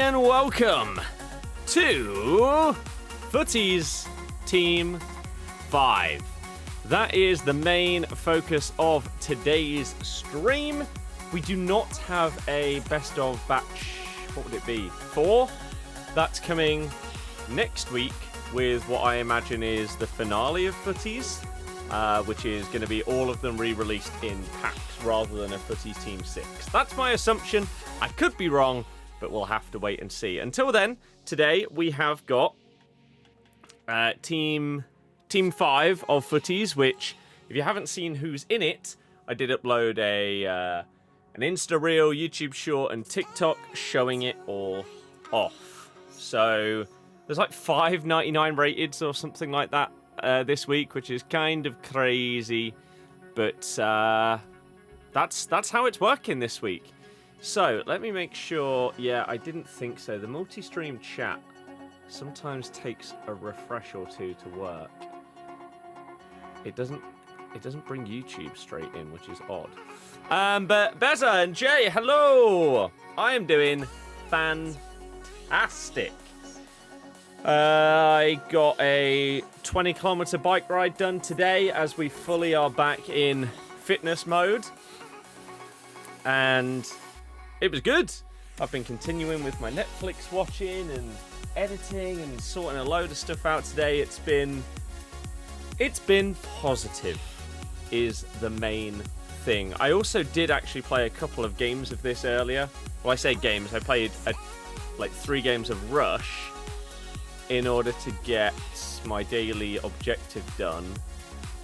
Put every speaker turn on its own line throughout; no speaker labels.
and welcome to Futties Team 5. That is the main focus of today's stream. We do not have a best of batch, what would it be? 4? That's coming next week with what I imagine is the finale of Futties, which is going to be all of them re-released in packs rather than a Futties Team 6. That's my assumption. I could be wrong, but we'll have to wait and see. Until then, today we have got Team 5 of Futties, which, if you haven't seen who's in it, I did upload an Insta Reel, YouTube Short, and TikTok showing it all off. So there's like 5.99 rated or something like that this week, which is kind of crazy, but that's how it's working this week. So let me make sure. Yeah, I didn't think so. The multi-stream chat sometimes takes a refresh or two to work. It doesn't bring YouTube straight in, which is odd. But Beza and Jay, hello. I am doing fantastic. I got a 20-kilometer bike ride done today as we fully are back in fitness mode. And it was good. I've been continuing with my Netflix watching and editing and sorting a load of stuff out today. It's been positive is the main thing. I also did actually play a couple of games of this earlier. Well, I say games. I played like 3 games of Rush in order to get my daily objective done.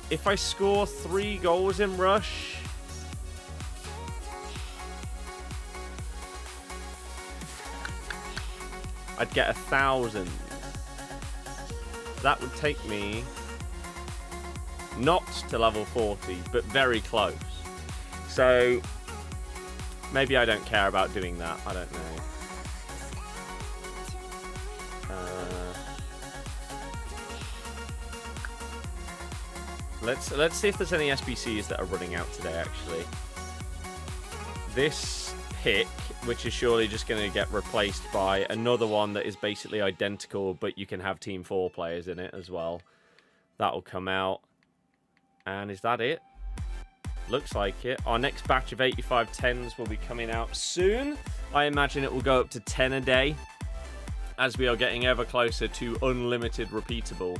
If I score 3 goals in Rush, I'd get 1,000. That would take me not to level 40, but very close. So maybe I don't care about doing that. I don't know. Let's see if there's any SBCs that are running out today, actually. This pick, which is surely just going to get replaced by another one that is basically identical, but you can have Team 4 players in it as well. That'll come out. And is that it? Looks like it. Our next batch of 85 10s will be coming out soon. I imagine it will go up to 10 a day as we are getting ever closer to unlimited repeatable.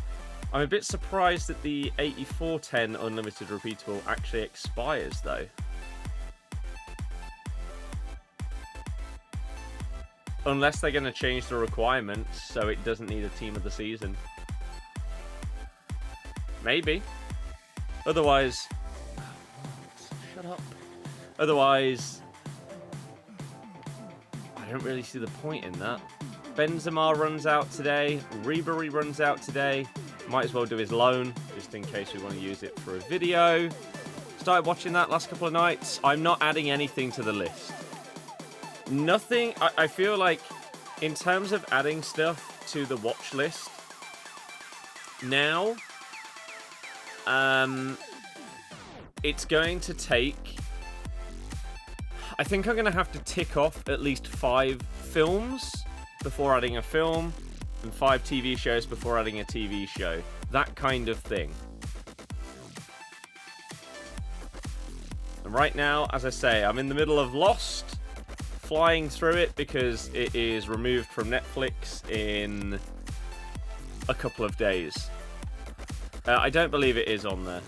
I'm a bit surprised that the 8410 unlimited repeatable actually expires, though. Unless they're going to change the requirements so it doesn't need a team of the season. Maybe. Otherwise... Shut up. Otherwise... I don't really see the point in that. Benzema runs out today. Ribery runs out today. Might as well do his loan, just in case we want to use it for a video. Started watching that last couple of nights. I'm not adding anything to the list. Nothing. I feel like, in terms of adding stuff to the watch list, now, it's going to take... I think I'm going to have to tick off at least 5 films before adding a film, and 5 TV shows before adding a TV show. That kind of thing. And right now, as I say, I'm in the middle of Lost, flying through it because it is removed from Netflix in a couple of days. I don't believe it is on there.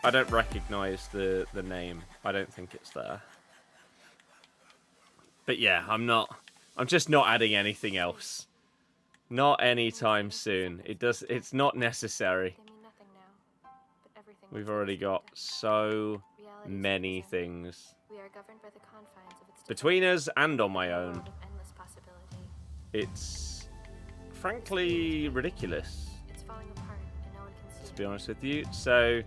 I don't recognize the name. I don't think it's there. But yeah, I'm just not adding anything else. Not anytime soon. It's not necessary. We've already got so many things between us and on my own. It's frankly ridiculous, to be honest with you. So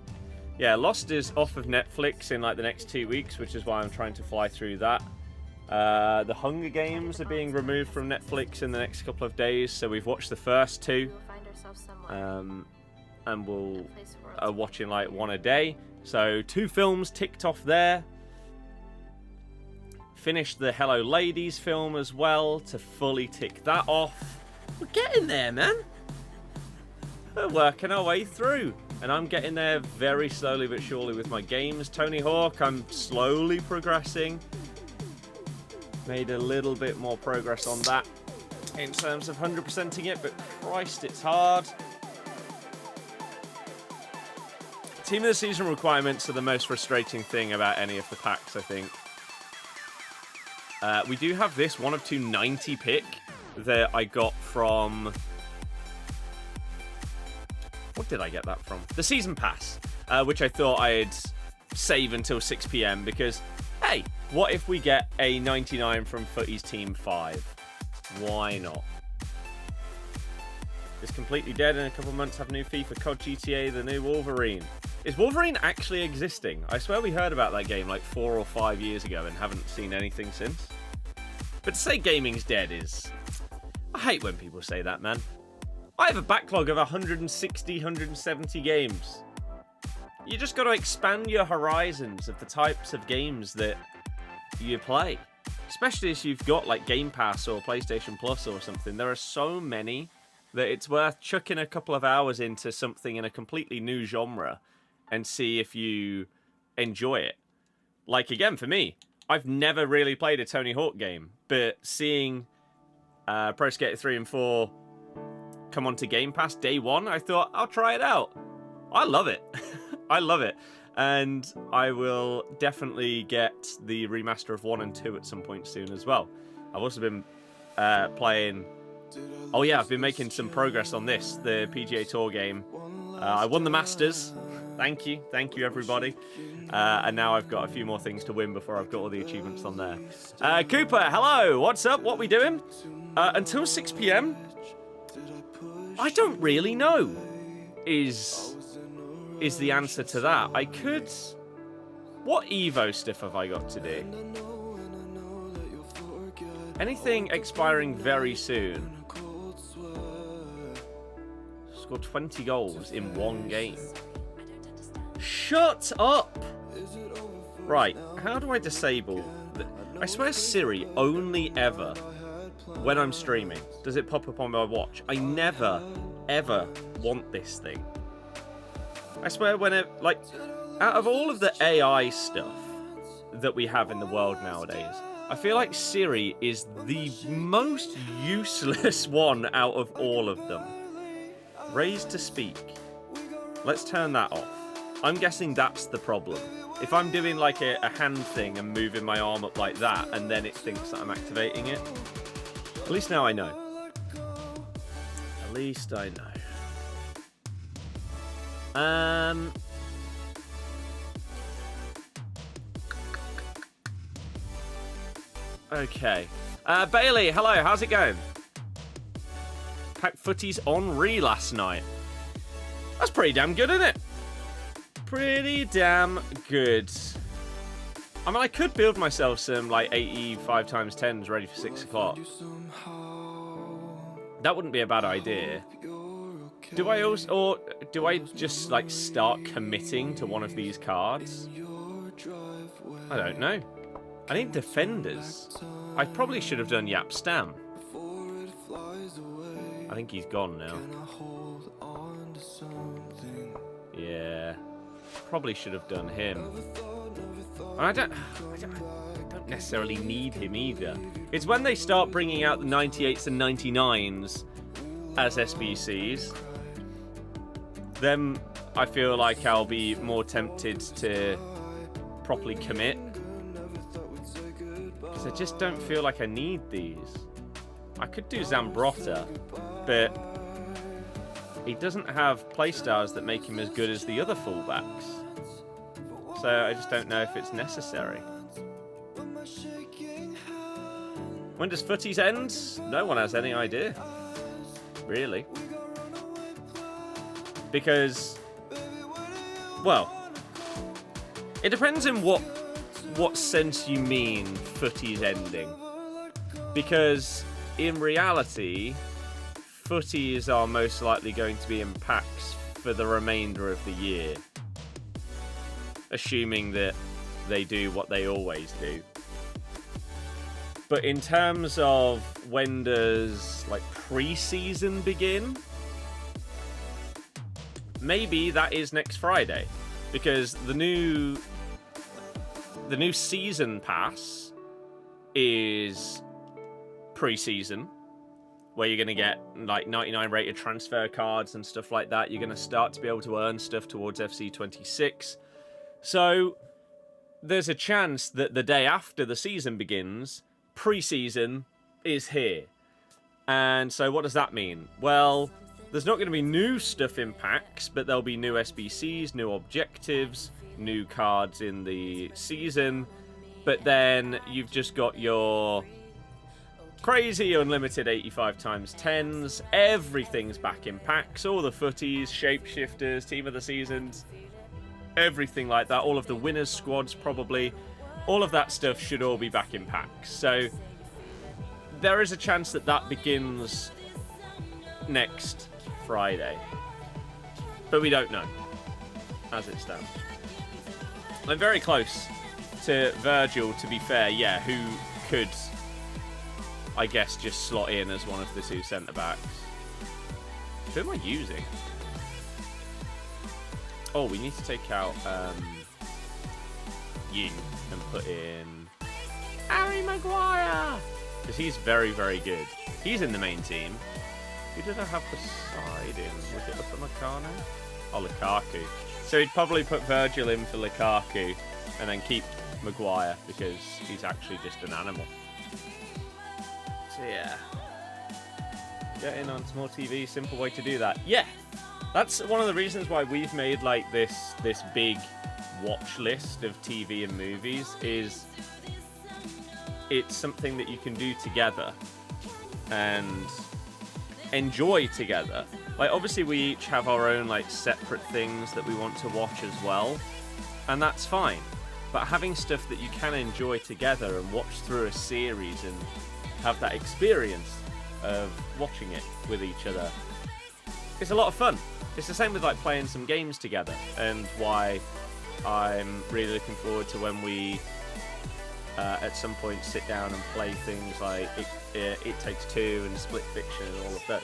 yeah, Lost is off of Netflix in like the next 2 weeks, which is why I'm trying to fly through that. The Hunger Games are being removed from Netflix in the next couple of days, so we've watched the first 2, and we'll are watching like 1 a day. So 2 films ticked off there. Finished the Hello Ladies film as well to fully tick that off. We're getting there, man. We're working our way through. And I'm getting there very slowly but surely with my games. Tony Hawk, I'm slowly progressing. Made a little bit more progress on that in terms of 100%ing it, but Christ, it's hard. Team of the Season requirements are the most frustrating thing about any of the packs, I think. We do have this 1 of 2 90 pick that I got from... What did I get that from? The Season Pass, which I thought I'd save until 6 PM because, hey, what if we get a 99 from Futties Team 5? Why not? It's completely dead in a couple of months. Have new FIFA, COD, GTA, the new Wolverine. Is Wolverine actually existing? I swear we heard about that game like 4 or 5 years ago and haven't seen anything since. But to say gaming's dead is... I hate when people say that, man. I have a backlog of 160, 170 games. You just got to expand your horizons of the types of games that you play. Especially if you've got like Game Pass or PlayStation Plus or something. There are so many that it's worth chucking a couple of hours into something in a completely new genre and see if you enjoy it. Like, again, for me, I've never really played a Tony Hawk game, but seeing Pro Skater 3 and 4 come onto Game Pass day one, I thought, I'll try it out. I love it. I love it. And I will definitely get the remaster of 1 and 2 at some point soon as well. I've also been playing... Oh yeah, I've been making some progress on this, the PGA Tour game. I won the Masters. Thank you everybody. And now I've got a few more things to win before I've got all the achievements on there. Cooper, hello, what's up? What we doing? Until 6 PM? I don't really know, is the answer to that. I could... What Evo stuff have I got to do? Anything expiring very soon. Scored 20 goals in 1 game. Shut up! Right, how do I disable... I swear Siri only ever, when I'm streaming, does it pop up on my watch. I never, ever want this thing. I swear whenever... Like, out of all of the AI stuff that we have in the world nowadays, I feel like Siri is the most useless one out of all of them. Raise to speak. Let's turn that off. I'm guessing that's the problem. If I'm doing like a hand thing and moving my arm up like that, and then it thinks that I'm activating it. At least now I know. At least I know. Okay. Bailey, hello, how's it going? Packed Futties on Re last night. That's pretty damn good, isn't it? Pretty damn good. I mean, I could build myself some, like, 85x10s ready for 6 o'clock. That wouldn't be a bad idea. Do I also... Or do I just, like, start committing to one of these cards? I don't know. I need defenders. I probably should have done Yap Stam. I think he's gone now. Yeah. Probably should have done him. And I don't necessarily need him either. It's when they start bringing out the 98s and 99s as SBCs, then I feel like I'll be more tempted to properly commit. Because I just don't feel like I need these. I could do Zambrotta, but he doesn't have playstyles that make him as good as the other fullbacks. So I just don't know if it's necessary. When does Futties end? No one has any idea. Really. Because, well, it depends in what sense you mean Futties ending. Because in reality, Futties are most likely going to be in packs for the remainder of the year. Assuming that they do what they always do. But in terms of when does like pre-season begin, maybe that is next Friday, because the new season pass is pre-season, where you're going to get like 99 rated transfer cards and stuff like that. You're going to start to be able to earn stuff towards FC 26. So there's a chance that the day after the season begins, pre-season is here. And so what does that mean? Well, there's not going to be new stuff in packs, but there'll be new SBCs, new objectives, new cards in the season. But then you've just got your crazy unlimited 85 times 10s. Everything's back in packs. All the footies, shapeshifters, team of the seasons, everything like that. All of the winners squads probably. All of that stuff should all be back in packs. So there is a chance that that begins next Friday. But we don't know, as it stands. I'm very close to Virgil, to be fair, yeah, who could, I guess, just slot in as one of the two centre-backs. Who am I using? Oh, we need to take out Ying and put in Harry Maguire, because he's very, very good. He's in the main team. Who did I have beside him? Was it Upamecano? Oh, Lukaku. So he'd probably put Virgil in for Lukaku and then keep Maguire because he's actually just an animal. So yeah. Get in on small TV, simple way to do that. Yeah. That's one of the reasons why we've made like this big watch list of TV and movies, is it's something that you can do together and enjoy together. Like, obviously we each have our own like separate things that we want to watch as well, and that's fine, but having stuff that you can enjoy together and watch through a series and have that experience of watching it with each other, it's a lot of fun. It's the same with like playing some games together, and why I'm really looking forward to when we at some point sit down and play things like It Takes Two and Split Fiction and all of those.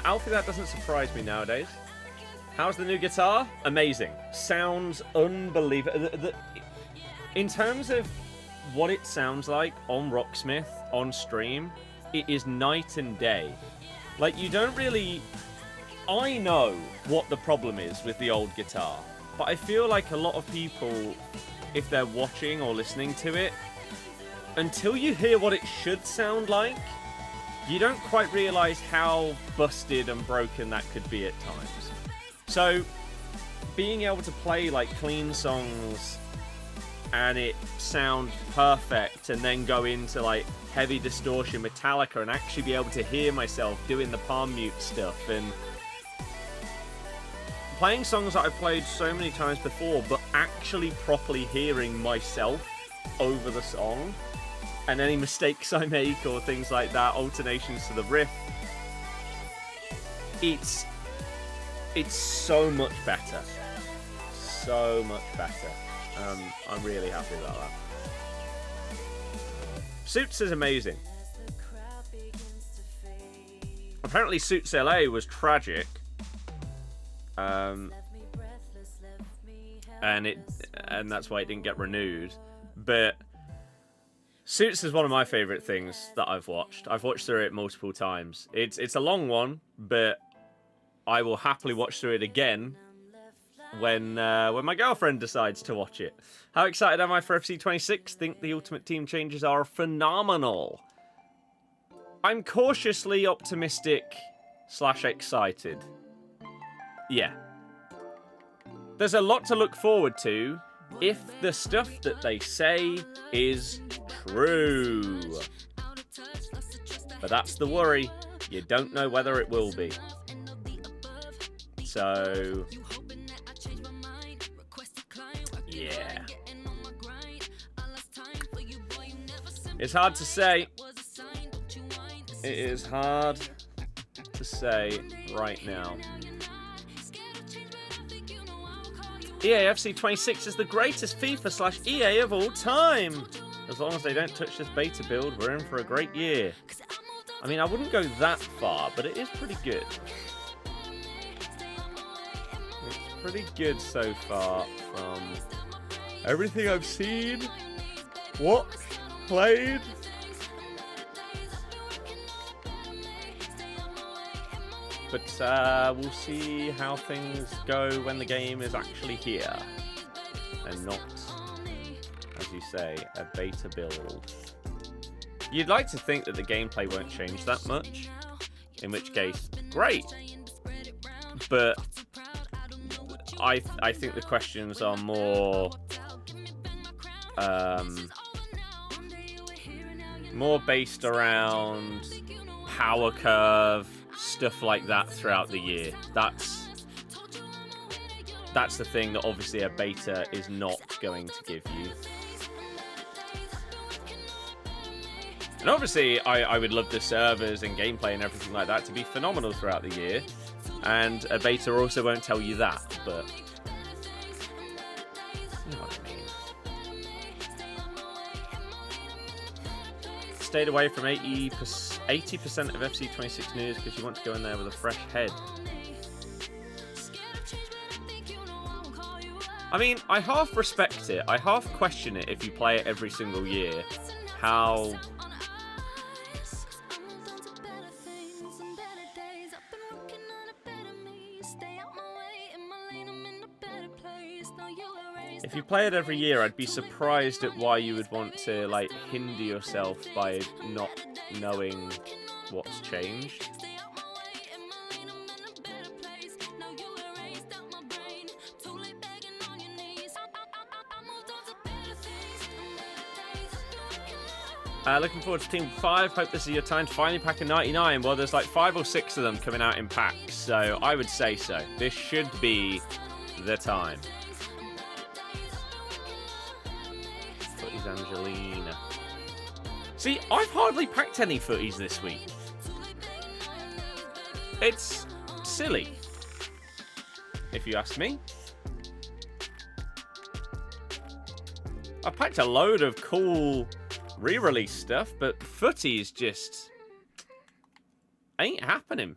Alfie, that doesn't surprise me nowadays. How's the new guitar? Amazing. Sounds unbelievable. In terms of what it sounds like on Rocksmith, on stream, it is night and day. Like, you don't really... I know what the problem is with the old guitar, but I feel like a lot of people, if they're watching or listening to it, until you hear what it should sound like, you don't quite realise how busted and broken that could be at times. So, being able to play like clean songs and it sound perfect, and then go into like heavy distortion, Metallica, and actually be able to hear myself doing the palm mute stuff, and playing songs that I've played so many times before, but actually properly hearing myself over the song, and any mistakes I make or things like that, alternations to the riff, it's so much better. So much better. I'm really happy about that. Suits is amazing. Apparently Suits LA was tragic. And that's why it didn't get renewed. But Suits is one of my favourite things that I've watched. I've watched through it multiple times. It's a long one, but I will happily watch through it again when my girlfriend decides to watch it. How excited am I for FC 26? Think the Ultimate Team changes are phenomenal. I'm cautiously optimistic / excited. Yeah. There's a lot to look forward to if the stuff that they say is true. But that's the worry. You don't know whether it will be. So, yeah. It's hard to say. It is hard to say right now. EA FC 26 is the greatest FIFA / EA of all time. As long as they don't touch this beta build, we're in for a great year. I mean, I wouldn't go that far, but it is pretty good. It's pretty good so far from everything I've seen, watched, played. But we'll see how things go when the game is actually here. And not, as you say, a beta build. You'd like to think that the gameplay won't change that much. In which case, great. But I think the questions are more based around power curve, stuff like that throughout the year. That's the thing that obviously a beta is not going to give you. And obviously, I would love the servers and gameplay and everything like that to be phenomenal throughout the year. And a beta also won't tell you that, but you know what I mean. Stayed away from 80% of FC26 news because you want to go in there with a fresh head. I mean, I half respect it. I half question it if you play it every single year. How... If you play it every year, I'd be surprised at why you would want to, like, hinder yourself by not knowing what's changed. Looking forward to Team 5. Hope this is your time to finally pack a 99. Well, there's like 5 or 6 of them coming out in packs, so I would say so. This should be the time. Futties Angelina. See, I've hardly packed any Futties this week. It's silly, if you ask me. I've packed a load of cool re-release stuff, but Futties just ain't happening.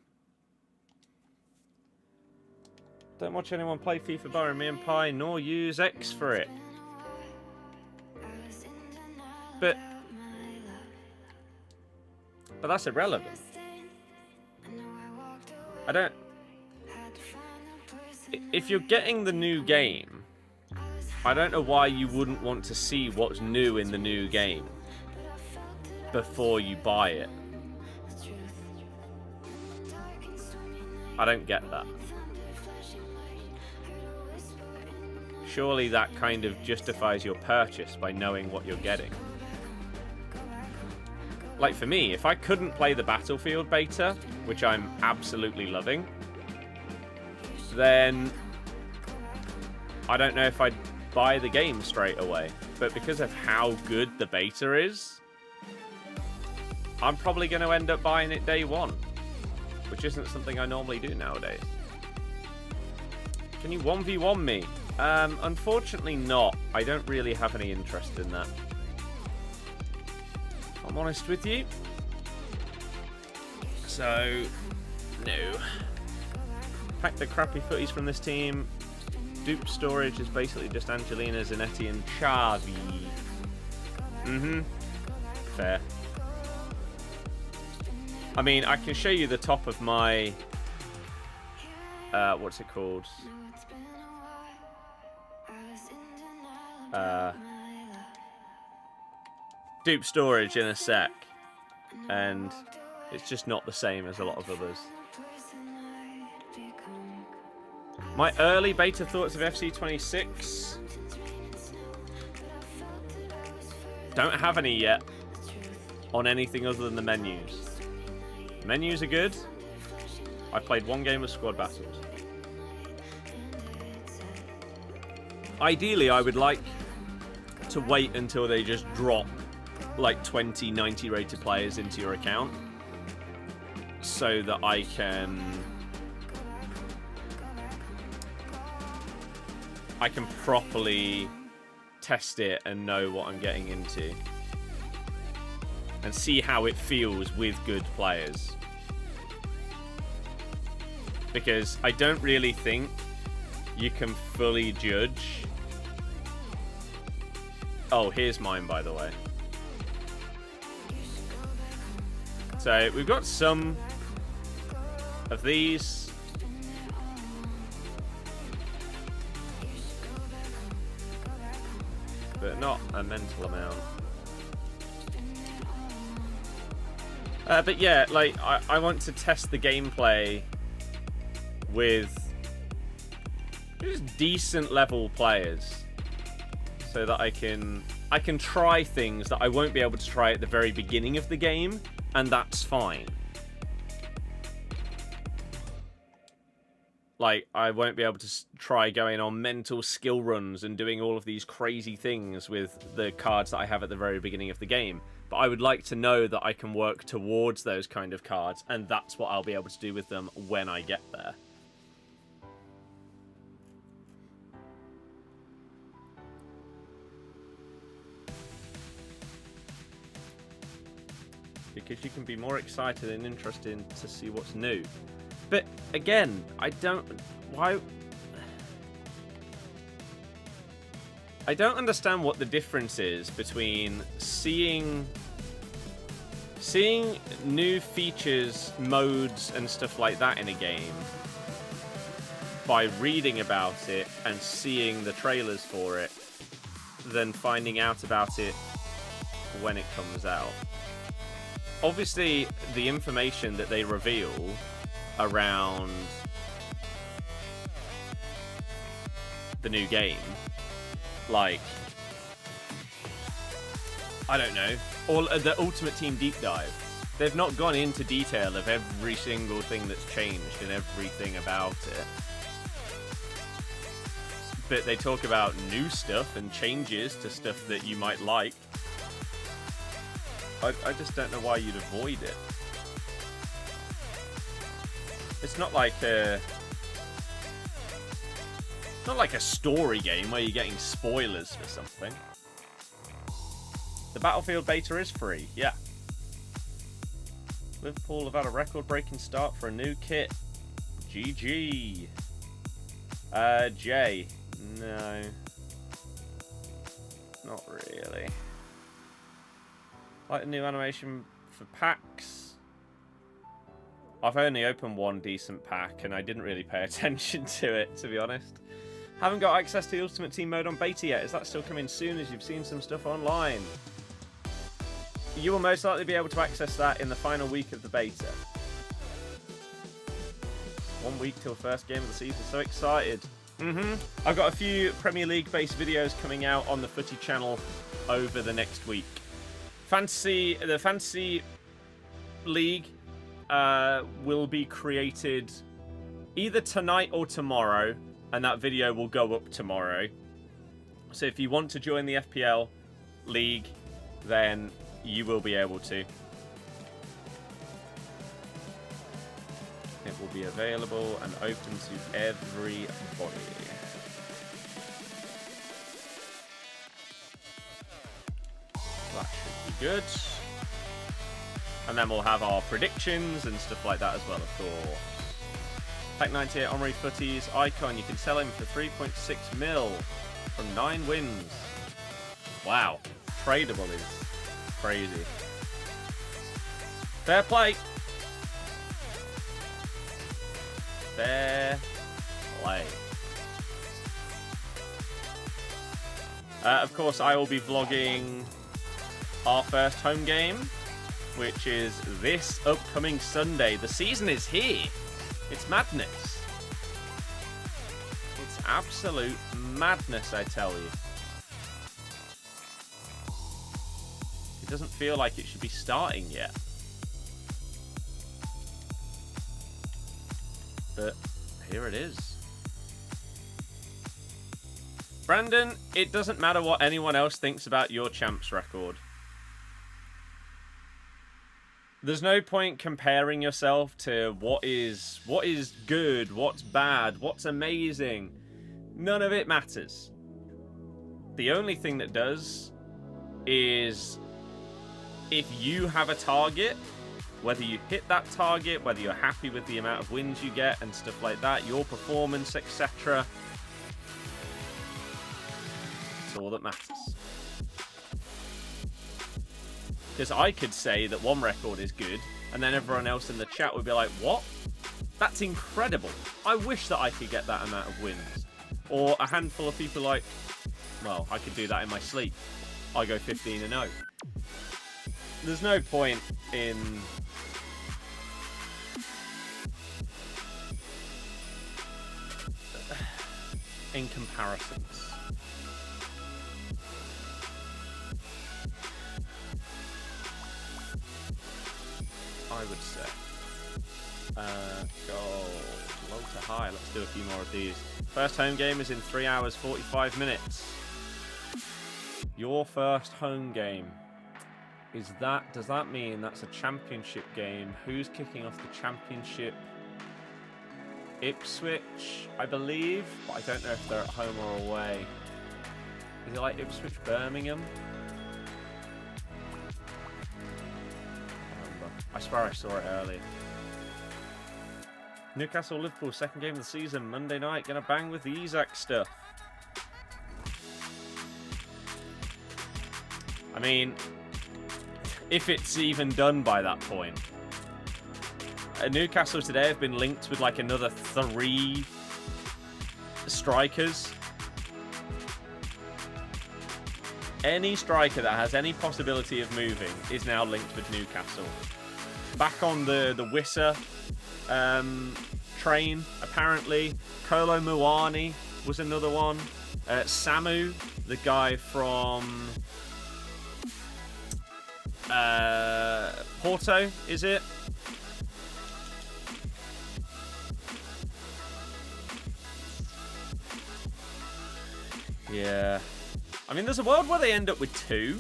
Don't watch anyone play FIFA borrow me and Pi, nor use X for it. But that's irrelevant. I don't... If you're getting the new game, I don't know why you wouldn't want to see what's new in the new game before you buy it. I don't get that. Surely that kind of justifies your purchase by knowing what you're getting. Like for me, if I couldn't play the Battlefield beta, which I'm absolutely loving, then I don't know if I'd buy the game straight away. But because of how good the beta is, I'm probably going to end up buying it day one, which isn't something I normally do nowadays. Can you 1v1 me? Unfortunately not. I don't really have any interest in that. If I'm honest with you. So, no. Pack the crappy Futties from this team. Dupe storage is basically just Angelina, Zanetti, and Xavi. Fair. I mean, I can show you the top of my... what's it called? Dupe storage in a sec. And it's just not the same as a lot of others. My early beta thoughts of FC26. Don't have any yet on anything other than the menus. Menus are good. I've played one game of squad battles. Ideally, I would like to wait until they just drop like 20 90 rated players into your account so that I can properly test it and know what I'm getting into. and see how it feels with good players. Because I don't really think you can fully judge. Oh, here's mine, by the way. So we've got some of these. But not a mental amount. But yeah, like, I want to test the gameplay with just decent level players, so that I can try things that I won't be able to try at the very beginning of the game, and that's fine. Like, I won't be able to try going on mental skill runs and doing all of these crazy things with the cards that I have at the very beginning of the game. But I would like to know that I can work towards those kind of cards, and that's what I'll be able to do with them when I get there. Because you can be more excited and interested to see what's new. But again, I don't understand what the difference is between seeing new features, modes, and stuff like that in a game by reading about it and seeing the trailers for it, than finding out about it when it comes out. Obviously, the information that they reveal around the new game, like, I don't know, all the Ultimate Team Deep Dive, they've not gone into detail of every single thing that's changed and everything about it. But they talk about new stuff and changes to stuff that you might like. I just don't know why you'd avoid it. It's not like a story game where you're getting spoilers for something. The Battlefield beta is free, yeah. Liverpool have had a record-breaking start for a new kit. GG. Jay. No. Not really. Like the new animation for packs. I've only opened one decent pack and I didn't really pay attention to it, to be honest. Haven't got access to the Ultimate Team mode on beta yet. Is that still coming soon, as you've seen some stuff online? You will most likely be able to access that in the final week of the beta. 1 week till first game of the season. So excited. I've got a few Premier League based videos coming out on the Footy channel over the next week. The Fantasy League will be created either tonight or tomorrow, and that video will go up tomorrow. So if you want to join the FPL League, then you will be able to. It will be available and open to everybody. That should be good. And then we'll have our predictions and stuff like that as well, of course. Pack 98 Omri Futties Icon. You can sell him for 3.6 mil from 9 wins. Wow. Tradable is crazy. Fair play. Fair play. Of course, I will be vlogging our first home game, which is this upcoming Sunday. The season is here. It's madness. It's absolute madness, I tell you. It doesn't feel like it should be starting yet. But here it is. Brandon, it doesn't matter what anyone else thinks about your champs record. There's no point comparing yourself to what is good, what's bad, what's amazing. None of it matters. The only thing that does is if you have a target, whether you hit that target, whether you're happy with the amount of wins you get and stuff like that, your performance, etc. It's all that matters. Because I could say that one record is good, and then everyone else in the chat would be like, what? That's incredible. I wish that I could get that amount of wins. Or a handful of people like, well, I could do that in my sleep. I go 15-0. There's no point in comparisons. I would say. Go low to high. Let's do a few more of these. First home game is in 3 hours 45 minutes. Your first home game. Does that mean that's a championship game? Who's kicking off the championship? Ipswich, I believe, but I don't know if they're at home or away. Is it like Ipswich, Birmingham? I swear I saw it earlier. Newcastle, Liverpool, second game of the season, Monday night. Gonna bang with the Isaac stuff. I mean, if it's even done by that point. Newcastle today have been linked with like another 3 strikers. Any striker that has any possibility of moving is now linked with Newcastle. Back on the Wissa train, apparently. Kolo Muani was another one. Samu, the guy from Porto, is it? Yeah. I mean, there's a world where they end up with 2.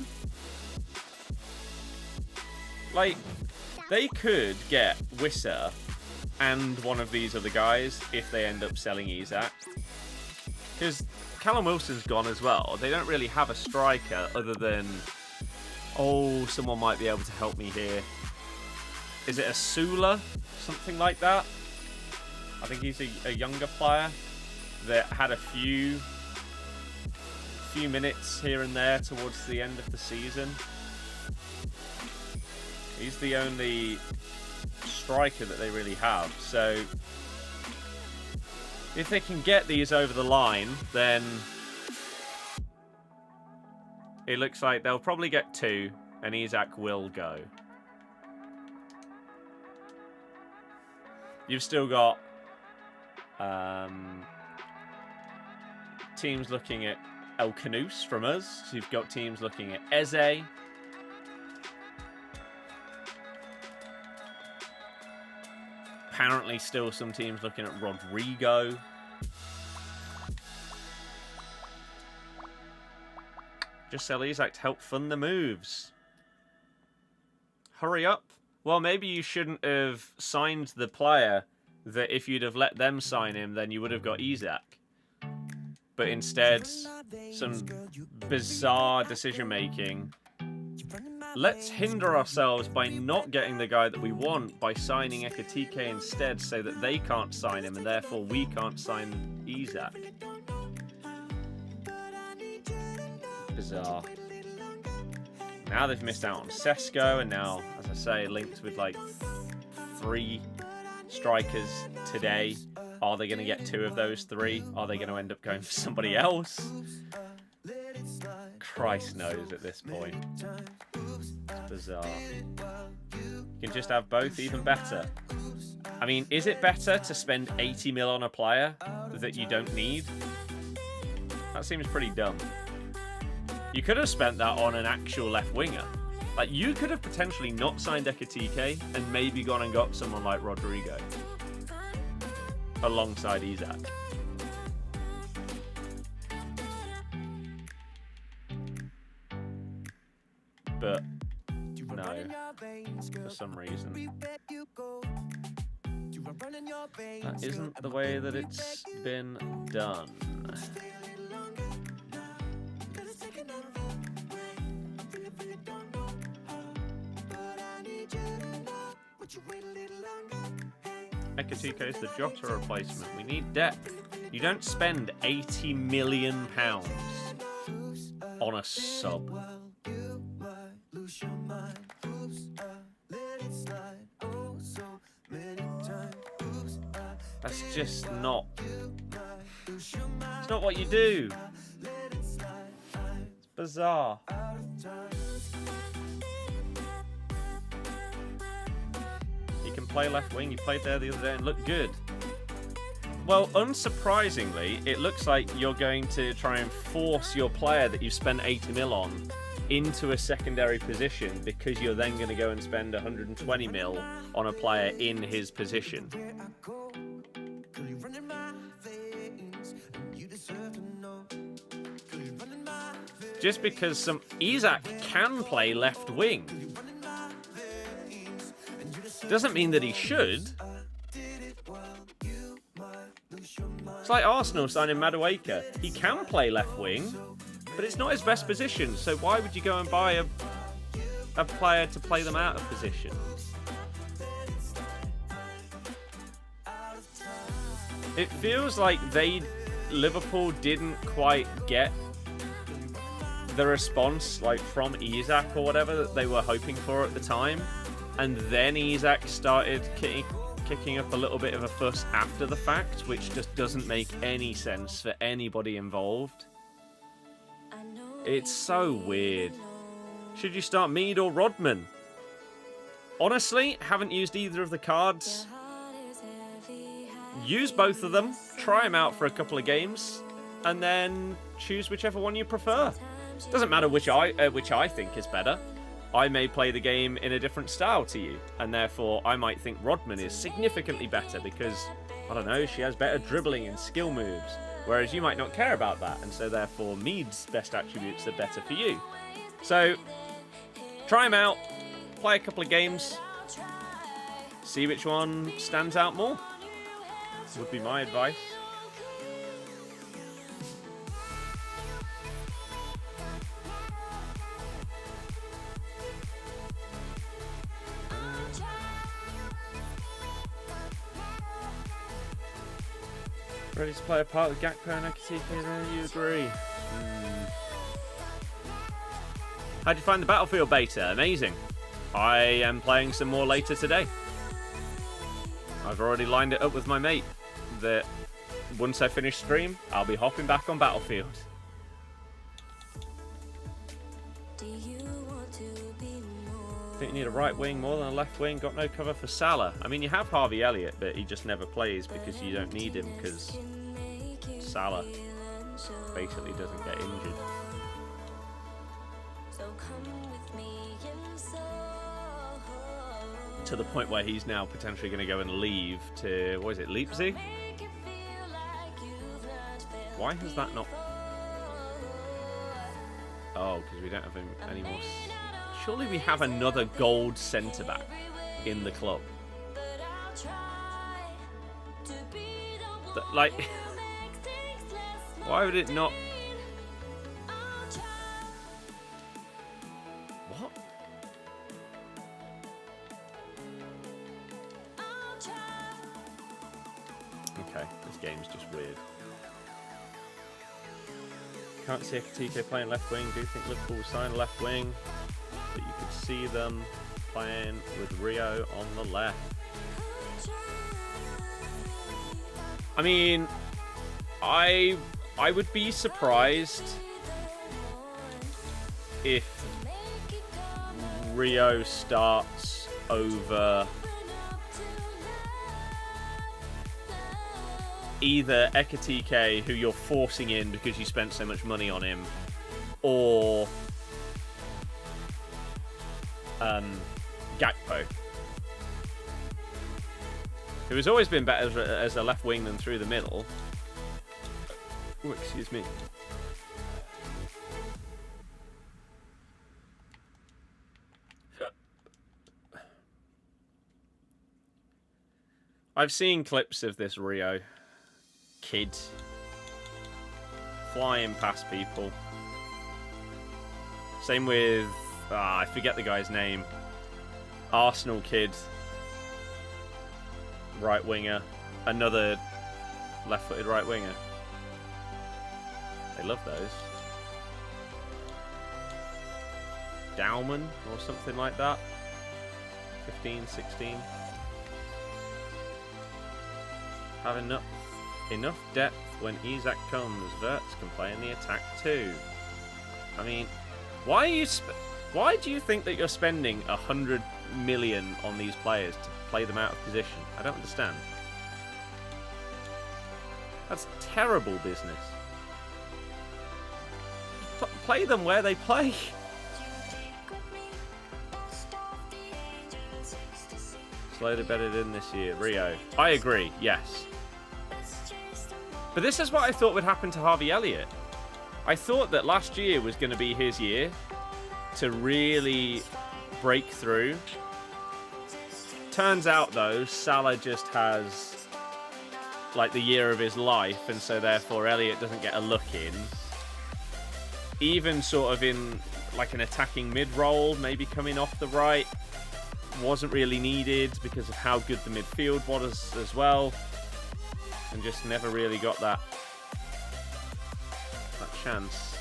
Like, they could get Wissa and one of these other guys if they end up selling Isaac. Because Callum Wilson's gone as well. They don't really have a striker other than, oh, someone might be able to help me here. Is it a Sula? Something like that? I think he's a younger player that had a few minutes here and there towards the end of the season. He's the only striker that they really have. So if they can get these over the line, then it looks like they'll probably get 2 and Isaac will go. You've still got teams looking at El Canoes from us. You've got teams looking at Eze. Apparently still some teams looking at Rodrygo. Just sell Isaac to help fund the moves. Hurry up. Well, maybe you shouldn't have signed the player that if you'd have let them sign him, then you would have got Isaac. But instead, some bizarre decision-making. Let's hinder ourselves by not getting the guy that we want by signing RTTK instead so that they can't sign him and therefore we can't sign Isaac. Bizarre. Now they've missed out on Sesko and now, as I say, linked with like 3 strikers today. Are they going to get 2 of those 3? Are they going to end up going for somebody else? Christ knows at this point. It's bizarre. You can just have both, even better. I mean, is it better to spend 80 mil on a player that you don't need? That seems pretty dumb. You could have spent that on an actual left winger. Like, you could have potentially not signed RTTK and maybe gone and got someone like Rodrygo alongside Isaac. But no, for some reason. That isn't the way that it's been done. Ekatiko is the Jota replacement. We need depth. You don't spend £80 million on a sub. That's just not... It's not what you do. It's bizarre. You can play left wing. You played there the other day and looked good. Well, unsurprisingly, it looks like you're going to try and force your player that you've spent 80 mil on into a secondary position because you're then going to go and spend 120 mil on a player in his position. Just because some Isak can play left wing doesn't mean that he should. It's like Arsenal signing Madueke. He can play left wing, but it's not his best position. So why would you go and buy a player to play them out of position? It feels like Liverpool didn't quite get the response from Isak or whatever that they were hoping for at the time, and then Isak started kicking up a little bit of a fuss after the fact, which just doesn't make any sense for anybody involved. It's so weird. Should you start Mead or Rodman? Honestly, haven't used either of the cards. Use both of them, try them out for a couple of games, and then choose whichever one you prefer. Doesn't matter which I think is better. I may play the game in a different style to you, and therefore I might think Rodman is significantly better because, I don't know, she has better dribbling and skill moves, whereas you might not care about that, and so therefore Mead's best attributes are better for you. So, try them out, play a couple of games, see which one stands out more, would be my advice. Ready to play a part with Gakpo and Ekatike, then you agree. How'd you find the Battlefield beta? Amazing. I am playing some more later today. I've already lined it up with my mate that once I finish stream, I'll be hopping back on Battlefield. I think you need a right wing more than a left wing. Got no cover for Salah. I mean, you have Harvey Elliott, but he just never plays because you don't need him because Salah basically doesn't get injured. To the point where he's now potentially going to go and leave to, what is it, Leipzig? Why has that not... Oh, because we don't have him anymore. Surely we have another gold centre-back in the club. Like, why would it not... What? Okay, this game's just weird. Can't see Ekatike playing left wing. Do you think Liverpool will sign left wing? But you could see them playing with Rio on the left. I mean, I would be surprised if Rio starts over either Ekatike, who you're forcing in because you spent so much money on him, or Gakpo, who has always been better as a left wing than through the middle. Oh, excuse me. I've seen clips of this Rio kid flying past people. Same with, I forget the guy's name. Arsenal kid. right winger. Another left-footed right winger. They love those. Dowman or something like that. 15, 16. Have enough depth when Isak comes. Verts can play in the attack too. I mean, why do you think that you're spending 100 million on these players to play them out of position? I don't understand. That's terrible business. Play them where they play. Slowly bedded in this year. Rio. I agree, yes. But this is what I thought would happen to Harvey Elliott. I thought that last year was going to be his year to really break through. Turns out, though, Salah just has like the year of his life, and so therefore Elliott doesn't get a look in. Even sort of in like an attacking mid role, maybe coming off the right, wasn't really needed because of how good the midfield was as well, and just never really got that chance.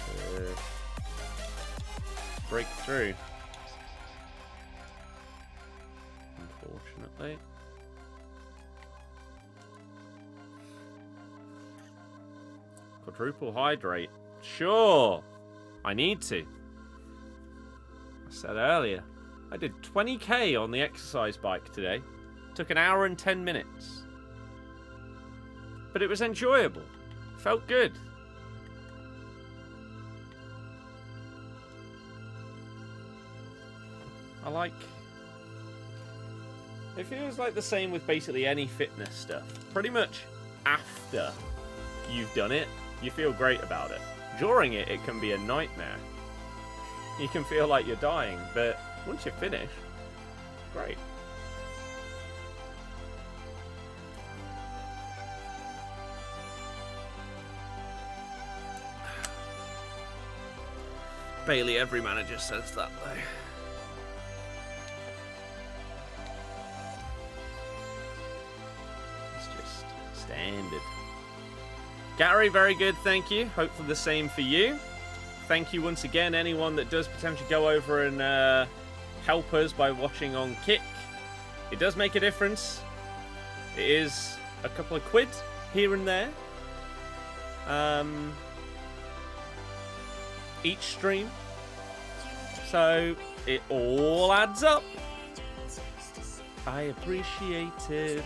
To break through, unfortunately. Quadruple hydrate. Sure, I need to. I said earlier, I did 20k on the exercise bike today. Took an hour and 10 minutes. But it was enjoyable. Felt good. It feels like the same with basically any fitness stuff. Pretty much after you've done it, you feel great about it. During it, it can be a nightmare. You can feel like you're dying, but once you finish, great. Bailey, every manager says that, though. It's just standard. Gary, very good, thank you. Hopefully the same for you. Thank you once again, anyone that does potentially go over and help us by watching on Kick. It does make a difference. It is a couple of quid here and there. Each stream. So it all adds up. I appreciate it.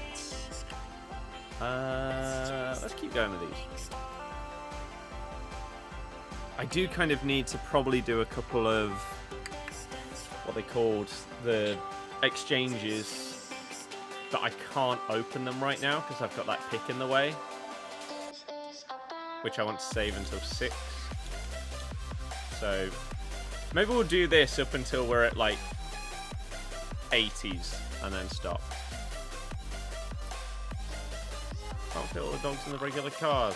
Let's keep going with these. I do kind of need to probably do a couple of what they called the exchanges, but I can't open them right now because I've got that pick in the way, which I want to save until 6. So maybe we'll do this up until we're at like 80s and then stop. Can't fit all the dogs in the regular cars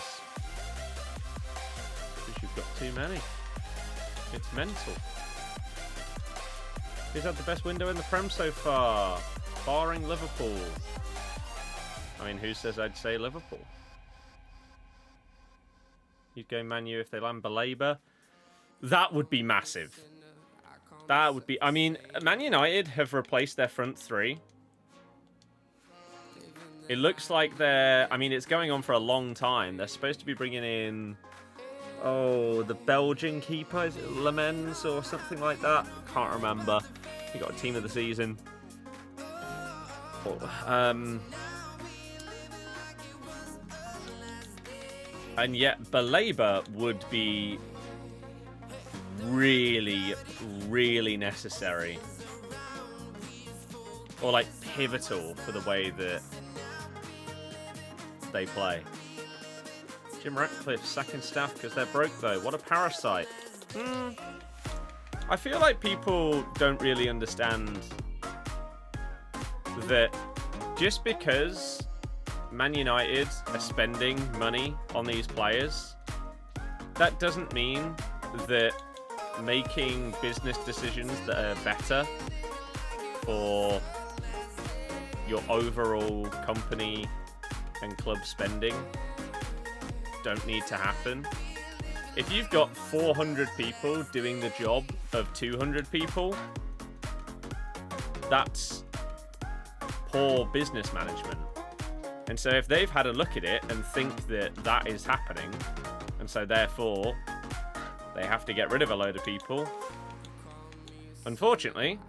because you've got too many. It's mental. Who's had the best window in the Prem so far? Barring Liverpool. I mean, who says I'd say Liverpool? You'd go Man U if they land Belabor. That would be massive. That would be... I mean, Man United have replaced their front three. It looks like they're... I mean, it's going on for a long time. They're supposed to be bringing in... Oh, the Belgian keeper. Is it Lemens or something like that? Can't remember. He got a team of the season. And yet, Belabor would be really, really necessary. Or, like, pivotal for the way that they play. Jim Ratcliffe sacking staff because they're broke, though. What a parasite. I feel like people don't really understand that just because Man United are spending money on these players, that doesn't mean that making business decisions that are better for your overall company and club spending don't need to happen. If you've got 400 people doing the job of 200 people, that's poor business management. And so if they've had a look at it and think that that is happening, and so therefore they have to get rid of a load of people, unfortunately,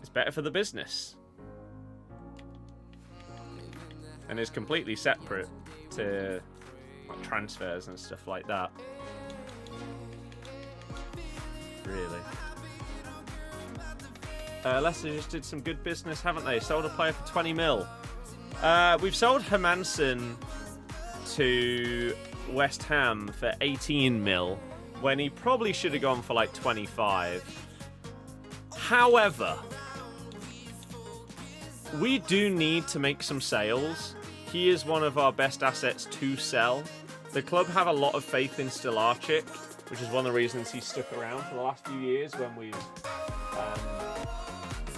it's better for the business. And is completely separate to transfers and stuff like that. Really. Leicester just did some good business, haven't they? Sold a player for 20 mil. We've sold Hermansen to West Ham for 18 mil when he probably should have gone for like 25. However, we do need to make some sales. He is one of our best assets to sell. The club have a lot of faith in Stilarchik, which is one of the reasons he's stuck around for the last few years when we've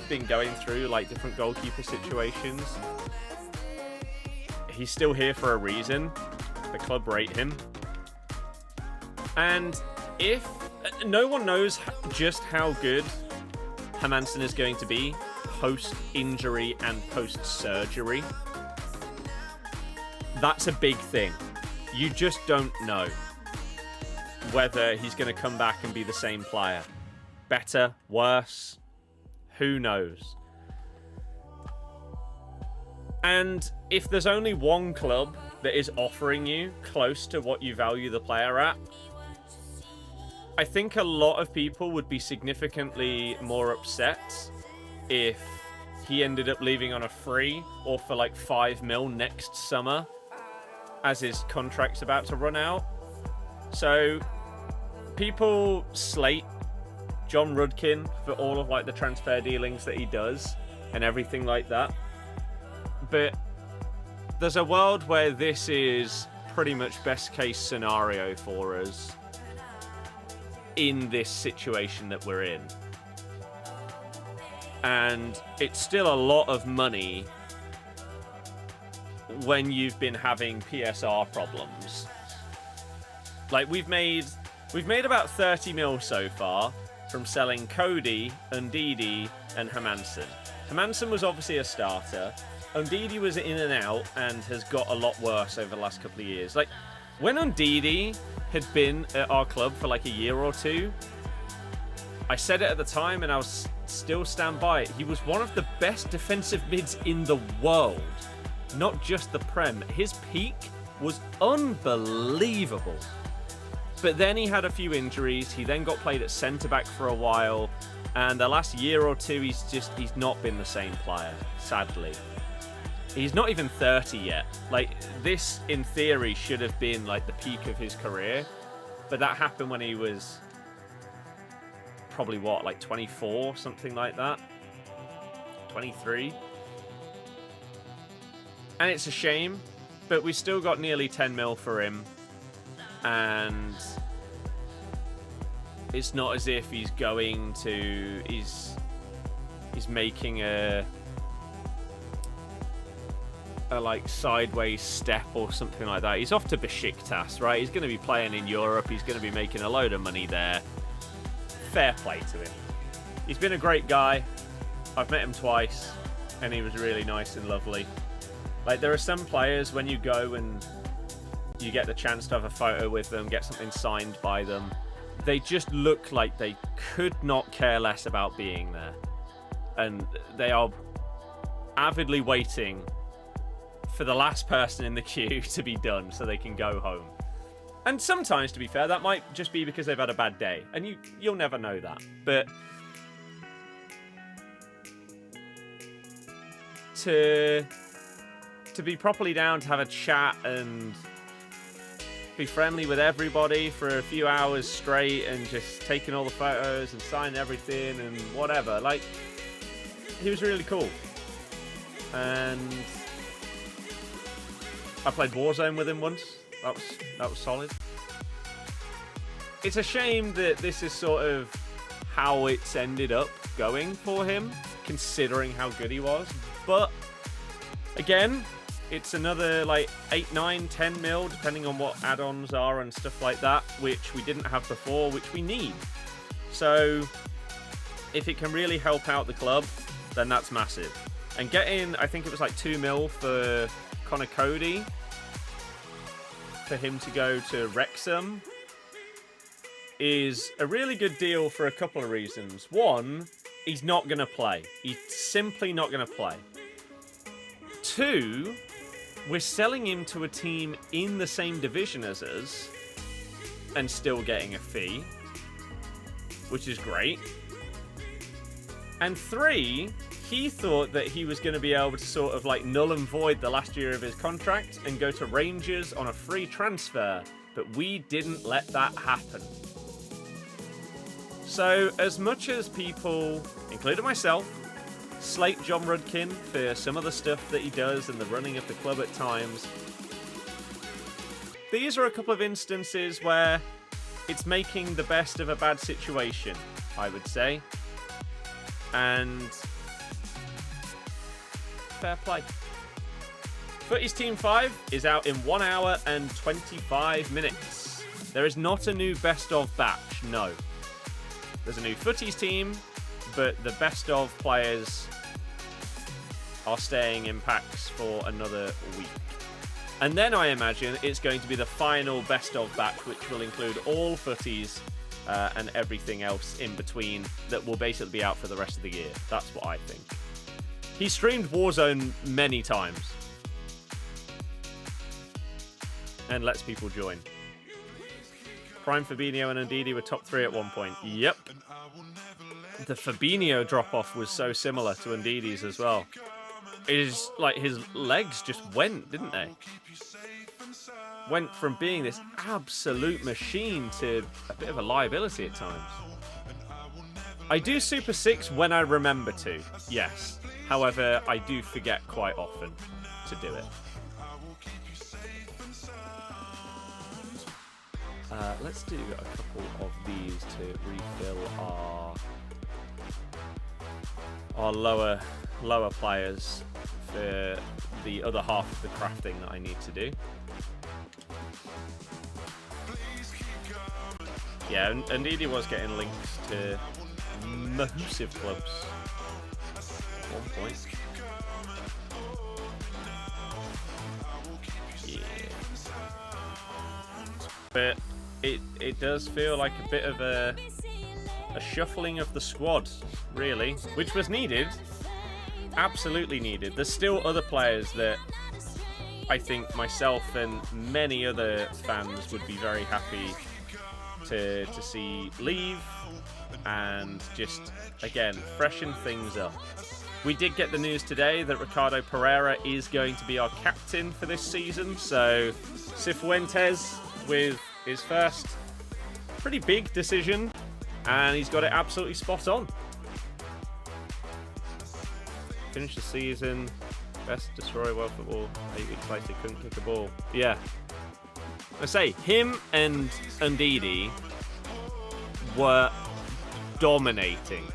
been going through like different goalkeeper situations. He's still here for a reason. The club rate him. And if no one knows just how good Hermansen is going to be post-injury and post-surgery, that's a big thing. You just don't know whether he's going to come back and be the same player. Better, worse, who knows? And if there's only one club that is offering you close to what you value the player at, I think a lot of people would be significantly more upset if he ended up leaving on a free or for like 5 mil next summer as his contract's about to run out. So people slate John Rudkin for all of like the transfer dealings that he does and everything like that. But there's a world where this is pretty much best case scenario for us in this situation that we're in. And it's still a lot of money when you've been having PSR problems. Like we've made about 30 mil so far from selling Cody, Ndidi, and Hermansen. Hermansen was obviously a starter. Ndidi was in and out and has got a lot worse over the last couple of years. Like, when Ndidi had been at our club for like a year or two, I said it at the time and I was still stand by it. He was one of the best defensive mids in the world, not just the Prem. His peak was unbelievable. But then he had a few injuries. He then got played at centre-back for a while. And the last year or two, he's not been the same player, sadly. He's not even 30 yet. Like, this, in theory, should have been, like, the peak of his career. But that happened when he was probably, what, like 24, something like that? 23? And it's a shame, but we still got nearly 10 mil for him. And it's not as if he's going to... He's making a like sideways step or something like that. He's off to Besiktas, right? He's going to be playing in Europe. He's going to be making a load of money there. Fair play to him. He's been a great guy. I've met him twice, and he was really nice and lovely. Like, there are some players, when you go and you get the chance to have a photo with them, get something signed by them, they just look like they could not care less about being there. And they are avidly waiting for the last person in the queue to be done so they can go home. And sometimes, to be fair, that might just be because they've had a bad day. And you'll never know that. But to be properly down, to have a chat and be friendly with everybody for a few hours straight and just taking all the photos and signing everything and whatever. Like, he was really cool. And I played Warzone with him once. That was solid. it's a shame that this is sort of how it's ended up going for him, considering how good he was. But again, it's another like 8, 9, 10 mil, depending on what add-ons are and stuff like that, which we didn't have before, which we need. So if it can really help out the club, then that's massive. And getting, I think it was like 2 mil for Connor Cody, for him to go to Wrexham, is a really good deal for a couple of reasons. One, he's not going to play. He's simply not going to play. 2, we're selling him to a team in the same division as us and still getting a fee, which is great. And 3, he thought that he was going to be able to sort of like null and void the last year of his contract and go to Rangers on a free transfer, but we didn't let that happen. So as much as people, including myself, slate John Rudkin for some of the stuff that he does and the running of the club at times, these are a couple of instances where it's making the best of a bad situation, I would say. And fair play. Futties Team 5 is out in 1 hour and 25 minutes. There is not a new best of batch, no. There's a new Futties team, but the best of players are staying in packs for another week. And then I imagine it's going to be the final best of batch, which will include all Futties and everything else in between that will basically be out for the rest of the year. That's what I think. He streamed Warzone many times and lets people join. Prime, Fabinho and Ndidi were top 3 at one point. Yep. The Fabinho drop-off was so similar to Ndidi's as well. It is like his legs just went, didn't they? Went from being this absolute machine to a bit of a liability at times. I do Super 6 when I remember to, yes. However, I do forget quite often to do it. Let's do a couple of these to refill our lower players for the other half of the crafting that I need to do. Yeah, and Ndidi was getting links to massive clubs at one point. Yeah. But it does feel like a bit of a shuffling of the squad, really, which was needed. Absolutely needed. There's still other players that I think myself and many other fans would be very happy to see leave and just, again, freshen things up. We did get the news today that Ricardo Pereira is going to be our captain for this season, so Cifuentes with his first pretty big decision, and he's got it absolutely spot on. Finish the season, best destroy world football, 8 weeks later couldn't kick a ball. Yeah. I say, him and Ndidi were dominating.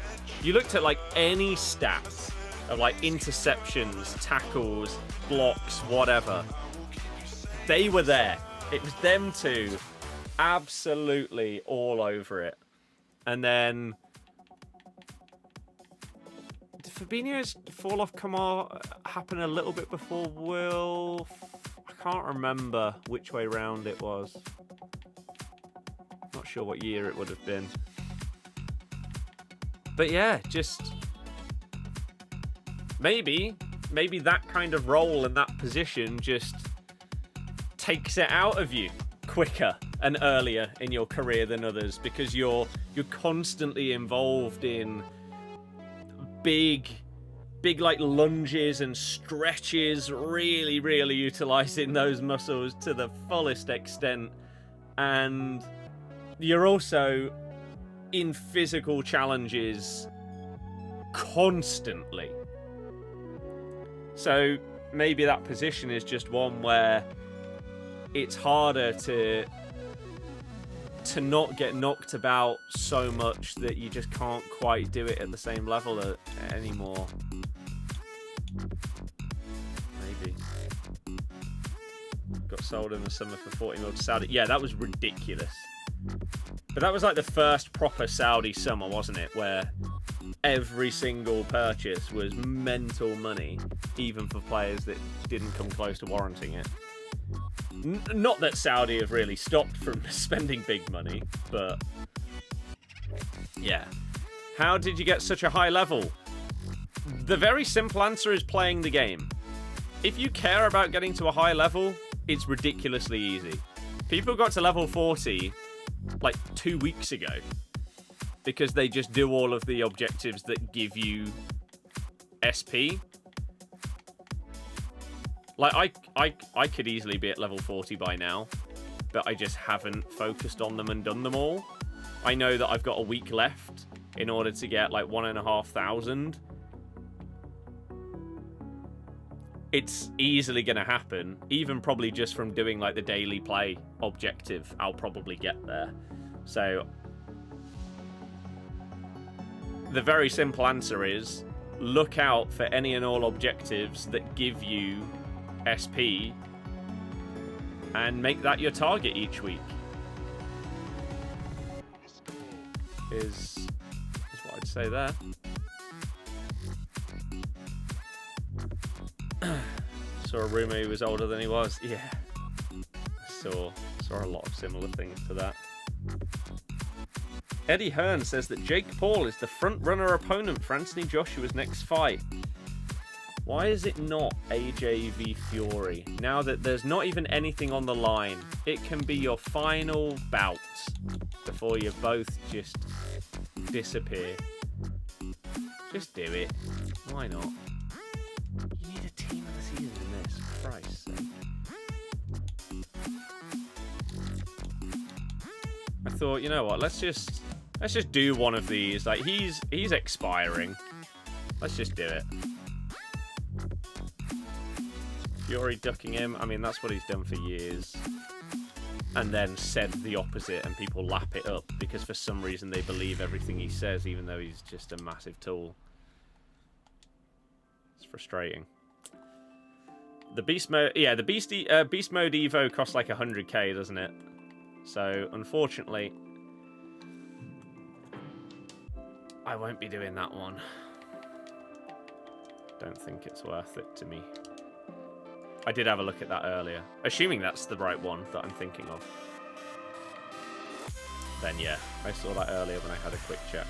You looked at like any stats of like interceptions, tackles, blocks, whatever. They were there. It was them two absolutely all over it. And then did Fabinho's fall off happen a little bit before Will? I can't remember which way round it was. Not sure what year it would have been. But yeah, just maybe that kind of role and that position just takes it out of you quicker and earlier in your career than others, because you're constantly involved in big like lunges and stretches, really utilizing those muscles to the fullest extent, and you're also in physical challenges constantly. So maybe that position is just one where it's harder to to not get knocked about so much that you just can't quite do it at the same level anymore. Maybe. Got sold in the summer for 40 mil to Saudi. Yeah, that was ridiculous. But that was like the first proper Saudi summer, wasn't it? Where every single purchase was mental money, even for players that didn't come close to warranting it. Not that Saudi have really stopped from spending big money, but yeah. How did you get such a high level? The very simple answer is playing the game. If you care about getting to a high level, it's ridiculously easy. People got to level 40 like 2 weeks ago because they just do all of the objectives that give you SP. Like, I could easily be at level 40 by now, but I just haven't focused on them and done them all. I know that I've got a week left in order to get like 1,500. It's easily going to happen, even probably just from doing like the daily play objective. I'll probably get there. So the very simple answer is look out for any and all objectives that give you SP and make that your target each week. Is what I'd say there. Saw a rumour he was older than he was. Yeah. Saw a lot of similar things to that. Eddie Hearn says that Jake Paul is the front-runner opponent for Anthony Joshua's next fight. Why is it not AJ v Fury? Now that there's not even anything on the line, it can be your final bout before you both just disappear. Just do it. Why not? You need a team of the season in this, for Christ's sake. I thought, you know what, let's just do one of these. Like he's expiring. Let's just do it. Fury ducking him. I mean, that's what he's done for years. And then said the opposite, and people lap it up because for some reason they believe everything he says, even though he's just a massive tool. It's frustrating. The beast mode, yeah, the beast mode Evo costs like 100k, doesn't it? So unfortunately, I won't be doing that one. Don't think it's worth it to me. I did have a look at that earlier. Assuming that's the right one that I'm thinking of. Then yeah, I saw that earlier when I had a quick check.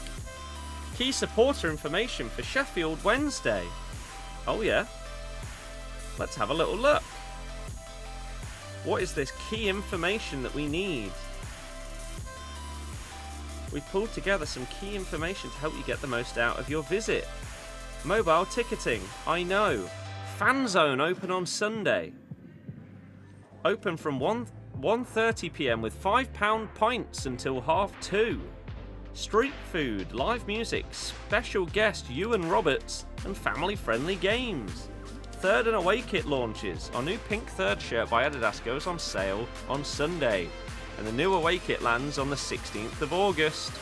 Key supporter information for Sheffield Wednesday. Oh yeah. Let's have a little look. What is this key information that we need? We pulled together some key information to help you get the most out of your visit. Mobile ticketing, I know. Fan zone open on Sunday. Open from 1:30 p.m. with £5 points until 2:30. Street food, live music, special guest Ewan Roberts, and family-friendly games. Third and away kit launches. Our new pink third shirt by Adidas goes on sale on Sunday, and the new away kit lands on the 16th of August.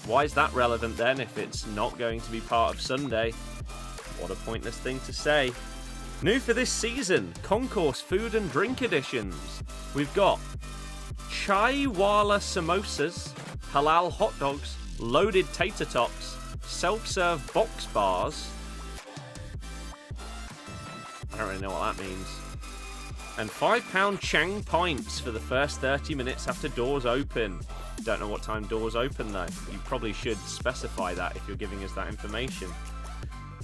Why is that relevant then if it's not going to be part of Sunday? What a pointless thing to say. New for this season, concourse food and drink editions. We've got Chai Wala samosas, halal hot dogs, loaded tater tots, self-serve box bars. I don't really know what that means. And £5 Chang points for the first 30 minutes after doors open. Don't know what time doors open though. You probably should specify that if you're giving us that information.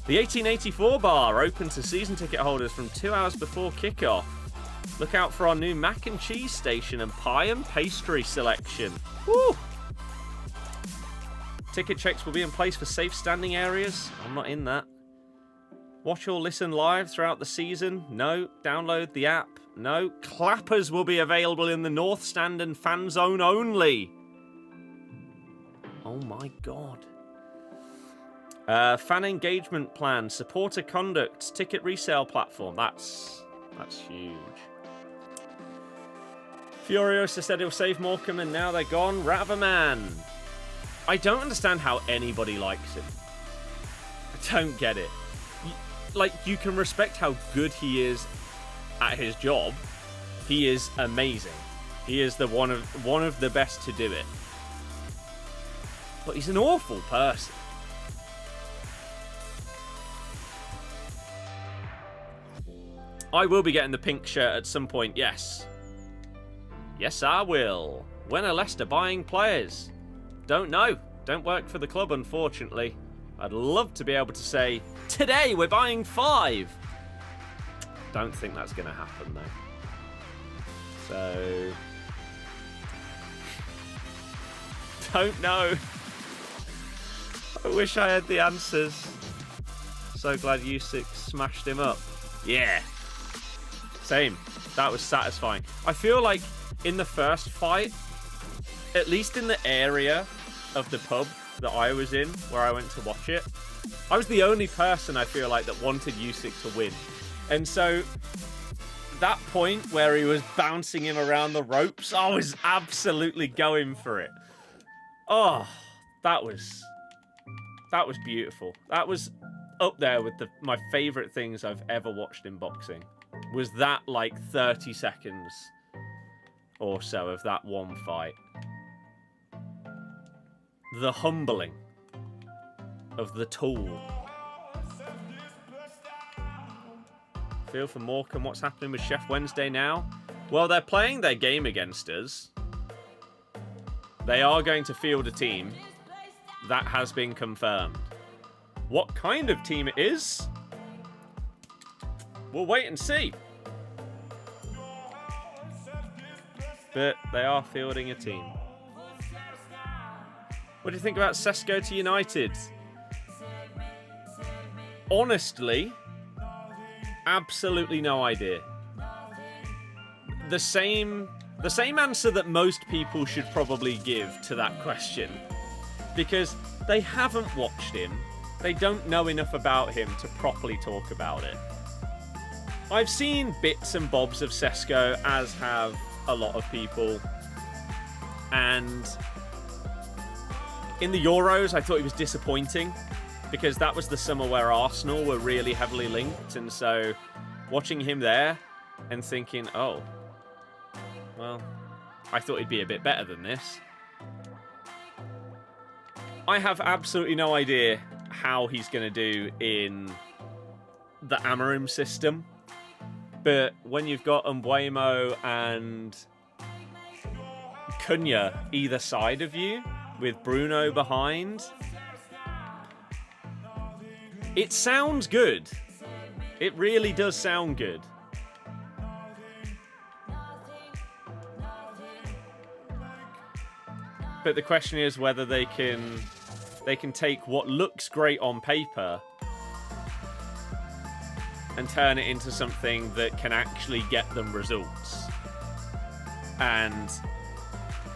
The 1884 bar open to season ticket holders from 2 hours before kickoff. Look out for our new mac and cheese station and pie and pastry selection. Woo! Ticket checks will be in place for safe standing areas. I'm not in that. Watch or listen live throughout the season. No. Download the app. No. Clappers will be available in the North Stand and fan zone only. Oh my god. Fan engagement plan, supporter conduct, ticket resale platform. That's huge. Furiosa said he'll save Morecambe and now they're gone. Ravaman. I don't understand how anybody likes him. I don't get it. Like, you can respect how good he is at his job. He is amazing. He is the one of the best to do it. But he's an awful person. I will be getting the pink shirt at some point, yes. Yes, I will. When are Leicester buying players? Don't know. Don't work for the club, unfortunately. I'd love to be able to say, today we're buying 5. Don't think that's going to happen, though. So... don't know. I wish I had the answers. So glad UECL smashed him up. Yeah. Same. That was satisfying. I feel like in the first fight, at least in the area of the pub that I was in, where I went to watch it, I was the only person, I feel like, that wanted UECL to win. And so that point where he was bouncing him around the ropes, I was absolutely going for it. Oh, that was beautiful. That was up there with my favourite things I've ever watched in boxing. Was that like 30 seconds or so of that one fight. The humbling of the tool. Feel for Morecambe, what's happening with Chef Wednesday now? Well, they're playing their game against us. They are going to field a team. That has been confirmed. What kind of team it is? We'll wait and see. But they are fielding a team. What do you think about Sesko to United? Honestly, absolutely no idea. The same answer that most people should probably give to that question. Because they haven't watched him. They don't know enough about him to properly talk about it. I've seen bits and bobs of Sesko, as have a lot of people. And in the Euros, I thought he was disappointing. Because that was the summer where Arsenal were really heavily linked. And so watching him there and thinking, oh, well, I thought he'd be a bit better than this. I have absolutely no idea how he's going to do in the Amorim system. But when you've got Mbuemo and Cunha either side of you, with Bruno behind, it sounds good. It really does sound good. But the question is whether they can take what looks great on paper and turn it into something that can actually get them results. And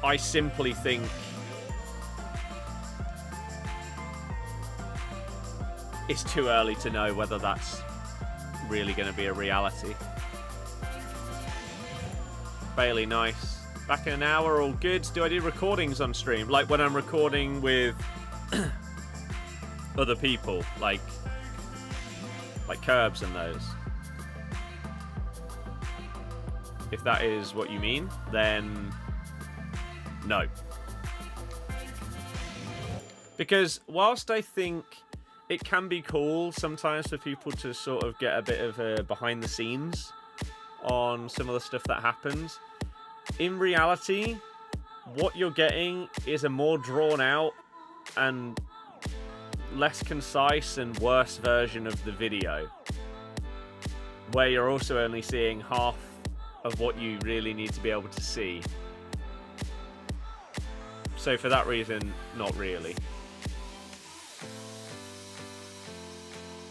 I simply think it's too early to know whether that's really going to be a reality. Bailey, nice. Back in an hour, all good. Do I do recordings on stream? Like when I'm recording with other people, like Curbs and those. If that is what you mean, then no. Because whilst I think it can be cool sometimes for people to sort of get a bit of a behind the scenes on some of the stuff that happens, in reality, what you're getting is a more drawn out and less concise and worse version of the video, where you're also only seeing half of what you really need to be able to see. So for that reason, not really.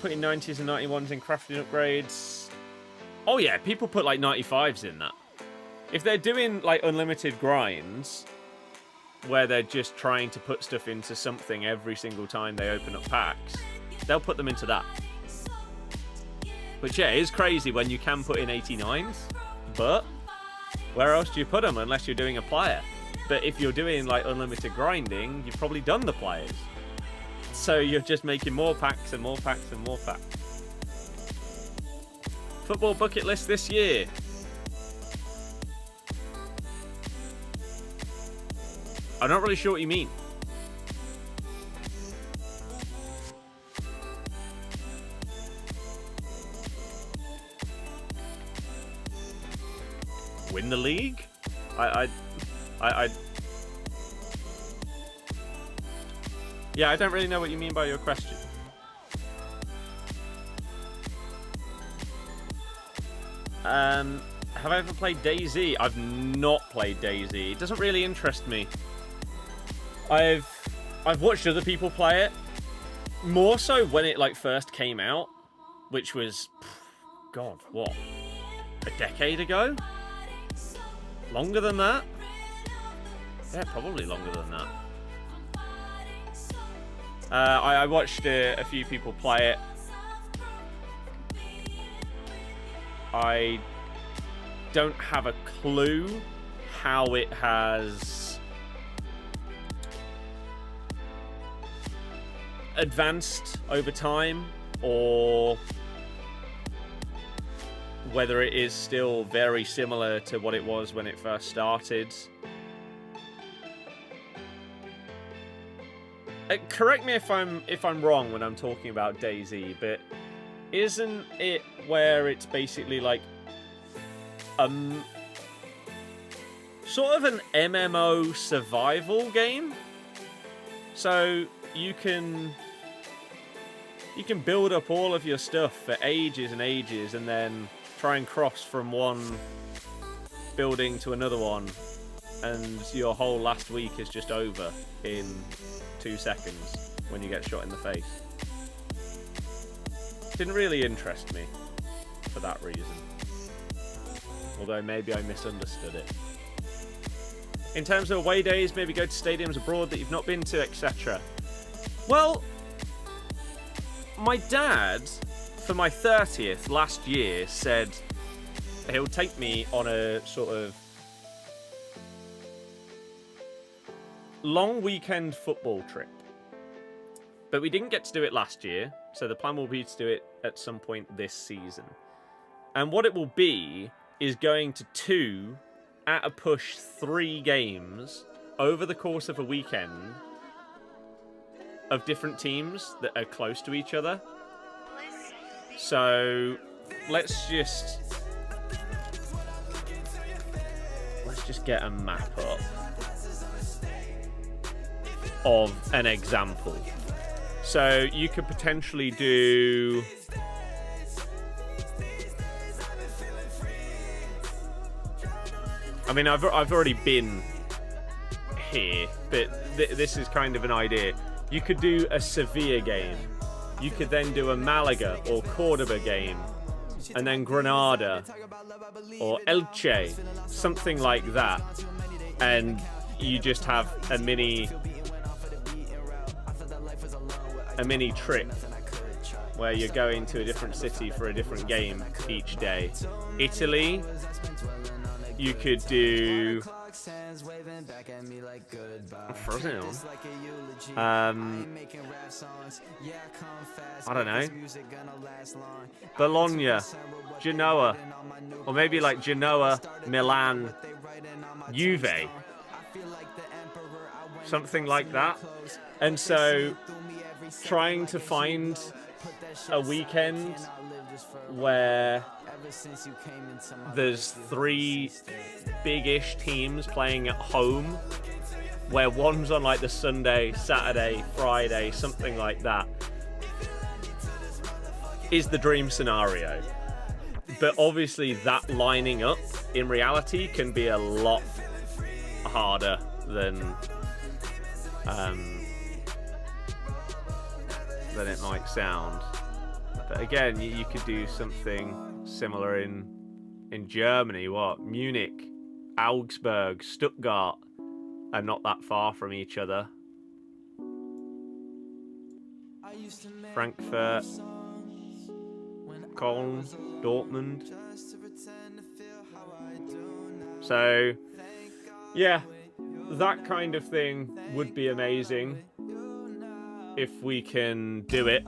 Putting 90s and 91s in crafting upgrades. Oh yeah, people put like 95s in that. If they're doing like unlimited grinds, where they're just trying to put stuff into something every single time they open up packs, they'll put them into that. Which yeah, is crazy when you can put in 89s, but Where else do you put them unless you're doing a player? But if you're doing like unlimited grinding, you've probably done the players. So you're just making more packs and more packs and more packs. Football bucket list this year. I'm not really sure what you mean. Win the league? Yeah, I don't really know what you mean by your question. Have I ever played DayZ? I've not played DayZ. It doesn't really interest me. I've watched other people play it. More so when it like first came out, which was, God, what? A decade ago? Longer than that? Yeah, probably longer than that. I watched a few people play it. I don't have a clue how it has advanced over time, or whether it is still very similar to what it was when it first started. Correct me if I'm wrong when I'm talking about DayZ, but isn't it where it's basically like sort of an MMO survival game? So you can build up all of your stuff for ages and ages, and then try and cross from one building to another one, and your whole last week is just over in 2 seconds when you get shot in the face. Didn't really interest me for that reason. Although maybe I misunderstood it. In terms of away days, maybe go to stadiums abroad that you've not been to, etc. Well, my dad, for my 30th last year, said he'll take me on a sort of long weekend football trip. But we didn't get to do it last year, so the plan will be to do it at some point this season. And what it will be is going to 2, at a push 3 games over the course of a weekend of different teams that are close to each other. So let's just get a map up of an example. So you could potentially do I mean, I've already been here, but this is kind of an idea. You could do a Sevilla game. You could then do a Malaga or Cordoba game, and then Granada or Elche, something like that. And you just have a mini trip where you're going to a different city for a different game each day. Italy, you could do Brazil. I don't know. Bologna, Genoa, or maybe like Genoa, Milan, Juve, something like that. And so, trying to find a weekend where there's 3 big-ish teams playing at home, where one's on like the Sunday, Saturday, Friday, something like that, is the dream scenario. But obviously that lining up in reality can be a lot harder than it might sound. But again, you could do something similar in Germany. What? Munich, Augsburg, Stuttgart are not that far from each other. Frankfurt, Cologne, Dortmund. So, yeah, that kind of thing would be amazing if we can do it.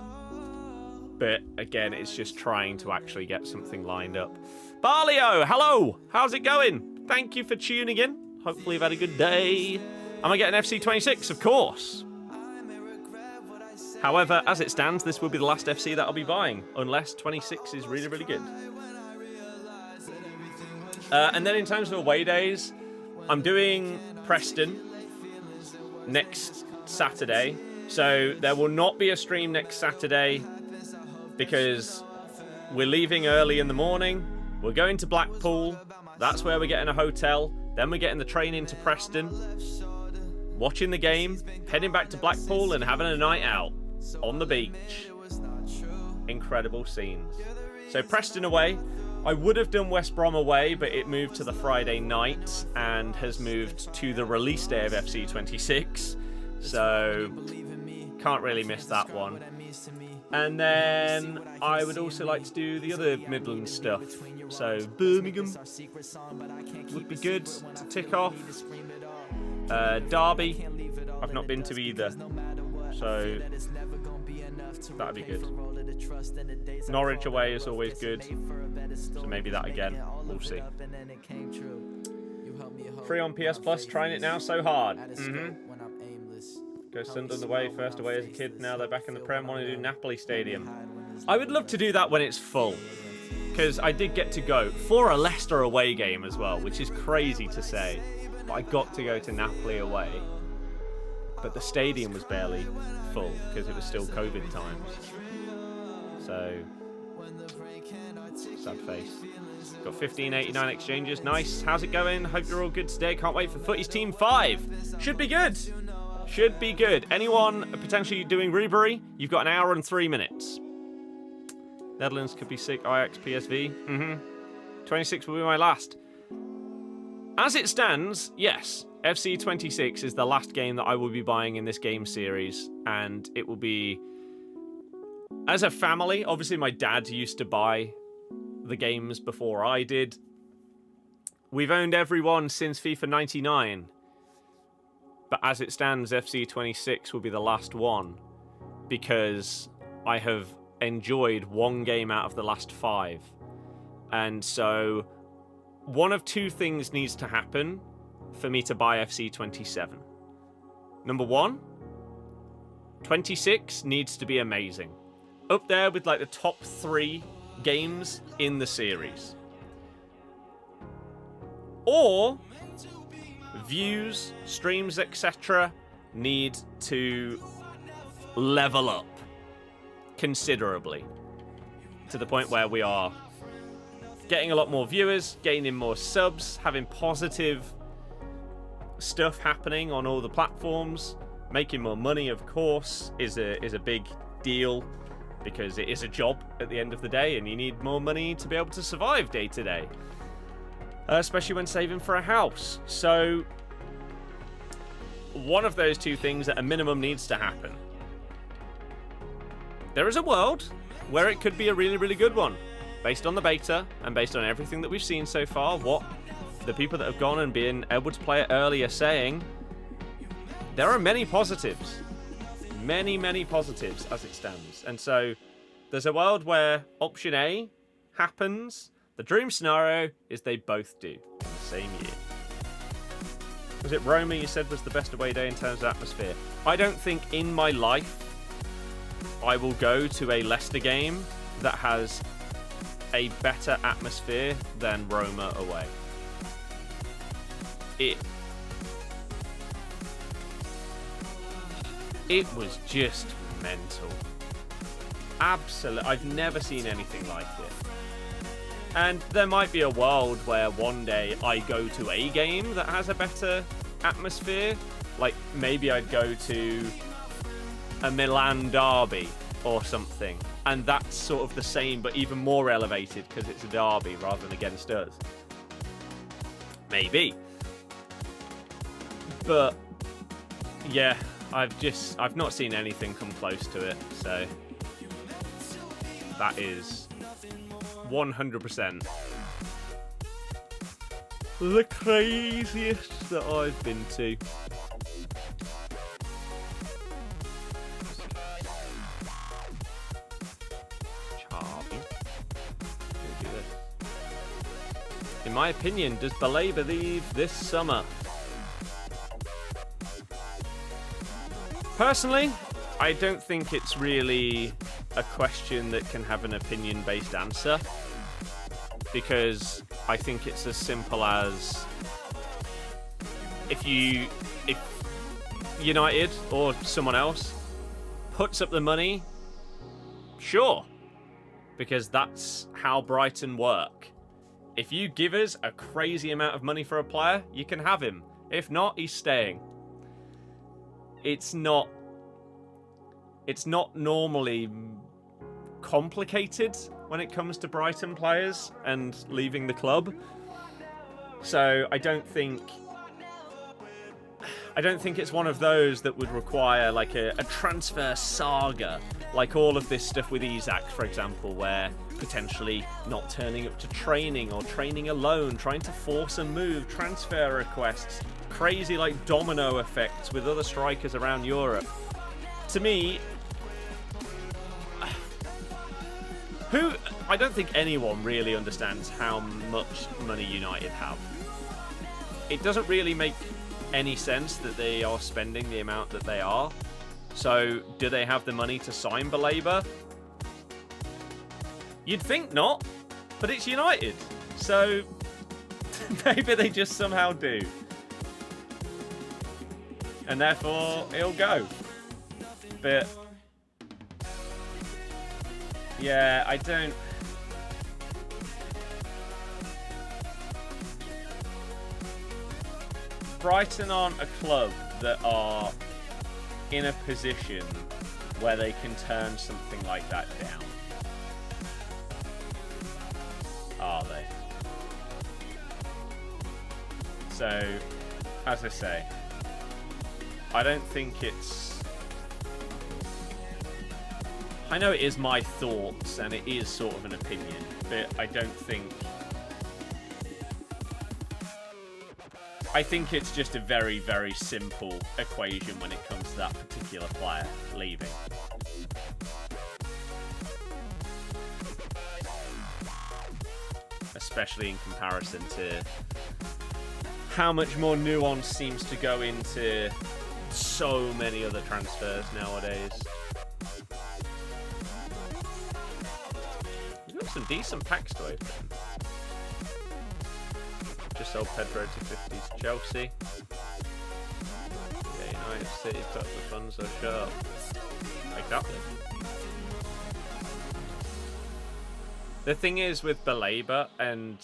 But again, it's just trying to actually get something lined up. Barlio, hello! How's it going? Thank you for tuning in. Hopefully you've had a good day. Am I getting FC 26? Of course. However, as it stands, this will be the last FC that I'll be buying, unless 26 is really, really good. And then in terms of away days, I'm doing Preston next Saturday. So there will not be a stream next Saturday because we're leaving early in the morning. We're going to Blackpool. That's where we're getting a hotel. Then we're getting the train into Preston, watching the game, heading back to Blackpool and having a night out on the beach. Incredible scenes. So Preston away. I would have done West Brom away, but it moved to the Friday night and has moved to the release day of FC 26. So can't really miss that one. And then I would also like to do the other Midlands stuff. So Birmingham would be good to tick off. Derby, I've not been to either. So that'd be good. Norwich away is always good. So maybe that again. We'll see. Free on PS Plus, trying it now, so hard. Go Sunderland away, first away as a kid, now they're back in the Prem, want to do Napoli Stadium. I would love to do that when it's full, because I did get to go for a Leicester away game as well, which is crazy to say, but I got to go to Napoli away, but the stadium was barely full, because it was still COVID times. So, sad face. Got 1589 exchanges, nice. How's it going? Hope you're all good today. Can't wait for Futties Team 5. Should be good. Should be good. Anyone potentially doing Rubery? You've got an hour and 3 minutes. Netherlands could be sick. Ajax, PSV. 26 will be my last. As it stands, yes, FC 26 is the last game that I will be buying in this game series. And it will be... As a family, obviously my dad used to buy the games before I did. We've owned everyone since FIFA 99. But as it stands, FC 26 will be the last one because I have enjoyed one game out of the last 5. And so one of two things needs to happen for me to buy FC 27. Number 1, 26 needs to be amazing. Up there with like the top 3 games in the series. Or views, streams, etc. need to level up considerably to the point where we are getting a lot more viewers, gaining more subs, having positive stuff happening on all the platforms, making more money, of course, is a big deal because it is a job at the end of the day and you need more money to be able to survive day to day. Especially when saving for a house. So, one of those two things at a minimum needs to happen. There is a world where it could be a really, really good one. Based on the beta, and based on everything that we've seen so far, what the people that have gone and been able to play it early are saying, there are many positives. Many, many positives as it stands. And so, there's a world where option A happens. The dream scenario is they both do in the same year. Was it Roma you said was the best away day in terms of atmosphere? I don't think in my life I will go to a Leicester game that has a better atmosphere than Roma away. It was just mental. Absolutely. I've never seen anything like it. And there might be a world where one day I go to a game that has a better atmosphere. Like, maybe I'd go to a Milan derby or something. And that's sort of the same, but even more elevated because it's a derby rather than against us. Maybe. But, yeah, I've not seen anything come close to it. So, that is 100%. the craziest that I've been to. In my opinion, does Belabor leave this summer? Personally, I don't think it's really a question that can have an opinion-based answer, because I think it's as simple as if United or someone else puts up the money, sure, because that's how Brighton work. If you give us a crazy amount of money for a player, you can have him. If not, he's staying. It's not normally complicated when it comes to Brighton players and leaving the club. So I don't think it's one of those that would require like a transfer saga, like all of this stuff with Isak, for example, where potentially not turning up to training or training alone, trying to force a move, transfer requests, crazy like domino effects with other strikers around Europe. To me, I don't think anyone really understands how much money United have. It doesn't really make any sense that they are spending the amount that they are. So, do they have the money to sign Belabor? You'd think not, but it's United. So, maybe they just somehow do. And therefore, he'll go. But, yeah, I don't... Brighton aren't a club that are in a position where they can turn something like that down. Are they? So, as I say, I don't think it's... I know it is my thoughts and it is sort of an opinion, but I don't think... I think it's just a very, very simple equation when it comes to that particular player leaving. Especially in comparison to how much more nuance seems to go into so many other transfers nowadays. We've got some decent packs to open. Just sold Pedro to 50s Chelsea. Yeah, United City got the funds so sharp. Exactly. The thing is with Belabor and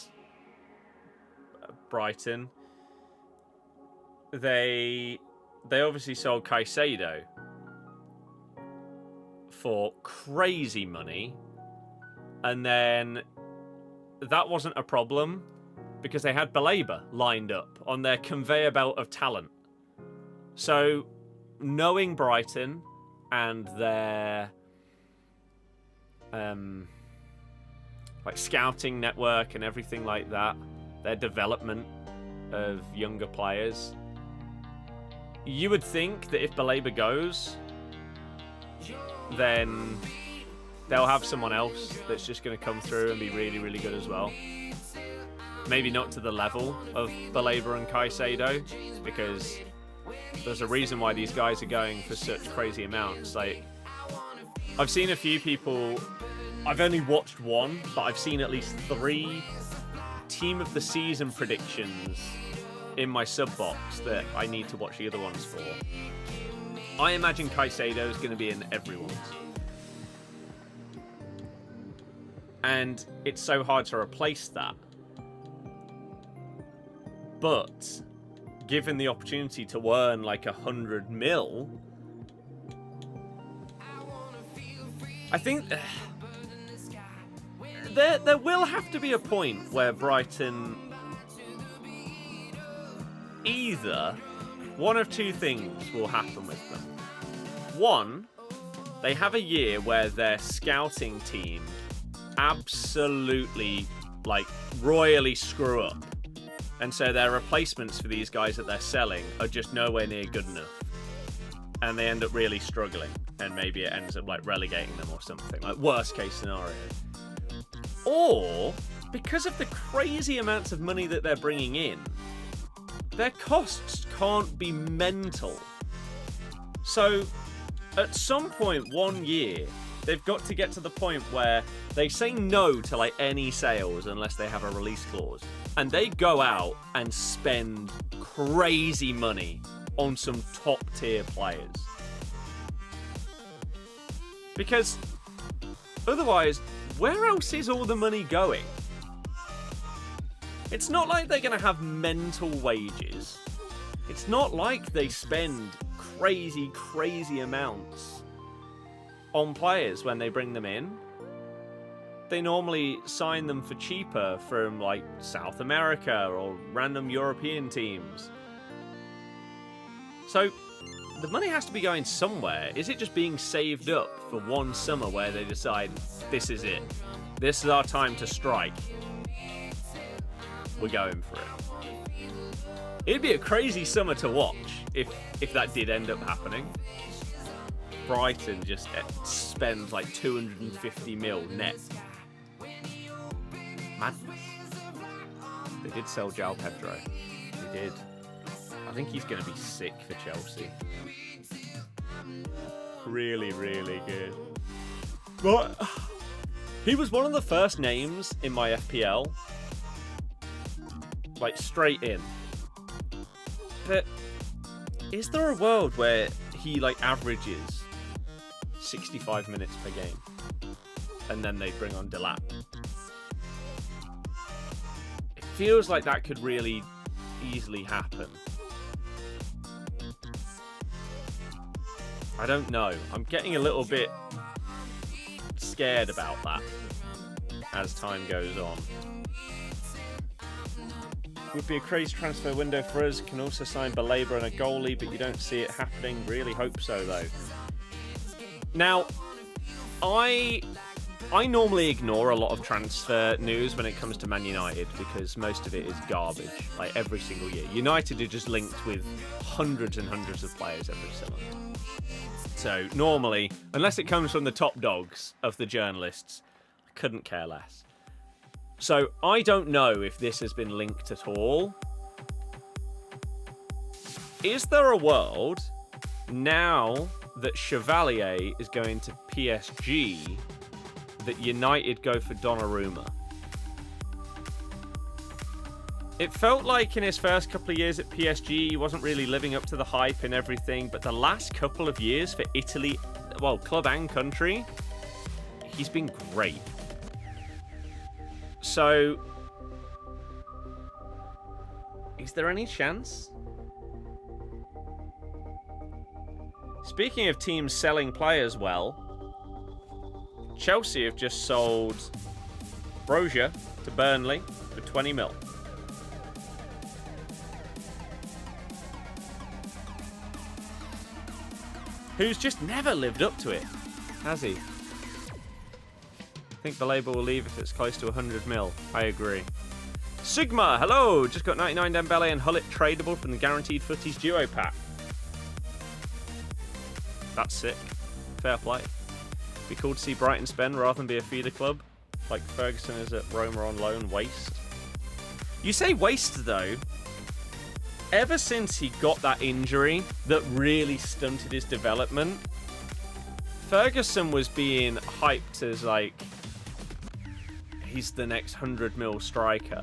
Brighton, they obviously sold Caicedo for crazy money, and then that wasn't a problem because they had Belabor lined up on their conveyor belt of talent. So, knowing Brighton and their like scouting network and everything like that, their development of younger players, you would think that if Belabor goes, then they'll have someone else that's just going to come through and be really, really good as well. Maybe not to the level of Belabor and Caicedo, because there's a reason why these guys are going for such crazy amounts. Like, I've seen a few people, I've only watched one, but I've seen at least 3 team of the season predictions in my sub box that I need to watch the other ones for. I imagine Caicedo is going to be in everyone's. And it's so hard to replace that. But given the opportunity to earn like 100 mil, I think there will have to be a point where Brighton, either one of 2 things will happen with them. One, they have a year where their scouting team absolutely, like, royally screw up. And so their replacements for these guys that they're selling are just nowhere near good enough. And they end up really struggling. And maybe it ends up like relegating them or something. Like worst case scenario. Or, because of the crazy amounts of money that they're bringing in, their costs can't be mental. So, at some point one year, they've got to get to the point where they say no to like any sales unless they have a release clause. And they go out and spend crazy money on some top tier players. Because otherwise, where else is all the money going? It's not like they're going to have mental wages. It's not like they spend crazy, crazy amounts on players when they bring them in. They normally sign them for cheaper from like South America or random European teams. So the money has to be going somewhere. Is it just being saved up for one summer where they decide, this is it? This is our time to strike. We're going for it. It'd be a crazy summer to watch if that did end up happening. Brighton just spends like 250 mil net. Madness. They did sell João Pedro. They did. I think he's going to be sick for Chelsea. Really, really good. But he was one of the first names in my FPL. Like, straight in. But is there a world where he, like, averages 65 minutes per game? And then they bring on Delap? It feels like that could really easily happen. I don't know. I'm getting a little bit scared about that as time goes on. Would be a crazy transfer window for us. Can also sign Baleba and a goalie, but you don't see it happening. Really hope so, though. Now, I normally ignore a lot of transfer news when it comes to Man United because most of it is garbage, like every single year. United are just linked with hundreds and hundreds of players every summer. So normally, unless it comes from the top dogs of the journalists, I couldn't care less. So I don't know if this has been linked at all. Is there a world now that Chevalier is going to PSG that United go for Donnarumma? It felt like in his first couple of years at PSG, he wasn't really living up to the hype and everything, but the last couple of years for Italy, well, club and country, he's been great. So, is there any chance? Speaking of teams selling players well, Chelsea have just sold Brozier to Burnley for 20 mil. Who's just never lived up to it, has he? I think Baleba will leave if it's close to 100 mil. I agree. Sigma, hello! Just got 99 Dembele and Hullet tradable from the Guaranteed Futties Duo Pack. That's sick. Fair play. Be cool to see Brighton spend rather than be a feeder club. Like Ferguson is at Roma on loan. Waste. You say waste, though. Ever since he got that injury that really stunted his development, Ferguson was being hyped as like, he's the next 100 mil striker.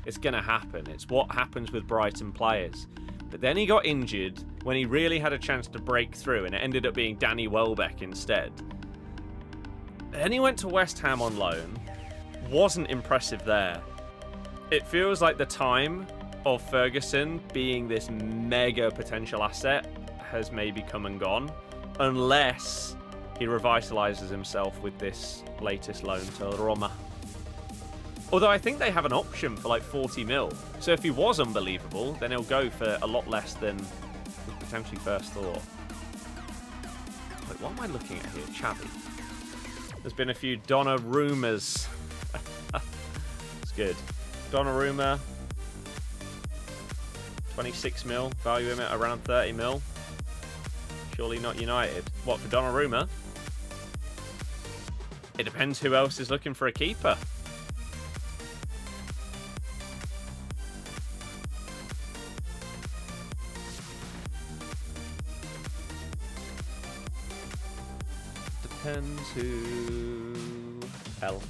It's going to happen. It's what happens with Brighton players. But then he got injured when he really had a chance to break through, and it ended up being Danny Welbeck instead. Then he went to West Ham on loan. Wasn't impressive there. It feels like the time of Ferguson being this mega potential asset has maybe come and gone, unless he revitalizes himself with this latest loan to Roma. Although I think they have an option for like 40 mil. So if he was unbelievable, then he'll go for a lot less than we potentially first thought. Wait, what am I looking at here? Chavi. There's been a few Donnarummas. It's good. Donnarumma. 26 mil. Value him at around 30 mil. Surely not United. What, for Donnarumma? It depends who else is looking for a keeper. Depends who else.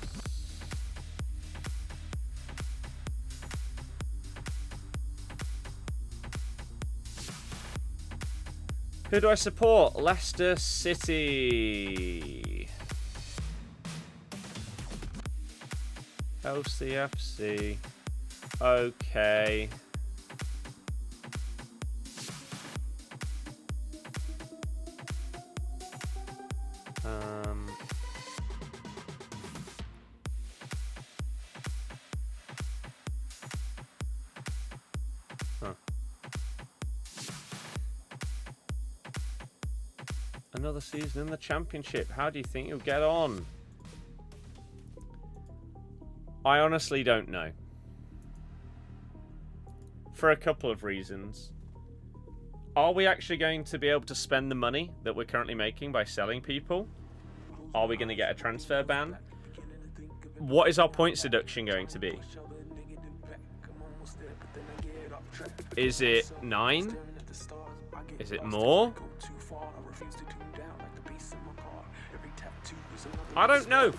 Who do I support? Leicester City. LCFC. Okay. Another season in the Championship. How do you think you'll get on? I honestly don't know. For a couple of reasons. Are we actually going to be able to spend the money that we're currently making by selling people? Are we going to get a transfer ban? What is our points deduction going to be? Is it 9? Is it more? I don't know.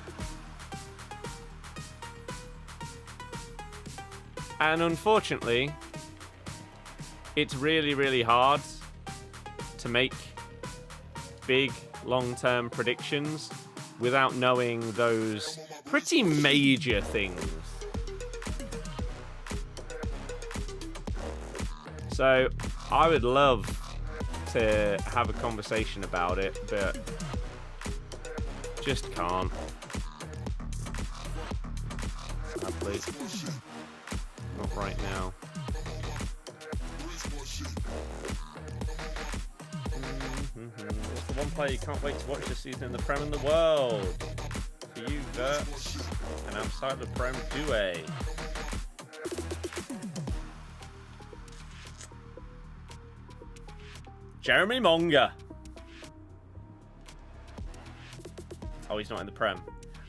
And unfortunately, it's really, really hard to make big, long-term predictions without knowing those pretty major things. So, I would love to have a conversation about it, but just can't. Sadly. Not right now. What's the one player you can't wait to watch this season in the Prem in the world? For you, Vert. And outside the Prem, Due. Jeremy Monga. Oh, he's not in the Prem.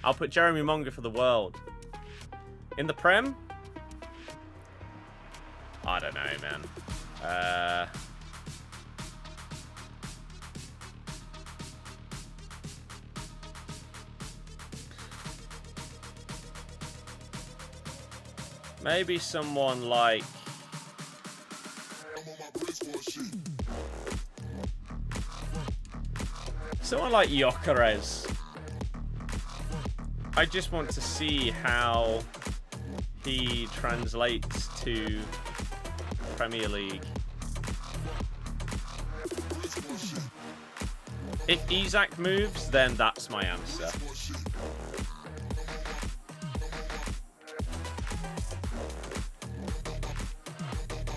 I'll put Jeremy Monga for the world. In the Prem? I don't know, man. Maybe someone like... someone like Gyökeres. I just want to see how he translates to Premier League. If Isak moves, then that's my answer.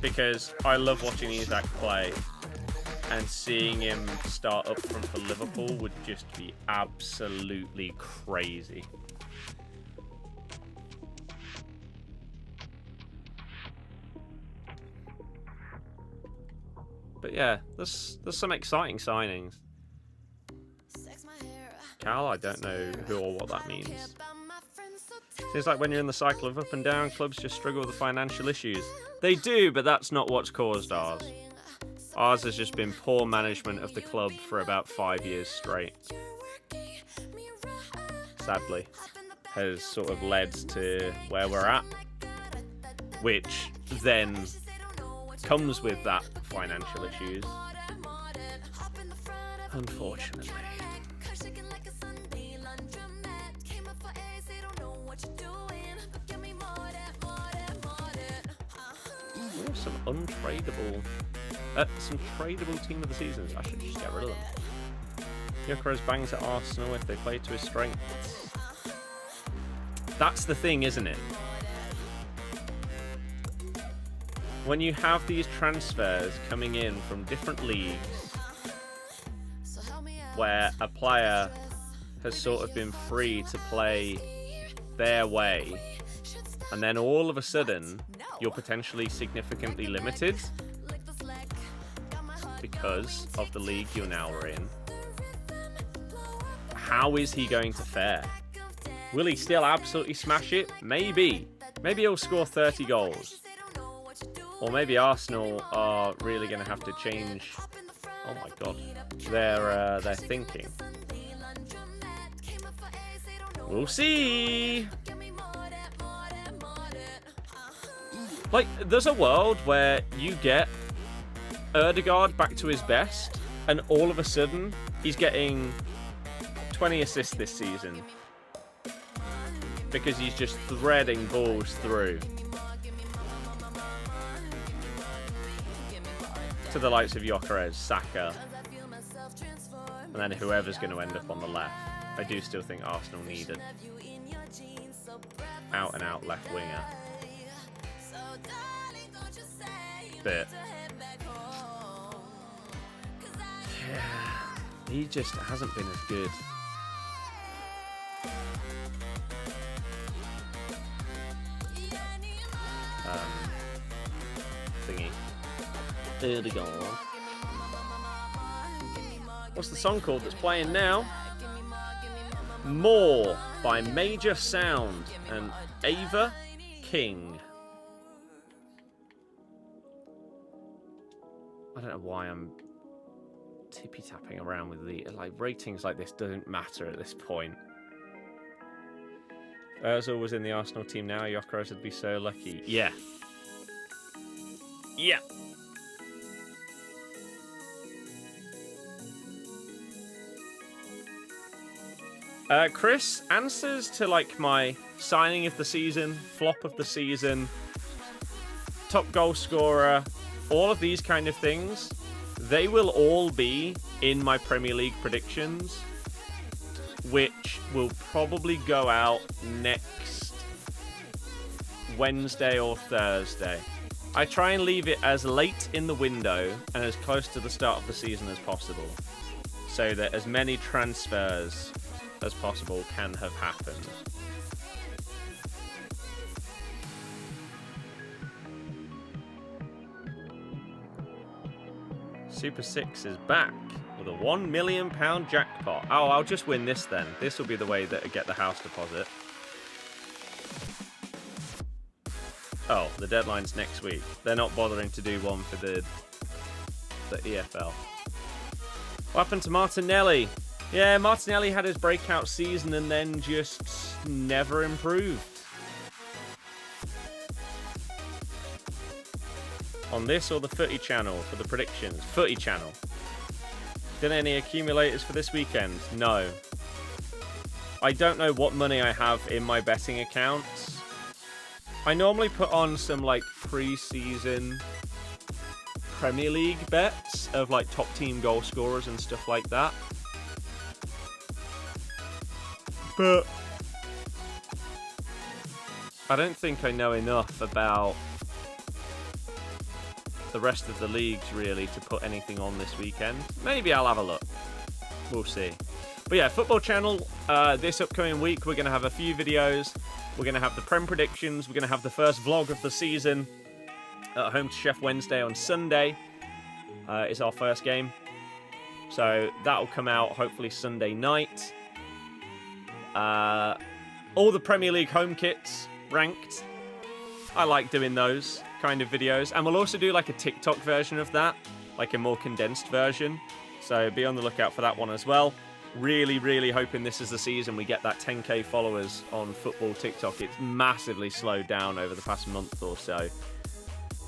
Because I love watching Isak play, and seeing him start up front for Liverpool would just be absolutely crazy. But yeah, there's some exciting signings. Cal, I don't know who or what that means. Seems like when you're in the cycle of up and down, clubs just struggle with the financial issues. They do, but that's not what's caused ours. Ours has just been poor management of the club for about 5 years straight. Sadly, has sort of led to where we're at, which then comes with that financial issues, unfortunately. Ooh, some untradeable, some tradable team of the seasons. I should just get rid of them. Gyökeres bangs at Arsenal if they play to his strengths. That's the thing, isn't it? When you have these transfers coming in from different leagues where a player has sort of been free to play their way, and then all of a sudden you're potentially significantly limited, because of the league you're now in, how is he going to fare? Will he still absolutely smash it? Maybe. Maybe he'll score 30 goals. Or maybe Arsenal are really going to have to change, oh my god, their thinking. We'll see. Like, there's a world where you get Rudiger back to his best, and all of a sudden, he's getting 20 assists this season. Because he's just threading balls through. To the likes of Gyökeres, Saka, and then whoever's going to end up on the left. I do still think Arsenal need an out-and-out left winger. But yeah, he just hasn't been as good. Thingy. There we go. What's the song called that's playing now? More by Major Sound and Ava King. I don't know why I'm tippy-tapping around with the ratings like this. Doesn't matter at this point. Ozil was in the Arsenal team now. Gyökeres would be so lucky. Yeah. Yeah. Chris, answers to like my signing of the season, flop of the season, top goal scorer, all of these kind of things, they will all be in my Premier League predictions, which will probably go out next Wednesday or Thursday. I try and leave it as late in the window and as close to the start of the season as possible, so that as many transfers as possible can have happened. Super 6 is back with a £1 million jackpot. Oh, I'll just win this then. This will be the way that I get the house deposit. Oh, the deadline's next week. They're not bothering to do one for the EFL. What happened to Martinelli? Yeah, Martinelli had his breakout season and then just never improved. On this or the Footy channel for the predictions? Footy channel. Did any accumulators for this weekend? No. I don't know what money I have in my betting accounts. I normally put on some like pre-season Premier League bets of like top team goal scorers and stuff like that. But I don't think I know enough about the rest of the leagues really to put anything on this weekend. Maybe I'll have a look. We'll see. But yeah, Football Channel, this upcoming week we're going to have a few videos. We're going to have the Prem predictions. We're going to have the first vlog of the season at home to Chef Wednesday on Sunday. It's our first game. So that'll come out hopefully Sunday night. All the Premier League home kits ranked. I like doing those kind of videos. And we'll also do like a TikTok version of that, like a more condensed version. So be on the lookout for that one as well. Really, really hoping this is the season we get that 10k followers on football TikTok. It's massively slowed down over the past month or so.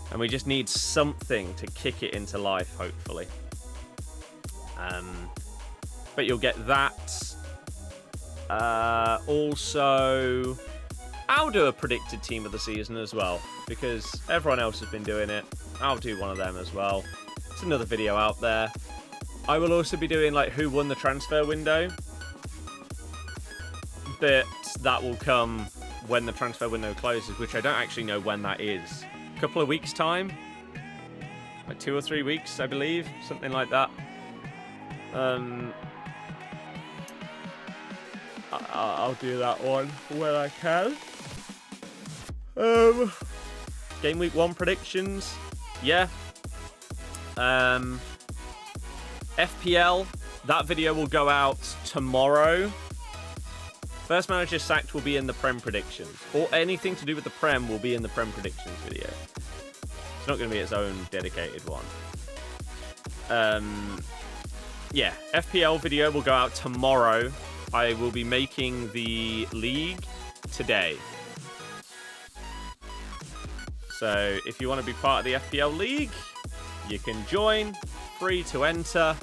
And we just need something to kick it into life, hopefully. But you'll get that. Also, I'll do a predicted team of the season as well, because everyone else has been doing it. I'll do one of them as well. It's another video out there. I will also be doing like who won the transfer window, but that will come when the transfer window closes, which I don't actually know when that is. A couple of weeks time, like 2 or 3 weeks, I believe, something like that. I'll do that one when I can. Game week 1 predictions, yeah. FPL, that video will go out tomorrow. First manager sacked will be in the Prem predictions. Or anything to do with the Prem will be in the Prem predictions video. It's not going to be its own dedicated one. Yeah, FPL video will go out tomorrow. I will be making the league today. So if you want to be part of the FPL league, you can join. Free to enter.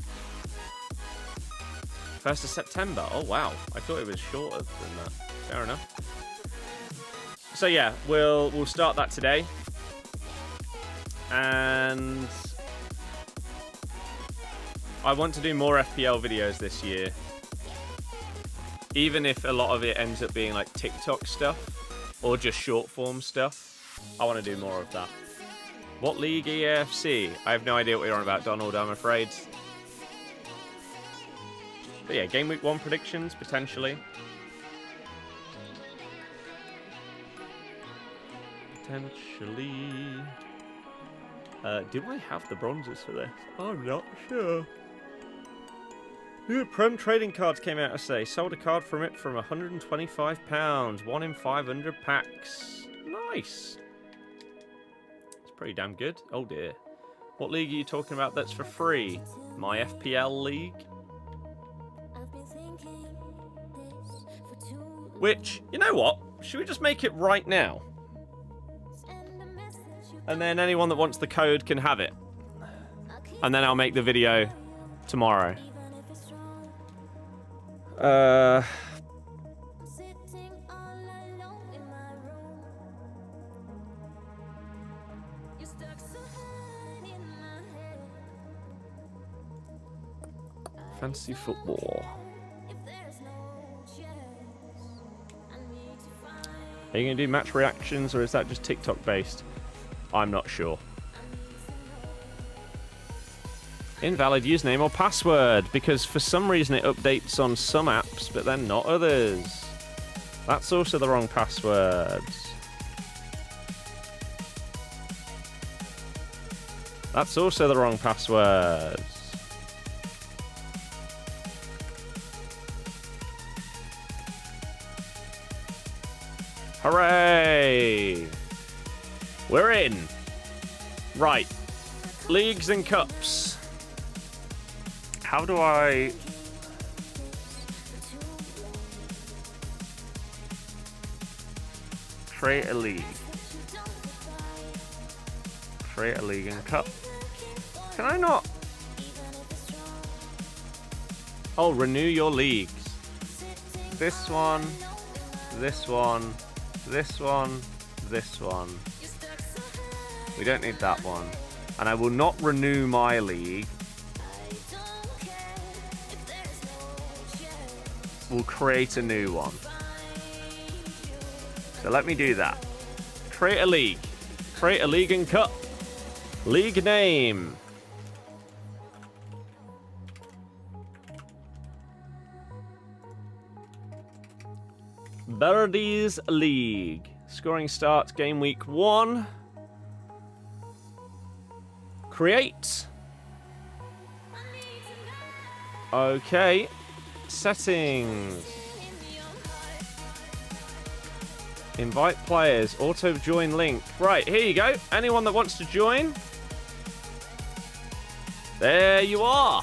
1st of September. Oh, wow. I thought it was shorter than that. Fair enough. So, yeah, we'll start that today. And I want to do more FPL videos this year. Even if a lot of it ends up being like TikTok stuff or just short form stuff, I want to do more of that. What league EAFC? I have no idea what you're on about, Donald, I'm afraid. But yeah, game week 1 predictions, potentially. Potentially. Do I have the bronzes for this? I'm not sure. New Prem trading cards came out today. Sold a card from it from £125. 1 in 500 packs. Nice. It's pretty damn good. Oh dear. What league are you talking about that's for free? My FPL league? Which, you know what? Should we just make it right now? And then anyone that wants the code can have it. And then I'll make the video tomorrow. Fantasy football. Are you going to do match reactions or is that just TikTok based? I'm not sure. Invalid username or password because for some reason it updates on some apps but then not others. That's also the wrong password. That's also the wrong password. Hooray! We're in. Right. Leagues and cups. How do I... create a league? Create a league and cup. Can I not? Oh, renew your leagues. This one. This one. This one. This one. We don't need that one. And I will not renew my league. We'll create a new one. So let me do that. Create a league. Create a league and cup. League name. Birdies League. Scoring starts game week 1. Create. Okay. Settings. Invite players. Auto join link. Right, here you go. Anyone that wants to join. There you are.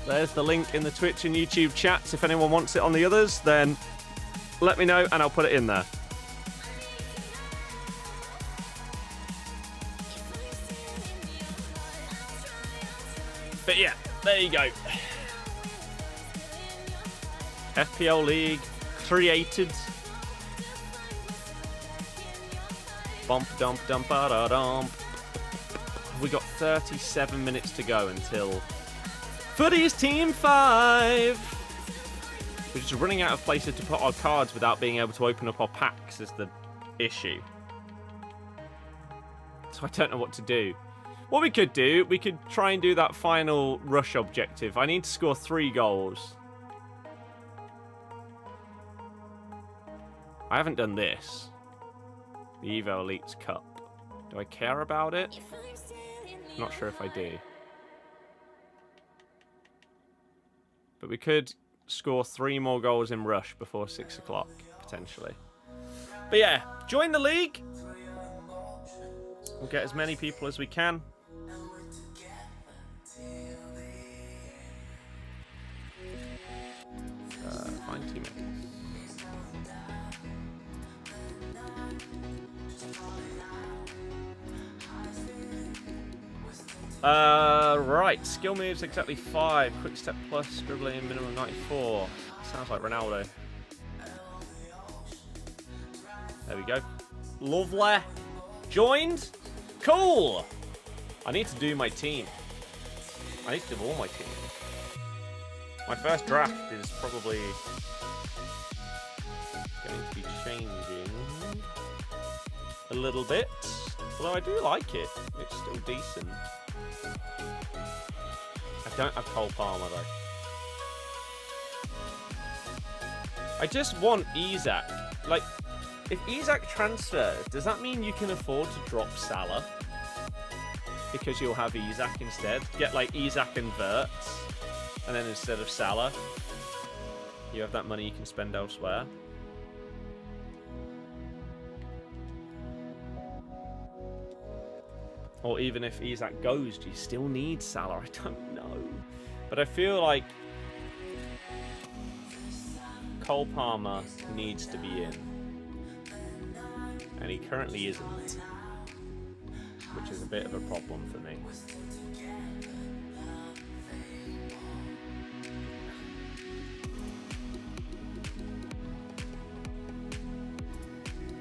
There's the link in the Twitch and YouTube chats. If anyone wants it on the others, then let me know and I'll put it in there. But yeah, there you go. FPL League created. Bump, dump, dump, da dump. We got 37 minutes to go until Futties Team 5. We're just running out of places to put our cards without being able to open up our packs is the issue. So I don't know what to do. What we could do, we could try and do that final rush objective. I need to score 3 goals. I haven't done this. The Evo Elites Cup. Do I care about it? Not sure if I do. But we could score 3 more goals in rush before 6 o'clock, potentially. But yeah, join the league. We'll get as many people as we can. Find teammates. Right, skill moves exactly 5, quick step plus, dribbling minimum 94. Sounds like Ronaldo. There we go. Lovely. Joined. Cool. I need to do my team. I need to do all my team. My first draft is probably going to be changing a little bit. Although I do like it. It's still decent. I don't have Cole Palmer though. I just want Isak. Like, if Isak transfers, does that mean you can afford to drop Salah? Because you'll have Isak instead. Get like Isak and Wirtz. And then instead of Salah, you have that money you can spend elsewhere. Or even if Isak goes, do you still need Salah? I don't know. But I feel like Cole Palmer needs to be in. And he currently isn't. Which is a bit of a problem for me.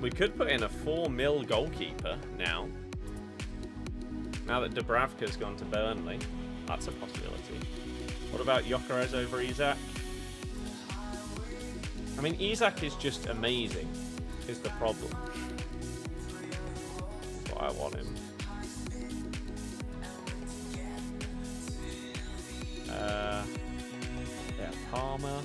We could put in a 4 mil goalkeeper now. Now that Dubravka's gone to Burnley. That's a possibility. What about Gyökeres over Isak? I mean, Isak is just amazing, is the problem. That's why I want him. Yeah, Palmer.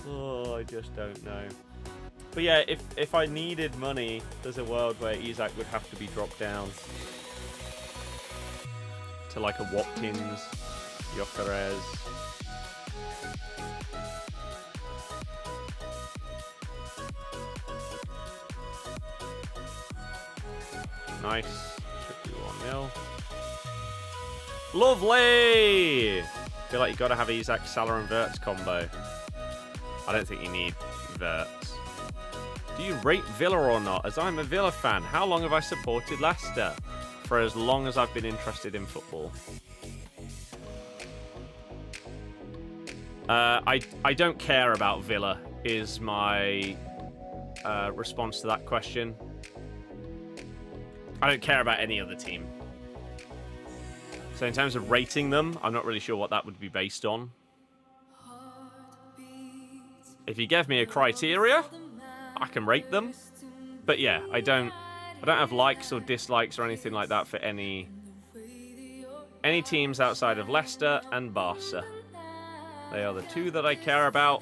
Oh, I just don't know. But yeah, if I needed money, there's a world where Isak would have to be dropped down to like a Watkins, Gyökeres. Nice. Should be 1-0. Lovely! Feel like you gotta have Isak, Salah and Wirtz combo. I don't think you need Wirtz. Do you rate Villa or not? As I'm a Villa fan, how long have I supported Leicester? For as long as I've been interested in football. I don't care about Villa, is my response to that question. I don't care about any other team. So in terms of rating them, I'm not really sure what that would be based on. If you gave me a criteria, I can rate them. But yeah, I don't have likes or dislikes or anything like that for any teams outside of Leicester and Barca. They are the two that I care about,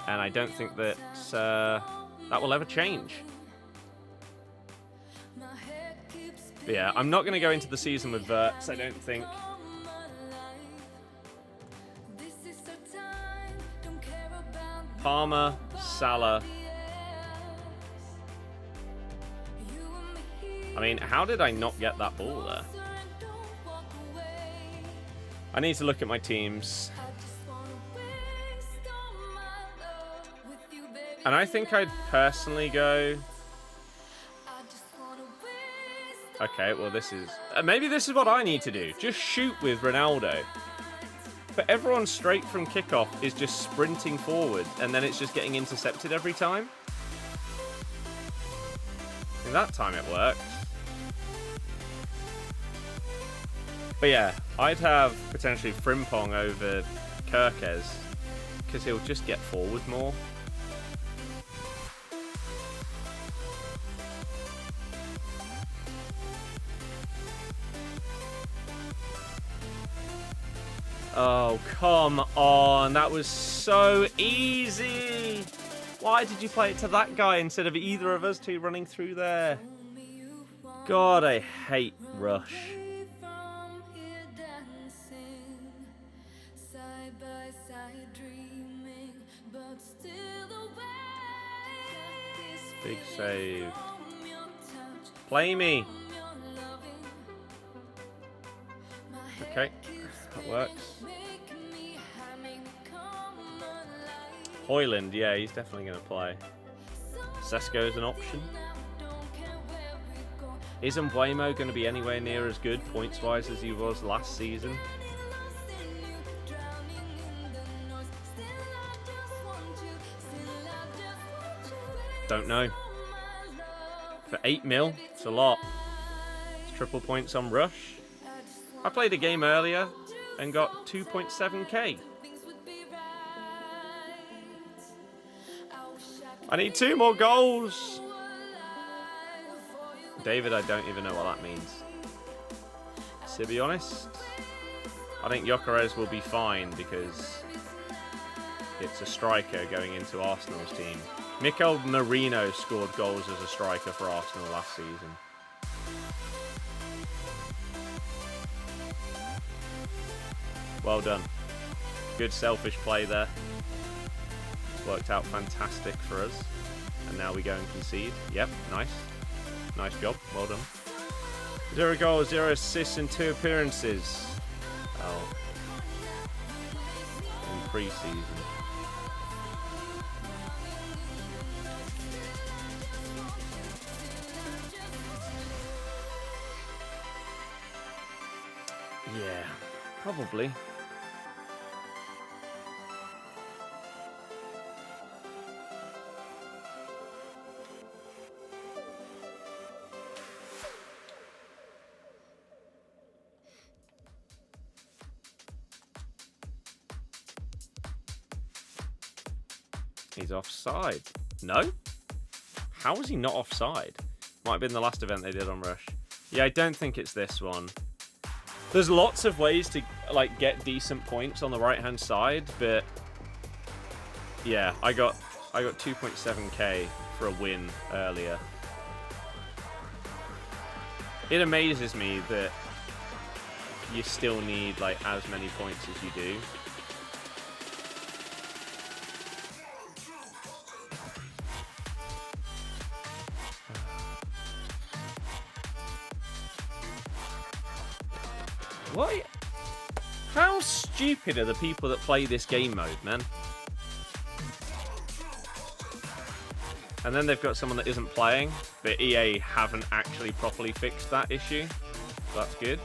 and I don't think that that will ever change. But yeah, I'm not going to go into the season with Wirtz, I don't think. Palmer, Salah. I mean, how did I not get that ball there? I need to look at my teams. And I think I'd personally go... Okay, well this is... maybe this is what I need to do. Just shoot with Ronaldo. But everyone straight from kickoff is just sprinting forward, and then it's just getting intercepted every time. And that time it worked. But yeah, I'd have potentially Frimpong over Kirkes, because he'll just get forward more. Oh, come on. That was so easy. Why did you play it to that guy instead of either of us two running through there? God, I hate Rush. Big save. Play me. Okay, that works. Haaland, yeah, he's definitely going to play. Sesko's an option. Is Mbeumo going to be anywhere near as good points-wise as he was last season? Don't know. For 8 mil, it's a lot. It's triple points on Rush. I played a game earlier and got 2.7k. I need 2 more goals. David, I don't even know what that means. To be honest, I think Gyökeres will be fine because it's a striker going into Arsenal's team. Mikel Merino scored goals as a striker for Arsenal last season. Well done. Good selfish play there. Worked out fantastic for us. And now we go and concede. Yep, nice. Nice job. Well done. 0 goals, 0 assists in 2 appearances. Oh. In pre-season. Yeah, probably. He's offside. No? How is he not offside? Might have been the last event they did on Rush. Yeah, I don't think it's this one. There's lots of ways to like get decent points on the right-hand side, but yeah, I got 2.7k for a win earlier. It amazes me that you still need like as many points as you do. What? How stupid are the people that play this game mode, man? And then they've got someone that isn't playing, but EA haven't actually properly fixed that issue. So that's good.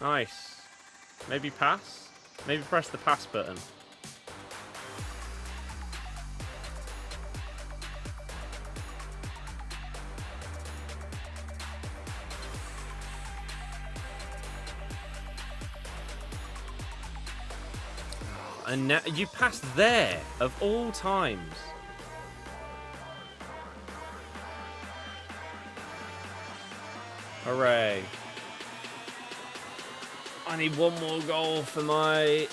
Nice. Maybe pass? Maybe press the pass button. And now you passed there, of all times. Hooray. I need 1 more goal for my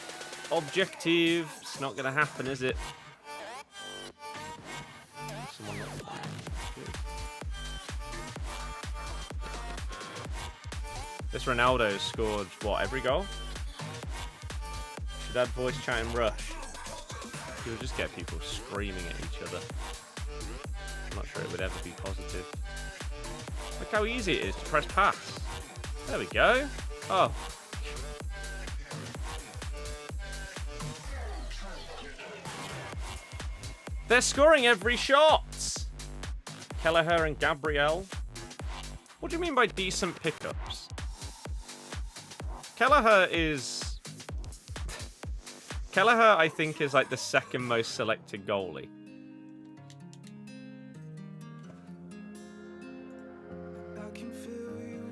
objective. It's not going to happen, is it? Someone not playing. Good. This Ronaldo scored, what, every goal? Should add voice chat in Rush. You'll just get people screaming at each other. I'm not sure it would ever be positive. Look how easy it is to press pass. There we go. Oh. They're scoring every shot! Kelleher and Gabriel. What do you mean by decent pickups? Kelleher, I think, is like the 2nd most selected goalie.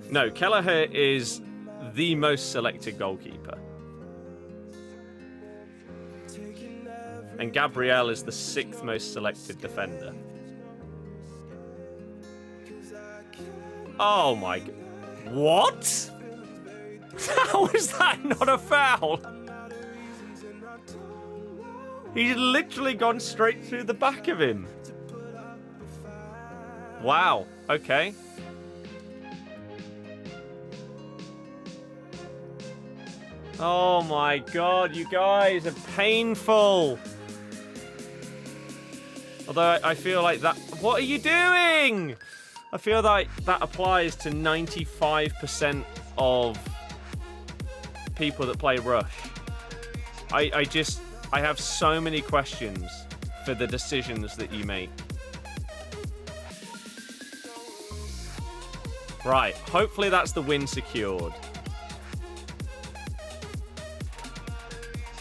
No, Kelleher is the most selected goalkeeper. And Gabriel is the 6th most selected defender. Oh my god. What? How is that not a foul? He's literally gone straight through the back of him. Wow. Okay. Oh my god, you guys are painful. Although I feel like that... What are you doing? I feel like that applies to 95% of people that play Rush. I have so many questions for the decisions that you make. Right, hopefully that's the win secured.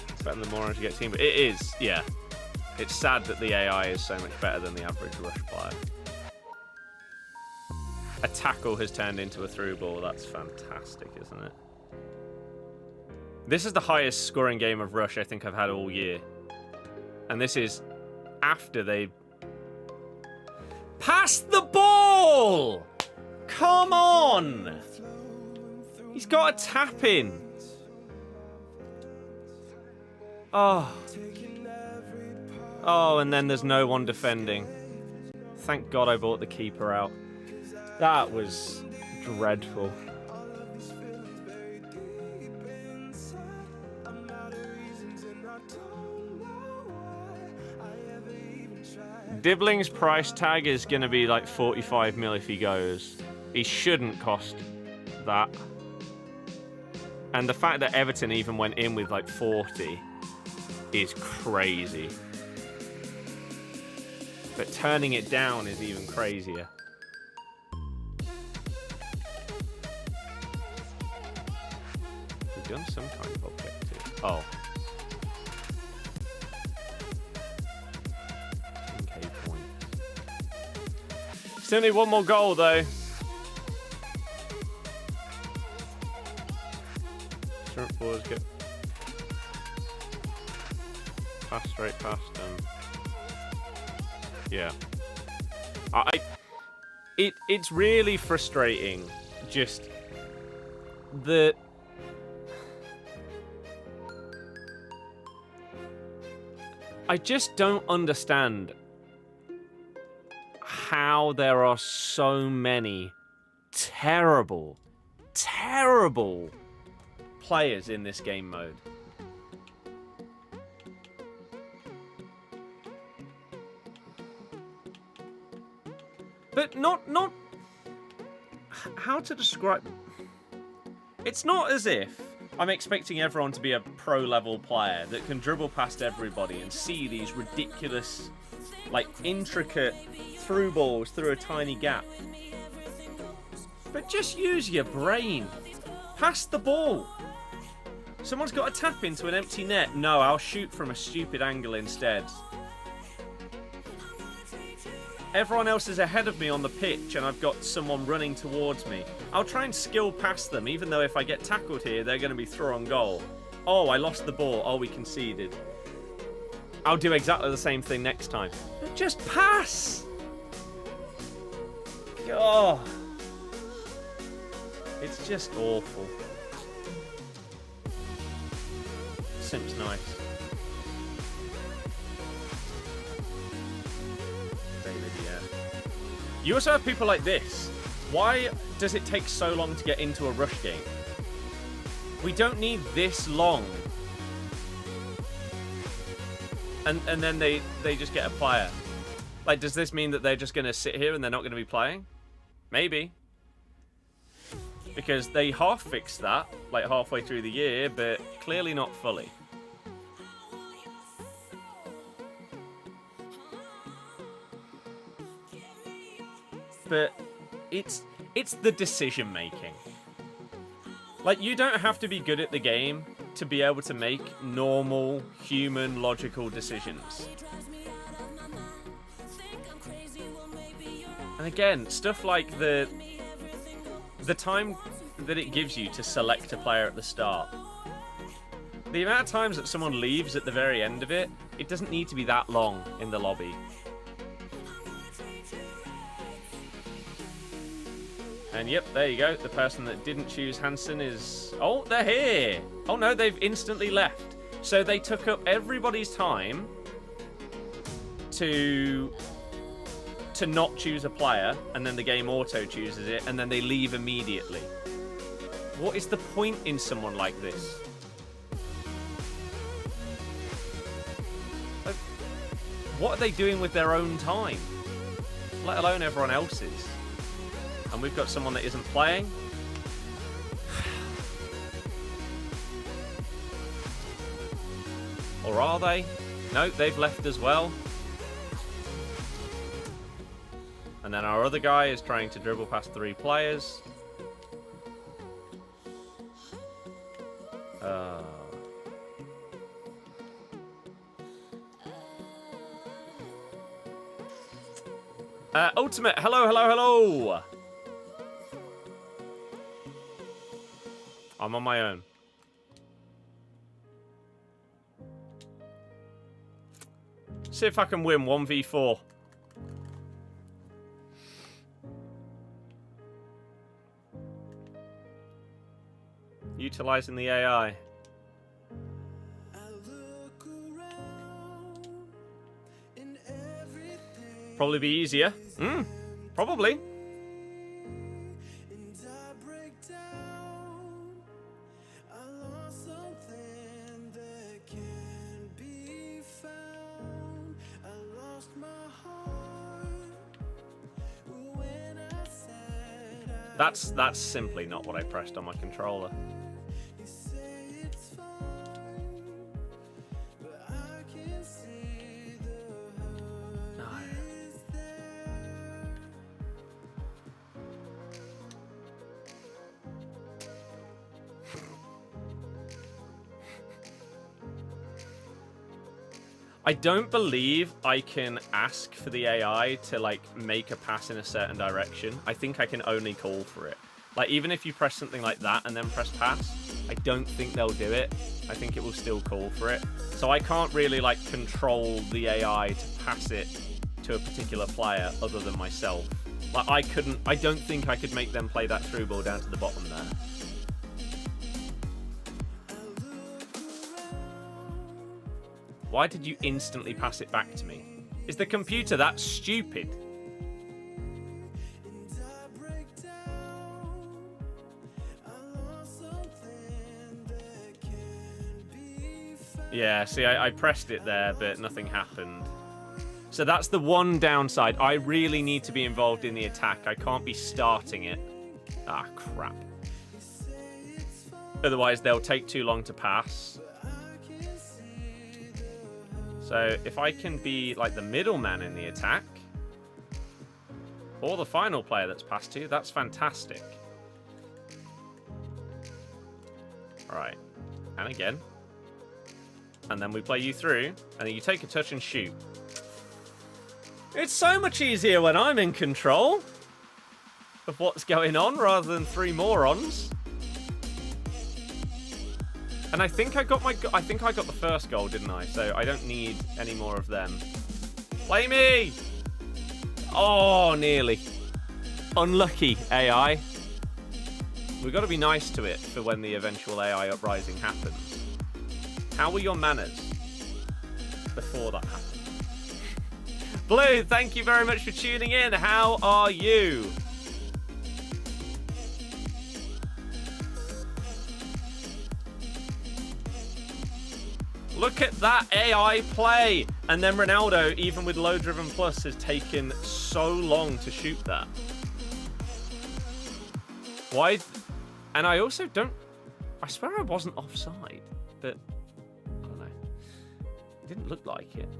It's better than more as you get team, but it is, yeah. It's sad that the AI is so much better than the average Rush player. A tackle has turned into a through ball. That's fantastic, isn't it? This is the highest scoring game of Rush I think I've had all year. And this is after they... Pass the ball! Come on! He's got a tap in. Oh. Oh, and then there's no one defending. Thank God I bought the keeper out. That was dreadful. Dibbling's price tag is going to be like 45 mil if he goes. He shouldn't cost that. And the fact that Everton even went in with like 40 is crazy. But turning it down is even crazier. We've done some kind of objective. Oh. 10k points. Still need one more goal though. Short forwards get pass straight past them. Yeah. It's really frustrating. Just the I just don't understand how there are so many terrible players in this game mode. But not how to describe. It's not as if I'm expecting everyone to be a pro-level player that can dribble past everybody and see these ridiculous, like, intricate through balls through a tiny gap. But just use your brain. Pass the ball. Someone's got to tap into an empty net. No, I'll shoot from a stupid angle instead. Everyone else is ahead of me on the pitch and I've got someone running towards me. I'll try and skill past them, even though if I get tackled here, they're going to be through on goal. Oh, I lost the ball. Oh, we conceded. I'll do exactly the same thing next time. But just pass! Oh. It's just awful. Simp's nice. You also have people like this. Why does it take so long to get into a Rush game? We don't need this long. And then they just get a player. Like, does this mean that they're just going to sit here and they're not going to be playing? Maybe. Because they half-fixed that, like halfway through the year, but clearly not fully. But it's the decision making. Like, you don't have to be good at the game to be able to make normal human logical decisions. And again, stuff like the time that it gives you to select a player at the start. The amount of times that someone leaves at the very end of it, it doesn't need to be that long in the lobby. And yep, there you go. The person that didn't choose Hansen is... Oh, they're here! Oh no, they've instantly left. So they took up everybody's time to not choose a player, and then the game auto-chooses it, and then they leave immediately. What is the point in someone like this? what are they doing with their own time? Let alone everyone else's. And we've got someone that isn't playing. Or are they? No, they've left as well. And then our other guy is trying to dribble past 3 players. Ultimate, hello, hello, hello! I'm on my own. See if I can win 1v4. Utilizing the AI. Probably be easier. Probably. That's simply not what I pressed on my controller. I don't believe I can ask for the AI to, like, make a pass in a certain direction. I think I can only call for it. Like, even if you press something like that and then press pass, I don't think they'll do it. I think it will still call for it. So I can't really, like, control the AI to pass it to a particular player other than myself. Like, I don't think I could make them play that through ball down to the bottom there. Why did you instantly pass it back to me? Is the computer that stupid? Yeah, see, I pressed it there, but nothing happened. So that's the one downside. I really need to be involved in the attack. I can't be starting it. Ah, crap. Otherwise, they'll take too long to pass. So if I can be like the middleman in the attack, or the final player that's passed to, that's fantastic. Right. And again. And then we play you through, and then you take a touch and shoot. It's so much easier when I'm in control of what's going on rather than 3 morons. And I think I got the first goal, didn't I? So I don't need any more of them. Play me! Oh, nearly. Unlucky, AI. We've got to be nice to it for when the eventual AI uprising happens. How were your manners before that happened? Blue, thank you very much for tuning in. How are you? Look at that AI play. And then Ronaldo, even with low driven plus, has taken so long to shoot that. Why? And I also don't... I swear I wasn't offside. But, I don't know. It didn't look like it.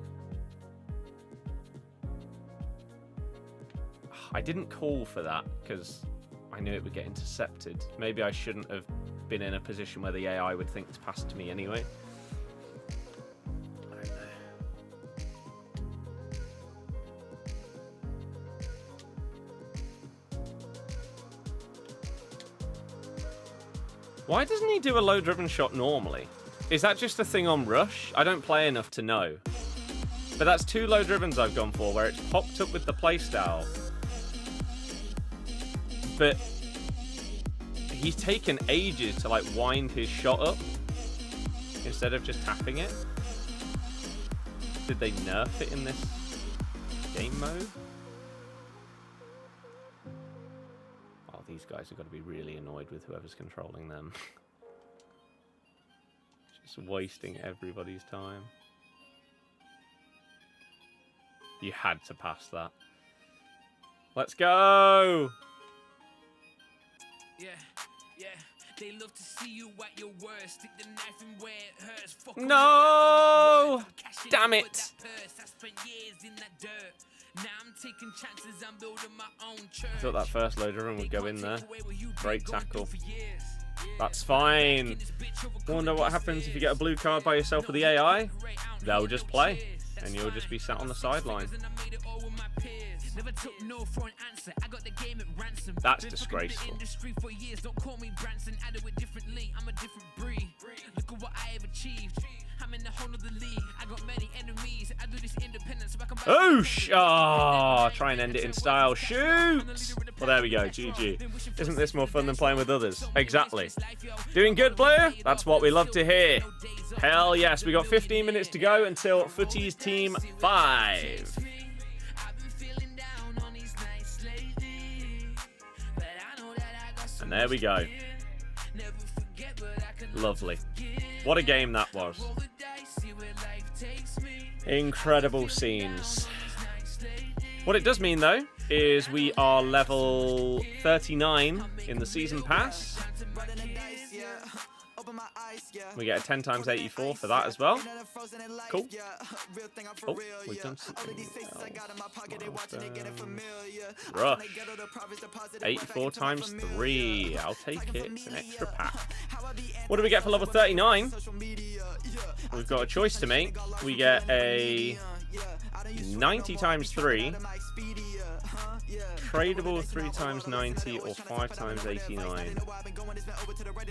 I didn't call for that because I knew it would get intercepted. Maybe I shouldn't have been in a position where the AI would think to pass to me anyway. Why doesn't he do a low-driven shot normally? Is that just a thing on Rush? I don't play enough to know. But that's 2 low-drivens I've gone for where it's popped up with the playstyle. But he's taken ages to, like, wind his shot up instead of just tapping it. Did they nerf it in this game mode? These guys have got to be really annoyed with whoever's controlling them. Just wasting everybody's time. You had to pass that. Let's go.
Yeah. They love to see you at your worst. Stick the knife in where it hurts. Fuck
no! Damn it. I thought that first loader run would go in there. Great tackle. That's fine. Wonder what happens if you get a blue card by yourself with the AI? They'll just play, and you'll just be sat on the sideline. That's disgraceful. Oosh! Oh, try and end it in style. Shoot! Well, there we go. GG. Isn't this more fun than playing with others? Exactly. Doing good, Blair? That's what we love to hear. Hell yes. We got 15 minutes to go until Futties Team 5. And there we go. Lovely. What a game that was. Incredible scenes. What it does mean, though, is we are level 39 in the season pass. We get a 10 times 84 for that as well. Cool. Oh, we've done something else. Rush. 84 times 3. I'll take it. It's an extra pack. What do we get for level 39? We've got a choice to make. We get a 90 times 3. Tradable 3 times 90 or 5 times 89.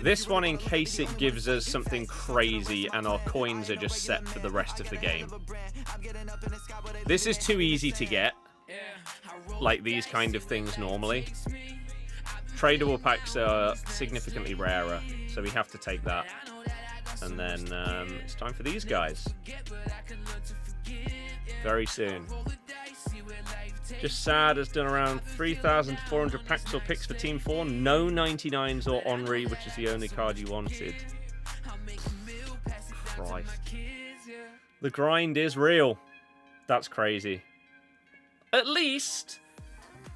This one, in case it gives us something crazy and our coins are just set for the rest of the game. This is too easy to get, like these kind of things normally. Tradable packs are significantly rarer, so we have to take that. And then it's time for these guys. Very soon. Just sad has done around 3,400 packs or picks for Team 4. No 99s or Henry, which is the only card you wanted. Christ. The grind is real. That's crazy. At least,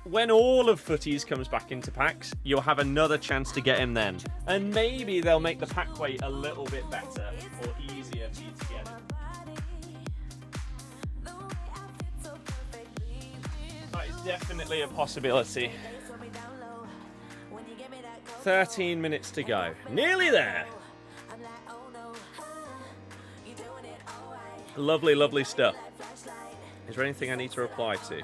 when all of Futties comes back into packs, you'll have another chance to get him then. And maybe they'll make the pack weight a little bit better or easier for you to get him. Definitely a possibility. 13 minutes to go. Nearly there. Lovely, lovely stuff. Is there anything I need to reply to?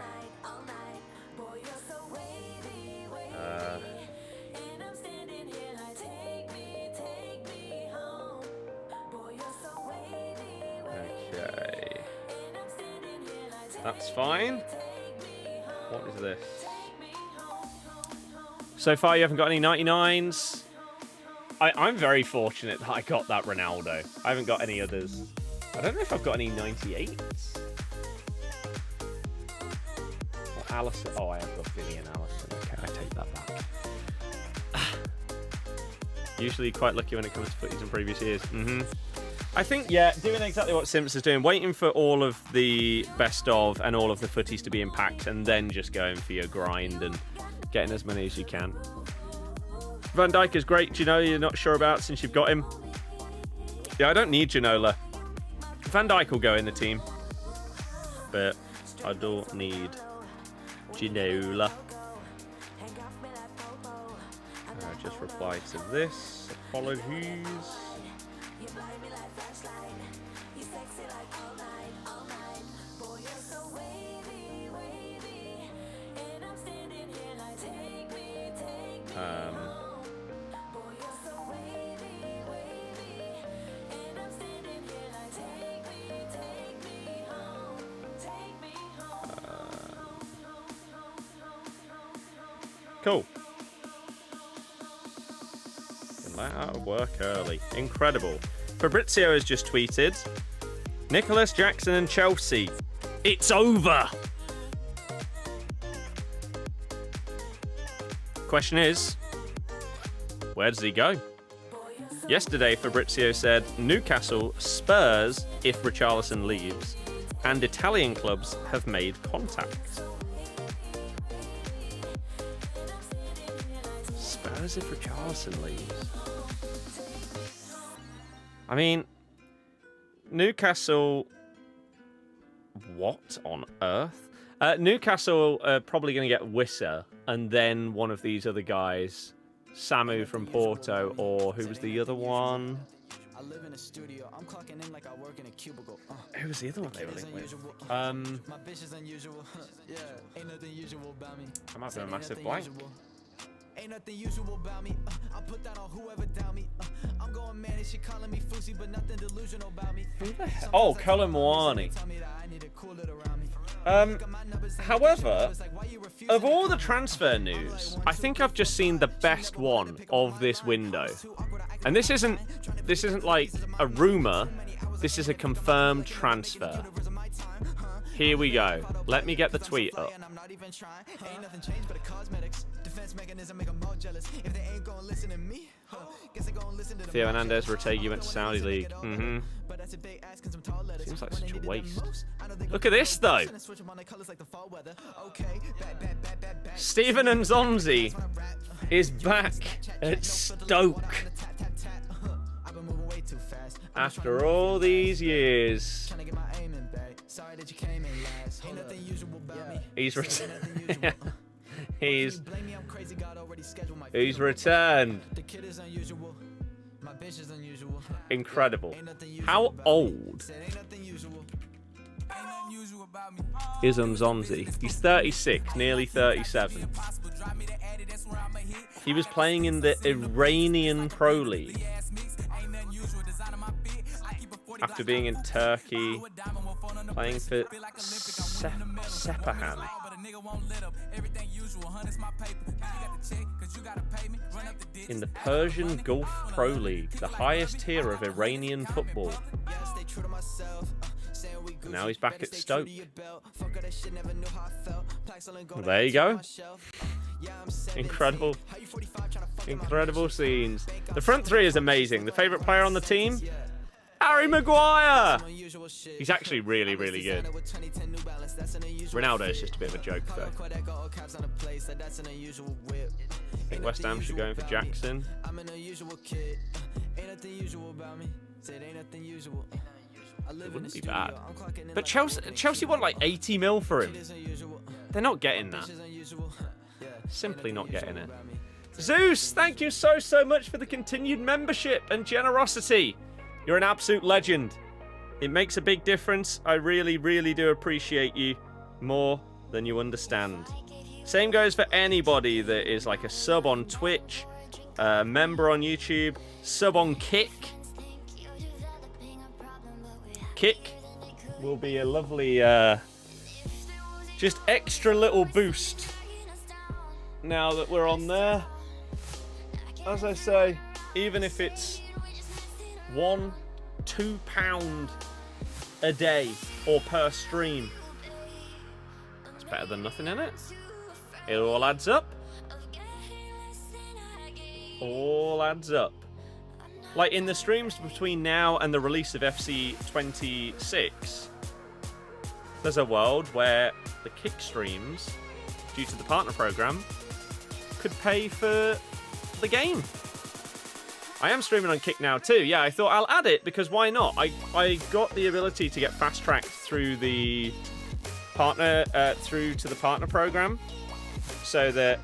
Okay. That's fine. What is this? So far, you haven't got any 99s. I'm very fortunate that I got that Ronaldo. I haven't got any others. I don't know if I've got any 98s. Or Allison. Oh, I have got Vinny and Allison. Okay, I take that back. Usually quite lucky when it comes to Futties in previous years. I think, yeah, doing exactly what Simps is doing, waiting for all of the best of and all of the Futties to be in packs, and then just going for your grind and getting as many as you can. Van Dijk is great. Ginola, you're not sure about since you've got him. Yeah, I don't need Ginola. Van Dijk will go in the team, but I don't need Ginola. Just reply to this. Apologies. Cool. Been let out of work early. Incredible. Fabrizio has just tweeted, Nicholas Jackson and Chelsea. It's over. Question is, where does he go? Yesterday, Fabrizio said Newcastle, Spurs if Richarlison leaves, and Italian clubs have made contact. Spurs if Richarlison leaves. I mean, Newcastle... What on earth? Newcastle are probably going to get Wissa and then one of these other guys. Samu from Porto, or who was the other one?
I live in a studio. I'm clocking in like I work in a cubicle.
Who was the other one they were linked with?
My bitch is unusual. Yeah, ain't nothing usual about me.
I might have a massive blank.
Ain't nothing usual about me. I put that on whoever down me. I'm going man, she calling me Fussy, but nothing delusional about me.
Who the hell? Oh, Colin Moani. However, of all the transfer news, I think I've just seen the best one of this window. And this isn't like a rumor. This is a confirmed transfer. Here we go. Let me get the tweet up. Theo Hernandez, Rodrygo went to Saudi League. Seems like such a waste. Look at this, though. Steven Nzonzi is back at Stoke. After all these years. He's returned. Incredible. How old is Nzonzi? He's 36, nearly 37. He was playing in the Iranian Pro League after being in Turkey, playing for Sepahan. In the Persian Gulf Pro League, the highest tier of Iranian football. And now he's back at Stoke. Well, there you go. Incredible. Incredible scenes. The front three is amazing. The favourite player on the team? Harry Maguire! He's actually really, really good. Ronaldo is just a bit of a joke, though. I think West Ham should go in for Jackson. It wouldn't be bad. But Chelsea want like 80 mil for him. They're not getting that. Simply not getting it. Zeus, thank you so much for the continued membership and generosity. You're an absolute legend. It makes a big difference. I really, really do appreciate you more than you understand. Same goes for anybody that is like a sub on Twitch, a member on YouTube, sub on Kick. Kick will be a lovely, just extra little boost now that we're on there. As I say, even if it's £1-2 a day or per stream, it's better than nothing in it. It all adds up. All adds up. Like in the streams between now and the release of FC 26, there's a world where the Kick streams, due to the partner program, could pay for the game. I am streaming on Kick now too. Yeah, I thought I'll add it because why not? I got the ability to get fast tracked through the partner through to the partner program, so that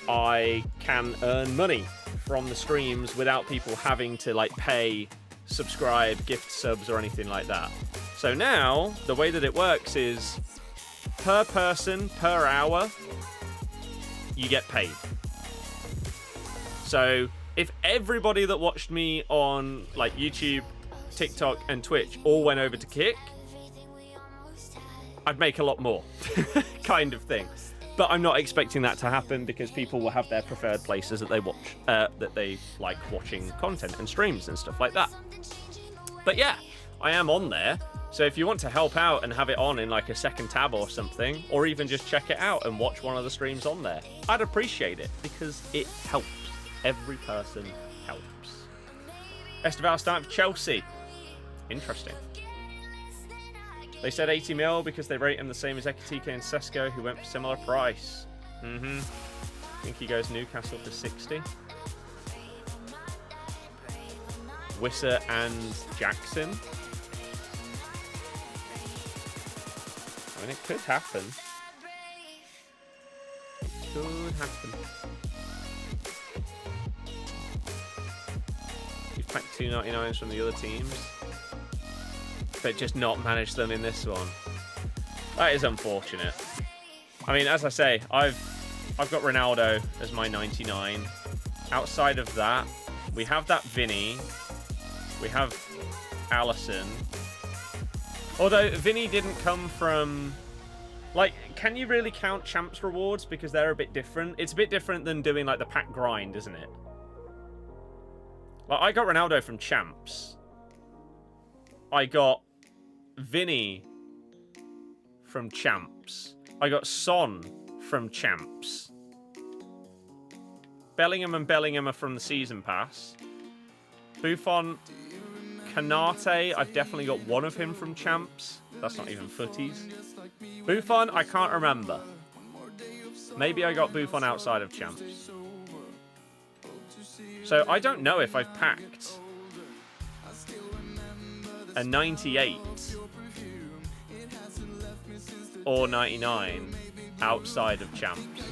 I can earn money from the streams without people having to like pay, subscribe, gift subs or anything like that. So now the way that it works is per person, per hour, you get paid. So if everybody that watched me on like YouTube, TikTok and Twitch all went over to Kick, I'd make a lot more kind of thing. But I'm not expecting that to happen because people will have their preferred places that they watch, that they like watching content and streams and stuff like that. But yeah, I am on there. So if you want to help out and have it on in like a second tab or something, or even just check it out and watch one of the streams on there, I'd appreciate it because it helps. Every person helps. Esteval starting for Chelsea. Interesting. They said 80 mil because they rate him the same as RTTK and Sesko, who went for similar price. I think he goes Newcastle for 60. Wisser and Jackson. I mean, it could happen. It could happen. You've packed 299s from the other teams, but just not managed them in this one. That is unfortunate. I mean, as I say, I've got Ronaldo as my 99. Outside of that, we have that Vinny. We have Alisson. Although Vinny didn't come from... Like, can you really count Champs rewards? Because they're a bit different. It's a bit different than doing, like, the pack grind, isn't it? Like, I got Ronaldo from Champs. I got Vinny from Champs. I got Son from Champs. Bellingham and Bellingham are from the Season Pass. Buffon, Kanate, I've definitely got one of him from Champs. That's not even Futties. Buffon, I can't remember. Maybe I got Buffon outside of Champs. So I don't know if I've packed a 98 or 99 outside of Champs.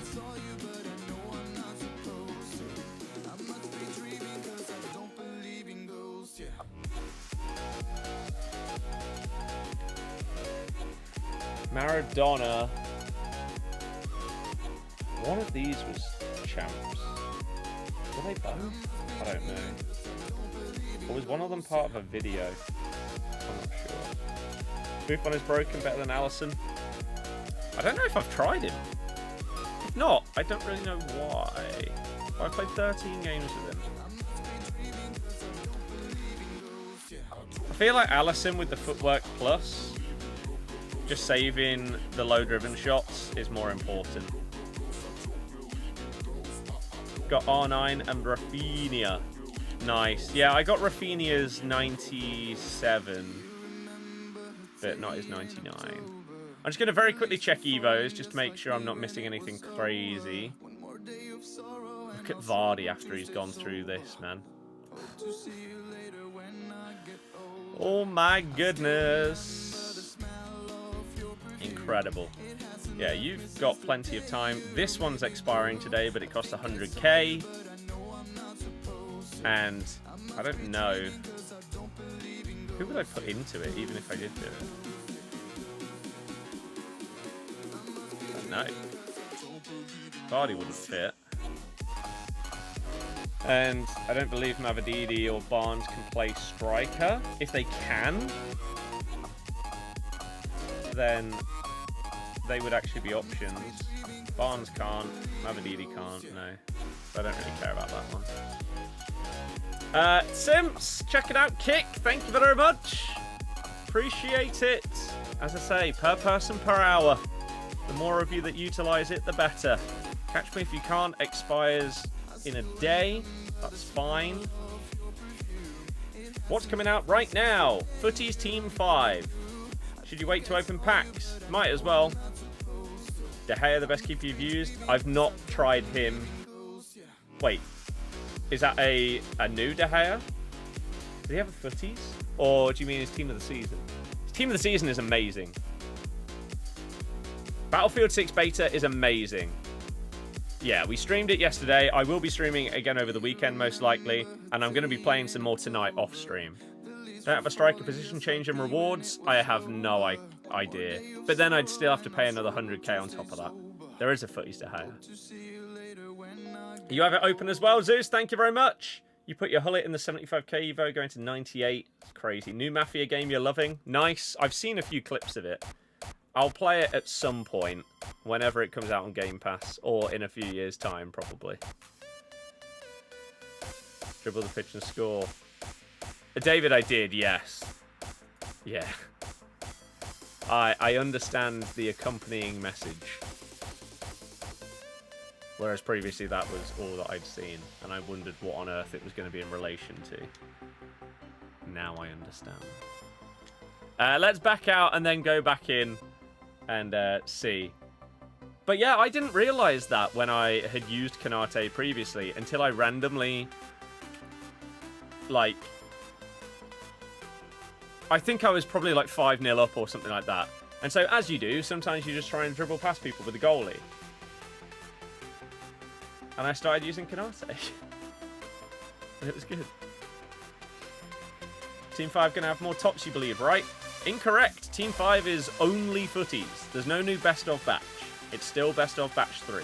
Maradona. One of these was Champs. Were they both? I don't know. Or was one of them part of a video? I'm not sure. Buffon is broken, better than Alisson. I don't know if I've tried him. If not, I don't really know why. I've played 13 games with him. I feel like Alisson with the footwork plus, just saving the low-driven shots is more important. Got R9 and Rafinha. Nice. Yeah, I got Rafinha's 97, but not his 99. I'm just going to very quickly check Evos, just to make sure I'm not missing anything crazy. Look at Vardy after he's gone through this, man. Oh my goodness. Incredible. Yeah, you've got plenty of time. This one's expiring today, but it costs 100k. And I don't know. Who would I put into it, even if I did do it? I don't know. Vardy wouldn't fit. And I don't believe Mavididi or Barnes can play striker. If they can, then they would actually be options. Barnes can't, Mavididi can't, no. So I don't really care about that one. Simps, check it out. Kick, thank you very much. Appreciate it. As I say, per person per hour. The more of you that utilize it, the better. Catch me if you can't. Expires in a day. That's fine. What's coming out right now? Futties Team 5. Should you wait to open packs? Might as well. De Gea, the best keeper you've used? I've not tried him. Wait. Is that a new De Gea? Does he have a Futties? Or do you mean his team of the season? His team of the season is amazing. Battlefield 6 beta is amazing. Yeah, we streamed it yesterday. I will be streaming it again over the weekend, most likely. And I'm going to be playing some more tonight off stream. Don't have a striker position change in rewards? I have no idea. But then I'd still have to pay another 100k on top of that. There is a Futties De Gea. You have it open as well, Zeus. Thank you very much. You put your Hullet in the 75k Evo, going to 98. Crazy. New Mafia game you're loving. Nice. I've seen a few clips of it. I'll play it at some point, whenever it comes out on Game Pass, or in a few years' time, probably. Dribble the pitch and score. David, I did, yes. Yeah. I understand the accompanying message. Whereas previously that was all that I'd seen, and I wondered what on earth it was going to be in relation to. Now I understand. Let's back out and then go back in and see. But yeah, I didn't realize that when I had used Konate previously until I randomly, like, I think I was probably like 5-0 up or something like that. And so, as you do, sometimes you just try and dribble past people with the goalie. And I started using Konate. And it was good. Team 5 going to have more tops, you believe, right? Incorrect. Team 5 is only footies. There's no new best of batch. It's still best of batch 3.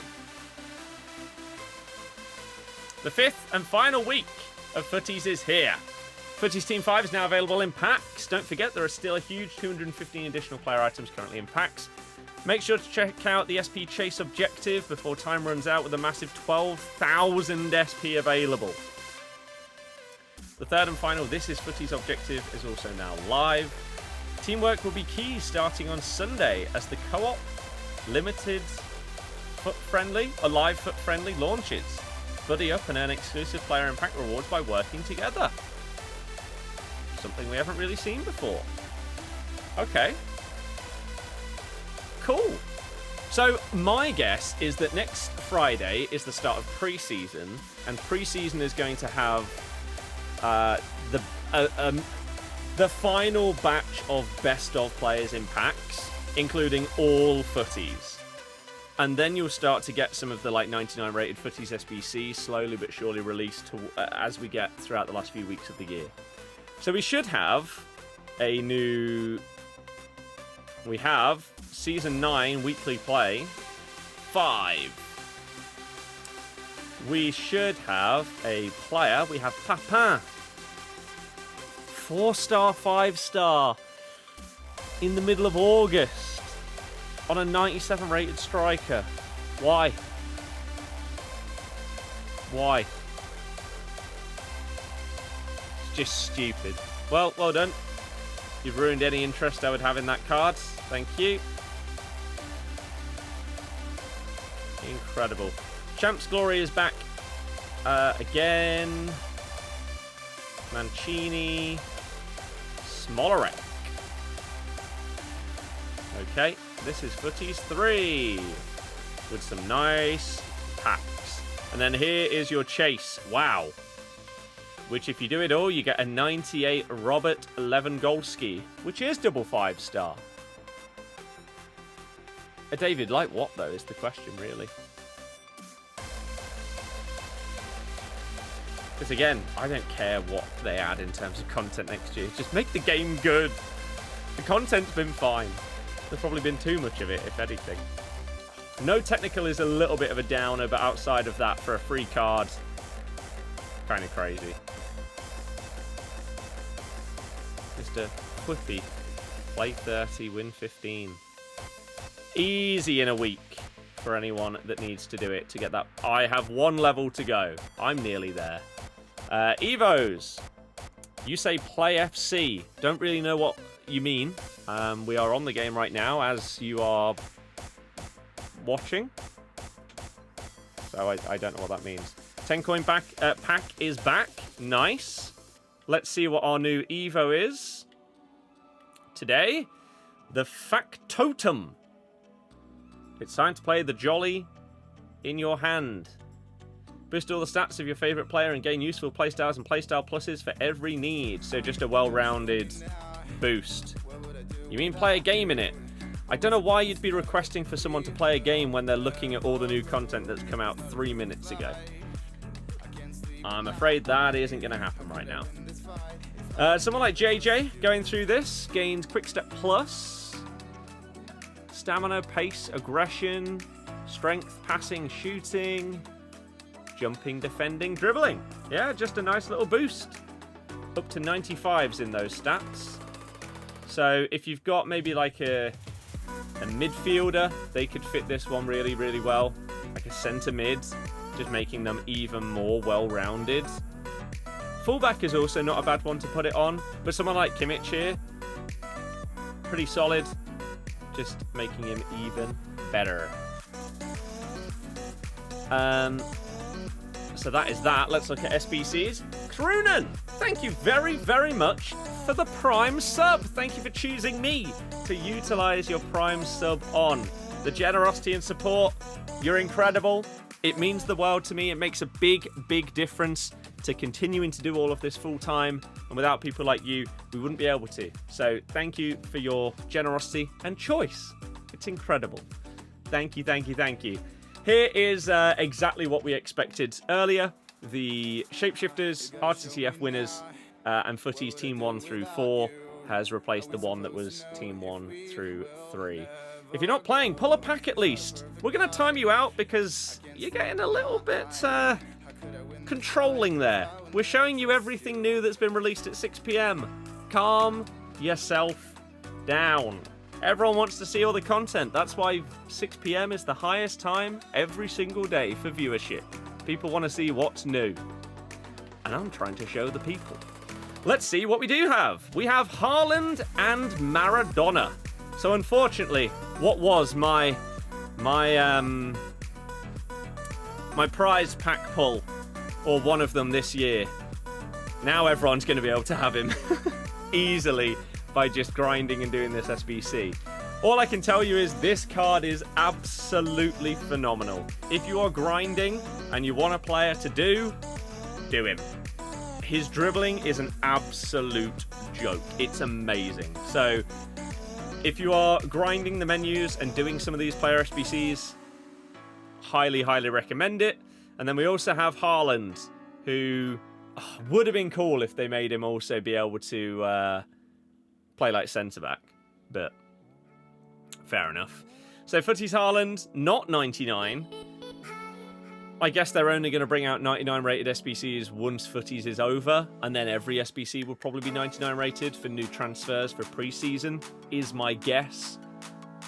The 5th and final week of footies is here. Futties Team 5 is now available in packs. Don't forget, there are still a huge 215 additional player items currently in packs. Make sure to check out the SP Chase objective before time runs out with a massive 12,000 SP available. The 3rd and final This Is Futties objective is also now live. Teamwork will be key starting on Sunday as the co-op limited foot-friendly, or live foot-friendly launches. Buddy up and earn exclusive player and pack rewards by working together. Something we haven't really seen before. Okay. Cool. So my guess is that next Friday is the start of pre-season, and pre-season is going to have the final batch of best of players in packs, including all footies. And then you'll start to get some of the like 99 rated footies SBCs slowly but surely released as we get throughout the last few weeks of the year. So we should have a new... We have Season 9 weekly play 5. We should have a player. We have Papin. 4-star, 5-star. In the middle of August. On a 97 rated striker. Why? Why? Just stupid. Well done. You've ruined any interest I would have in that card. Thank you. Incredible. Champs Glory is back again. Mancini. Smolarek. Okay, this is Futties 3 with some nice packs. And then here is your chase. Wow. Which, if you do it all, you get a 98 Robert Lewandowski, which is double 5-star. A David like what, though, is the question, really. Because, again, I don't care what they add in terms of content next year. Just make the game good. The content's been fine. There's probably been too much of it, if anything. No technical is a little bit of a downer, but outside of that, for a free card, kind of crazy. Mr. Quippy. Play 30, win 15. Easy in a week for anyone that needs to do it to get that. I have one level to go. I'm nearly there. Evos. You say play FC. Don't really know what you mean. We are on the game right now as you are watching. So I don't know what that means. 10 coin pack is back. Nice. Let's see what our new Evo is. Today, the Factotum. It's time to play the Jolly in your hand. Boost all the stats of your favourite player and gain useful playstyles and playstyle pluses for every need. So just a well-rounded boost. You mean play a game in it? I don't know why you'd be requesting for someone to play a game when they're looking at all the new content that's come out 3 minutes ago. I'm afraid that isn't going to happen right now. Someone like JJ going through this gains Quick Step Plus, Stamina, Pace, Aggression, Strength, Passing, Shooting, Jumping, Defending, Dribbling. Yeah, just a nice little boost. Up to 95s in those stats. So if you've got maybe like a midfielder, they could fit this one really, really well. Like a centre mid, just making them even more well-rounded. Fullback is also not a bad one to put it on, but someone like Kimmich here, pretty solid, just making him even better. So that is that. Let's look at SBCs. Krunen, thank you very, very much for the Prime sub. Thank you for choosing me to utilize your Prime sub on. The generosity and support, you're incredible. It means the world to me. It makes a big, big difference to continuing to do all of this full time. And without people like you, we wouldn't be able to. So thank you for your generosity and choice. It's incredible. Thank you, thank you, thank you. Here is exactly what we expected earlier. The Shapeshifters, RTTF winners, and Futties Team 1 through 4 has replaced the one that was Team 1 through 3. If you're not playing, pull a pack at least. We're going to time you out because you're getting a little bit controlling there. We're showing you everything new that's been released at 6 PM. Calm yourself down. Everyone wants to see all the content. That's why 6 PM is the highest time every single day for viewership. People want to see what's new. And I'm trying to show the people. Let's see what we do have. We have Haaland and Maradona. So unfortunately, what was my prize pack pull, or one of them this year, now everyone's going to be able to have him easily by just grinding and doing this SBC. All I can tell you is this card is absolutely phenomenal. If you are grinding and you want a player to do him. His dribbling is an absolute joke. It's amazing. So if you are grinding the menus and doing some of these player SBCs, highly, highly recommend it. And then we also have Haaland, who would have been cool if they made him also be able to play like centre-back. But fair enough. So Futties Haaland, not 99. I guess they're only going to bring out 99 rated SBCs once Futties is over, and then every SBC will probably be 99 rated for new transfers for pre-season, is my guess.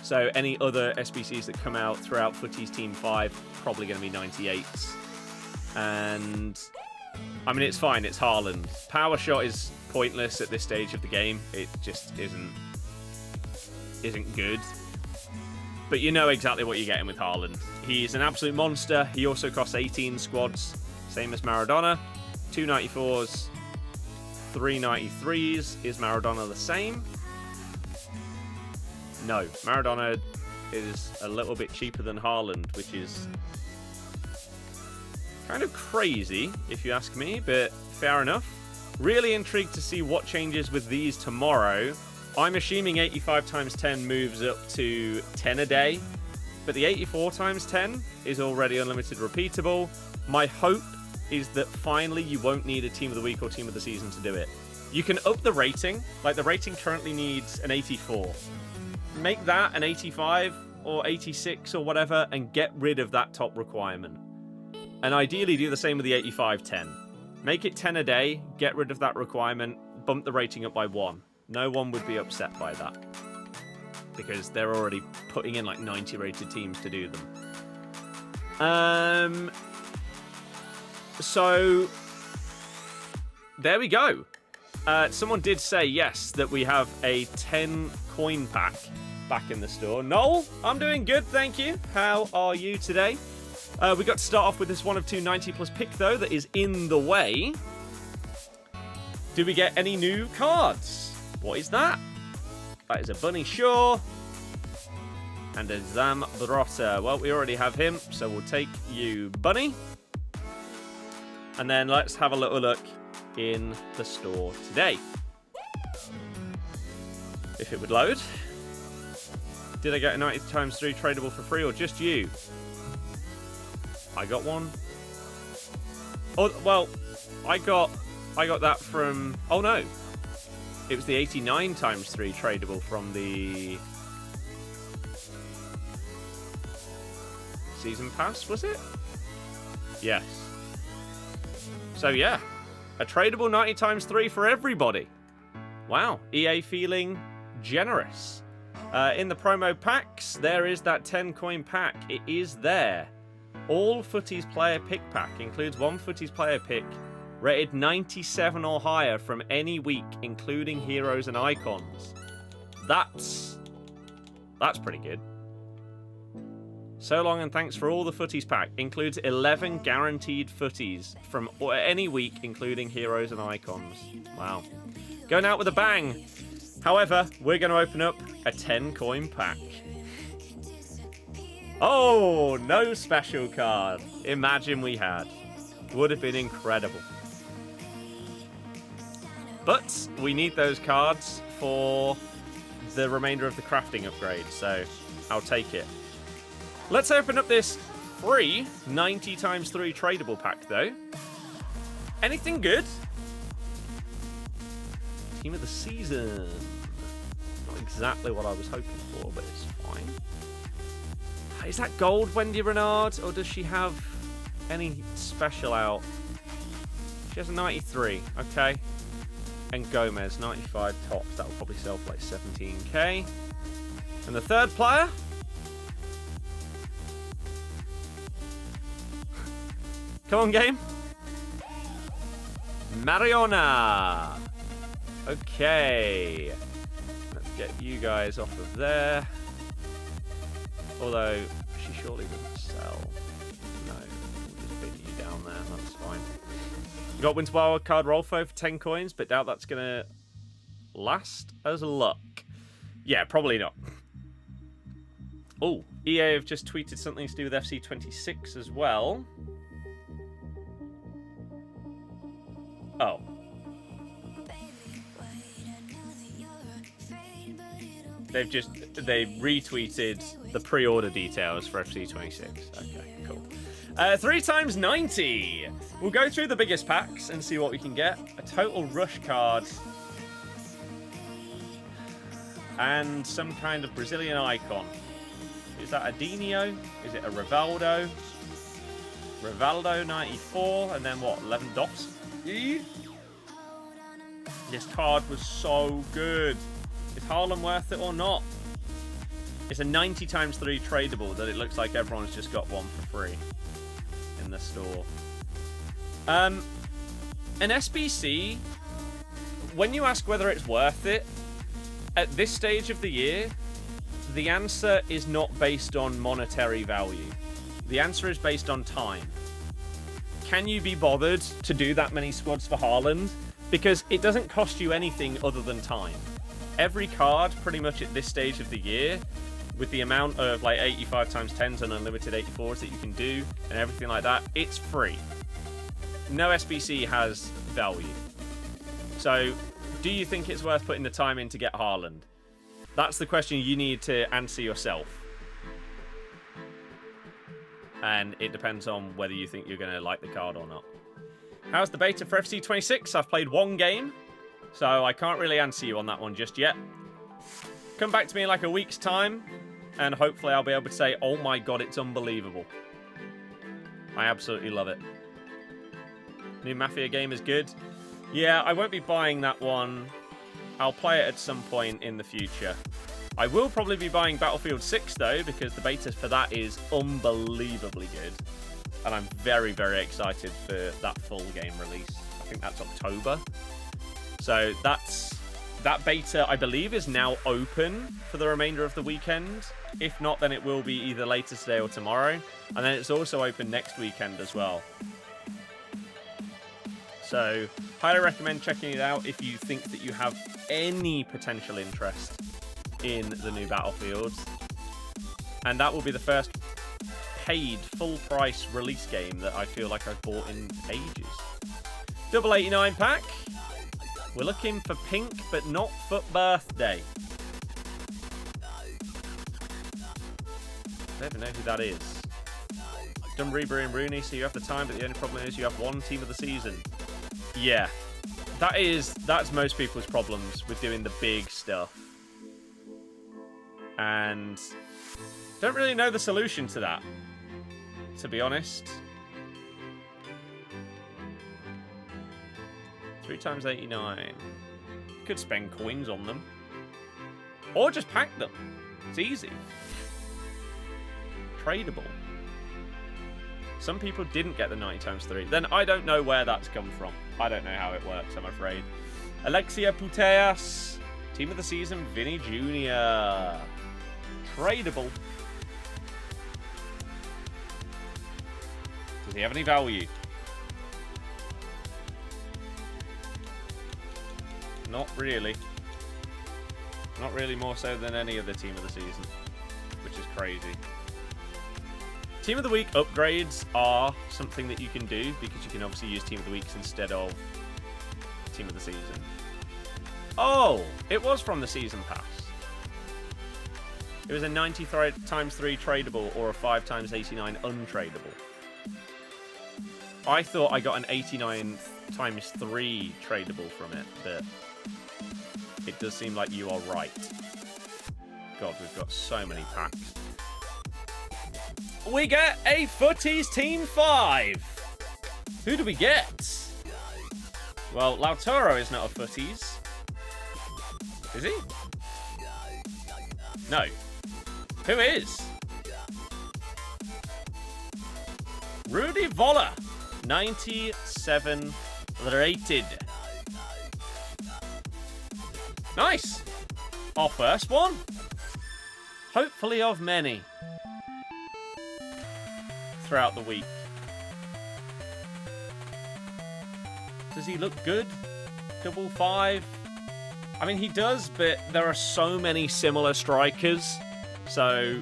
So any other SBCs that come out throughout Futties Team 5, probably going to be 98s. And, I mean, it's fine, it's Haaland. Power shot is pointless at this stage of the game. It just isn't good. But you know exactly what you're getting with Haaland. He's an absolute monster. He also costs 18 squads, same as Maradona. 294s, 393s. Is Maradona the same? No, Maradona is a little bit cheaper than Haaland, which is kind of crazy, if you ask me, but fair enough. Really intrigued to see what changes with these tomorrow. I'm assuming 85 times 10 moves up to 10 a day, but the 84 times 10 is already unlimited repeatable. My hope is that finally you won't need a team of the week or team of the season to do it. You can up the rating, like the rating currently needs an 84. Make that an 85 or 86 or whatever and get rid of that top requirement. And ideally do the same with the 85-10. Make it 10 a day, get rid of that requirement, bump the rating up by 1. No one would be upset by that, because they're already putting in like 90 rated teams to do them. So there we go. Someone did say, yes, that we have a 10 coin pack back in the store. Noel, I'm doing good, thank you. How are you today? We got to start off with this 1 of 2 90+ pick, though, that is in the way. Do we get any new cards? What is that? That is a Bunny Shaw and a Zambrotta. Well, we already have him, so we'll take you, Bunny. And then let's have a little look in the store today. If it would load. Did I get a 90 times 3 tradable for free, or just you? I got one. Oh, well, I got that from... Oh, no. It was the 89 times 3 tradable from the season pass, was it? Yes. So yeah, a tradable 90 times 3 for everybody. Wow, EA feeling generous. In the promo packs, there is that 10 coin pack. It is there. All Futties player pick pack includes one Futties player pick rated 97 or higher from any week, including heroes and icons. That's pretty good. So long and thanks for all the footies pack. Includes 11 guaranteed footies from any week, including heroes and icons. Wow. Going out with a bang. However, we're going to open up a 10 coin pack. Oh, no special card. Imagine we had. Would have been incredible. But we need those cards for the remainder of the crafting upgrade, so I'll take it. Let's open up this free 90 × 3 tradable pack, though. Anything good? Team of the season. Not exactly what I was hoping for, but it's fine. Is that gold Wendy Renard, or does she have any special out? She has a 93, okay. And Gomez, 95 tops. That will probably sell for like 17k. And the third player? Come on, game. Mariona. Okay. Let's get you guys off of there. Although, she surely doesn't sell. No, we'll just bin you down there. That's fine. You got Winter Wild Card Rolfo for 10 coins, but doubt that's going to last as luck. Yeah, probably not. Oh, EA have just tweeted something to do with FC26 as well. Oh. They retweeted the pre-order details for FC26. Okay, cool. 3 × 90. We'll go through the biggest packs and see what we can get. A total rush card. And some kind of Brazilian icon. Is that a Dinho? Is it a Rivaldo? Rivaldo 94, and then what? 11 dots? This card was so good. Is Haaland worth it or not? It's a 90 × 3 tradable that it looks like everyone's just got one for free in the store. An SBC, when you ask whether it's worth it, at this stage of the year, the answer is not based on monetary value. The answer is based on time. Can you be bothered to do that many squads for Haaland? Because it doesn't cost you anything other than time. Every card, pretty much at this stage of the year, with the amount of like 85 × 10s and unlimited 84s that you can do and everything like that, it's free. No SBC has value. So, do you think it's worth putting the time in to get Haaland? That's the question you need to answer yourself. And it depends on whether you think you're going to like the card or not. How's the beta for FC26? I've played 1 game, so I can't really answer you on that one just yet. Come back to me in like a week's time, and hopefully I'll be able to say, oh my god, it's unbelievable. I absolutely love it. New Mafia game is good. Yeah, I won't be buying that one. I'll play it at some point in the future. I will probably be buying Battlefield 6 though, because the beta for that is unbelievably good. And I'm very, very excited for that full game release. I think that's October. So that beta, I believe, is now open for the remainder of the weekend. If not, then it will be either later today or tomorrow. And then it's also open next weekend as well. So, highly recommend checking it out if you think that you have any potential interest in the new Battlefield. And that will be the first paid full price release game that I feel like I've bought in ages. Double 89 pack. We're looking for pink, but not for birthday. I don't even know who that is. Done Ribery and Rooney, so you have the time, but the only problem is you have 1 team of the season. Yeah, that's most people's problems with doing the big stuff. And don't really know the solution to that, to be honest. 3 × 89. Could spend coins on them. Or just pack them. It's easy. Tradable. Some people didn't get the 90 × 3. Then I don't know where that's come from. I don't know how it works, I'm afraid. Alexia Putellas. Team of the season, Vinny Jr. Tradable. Does he have any value? Not really. Not really more so than any other team of the season, which is crazy. Team of the Week upgrades are something that you can do because you can obviously use Team of the Weeks instead of Team of the Season. Oh, it was from the Season Pass. It was a 90 times 3 tradable or a 5 times 89 untradeable. I thought I got an 89 times 3 tradable from it, but it does seem like you are right. God, we've got so many packs. We get a Futties Team 5. Who do we get? Well, Lautaro is not a Futties. Is he? No. Who is? Rudy Voller. 97 rated. Nice. Our first one. Hopefully of many throughout the week. Does he look good? Double 5. I mean, he does, but there are so many similar strikers, so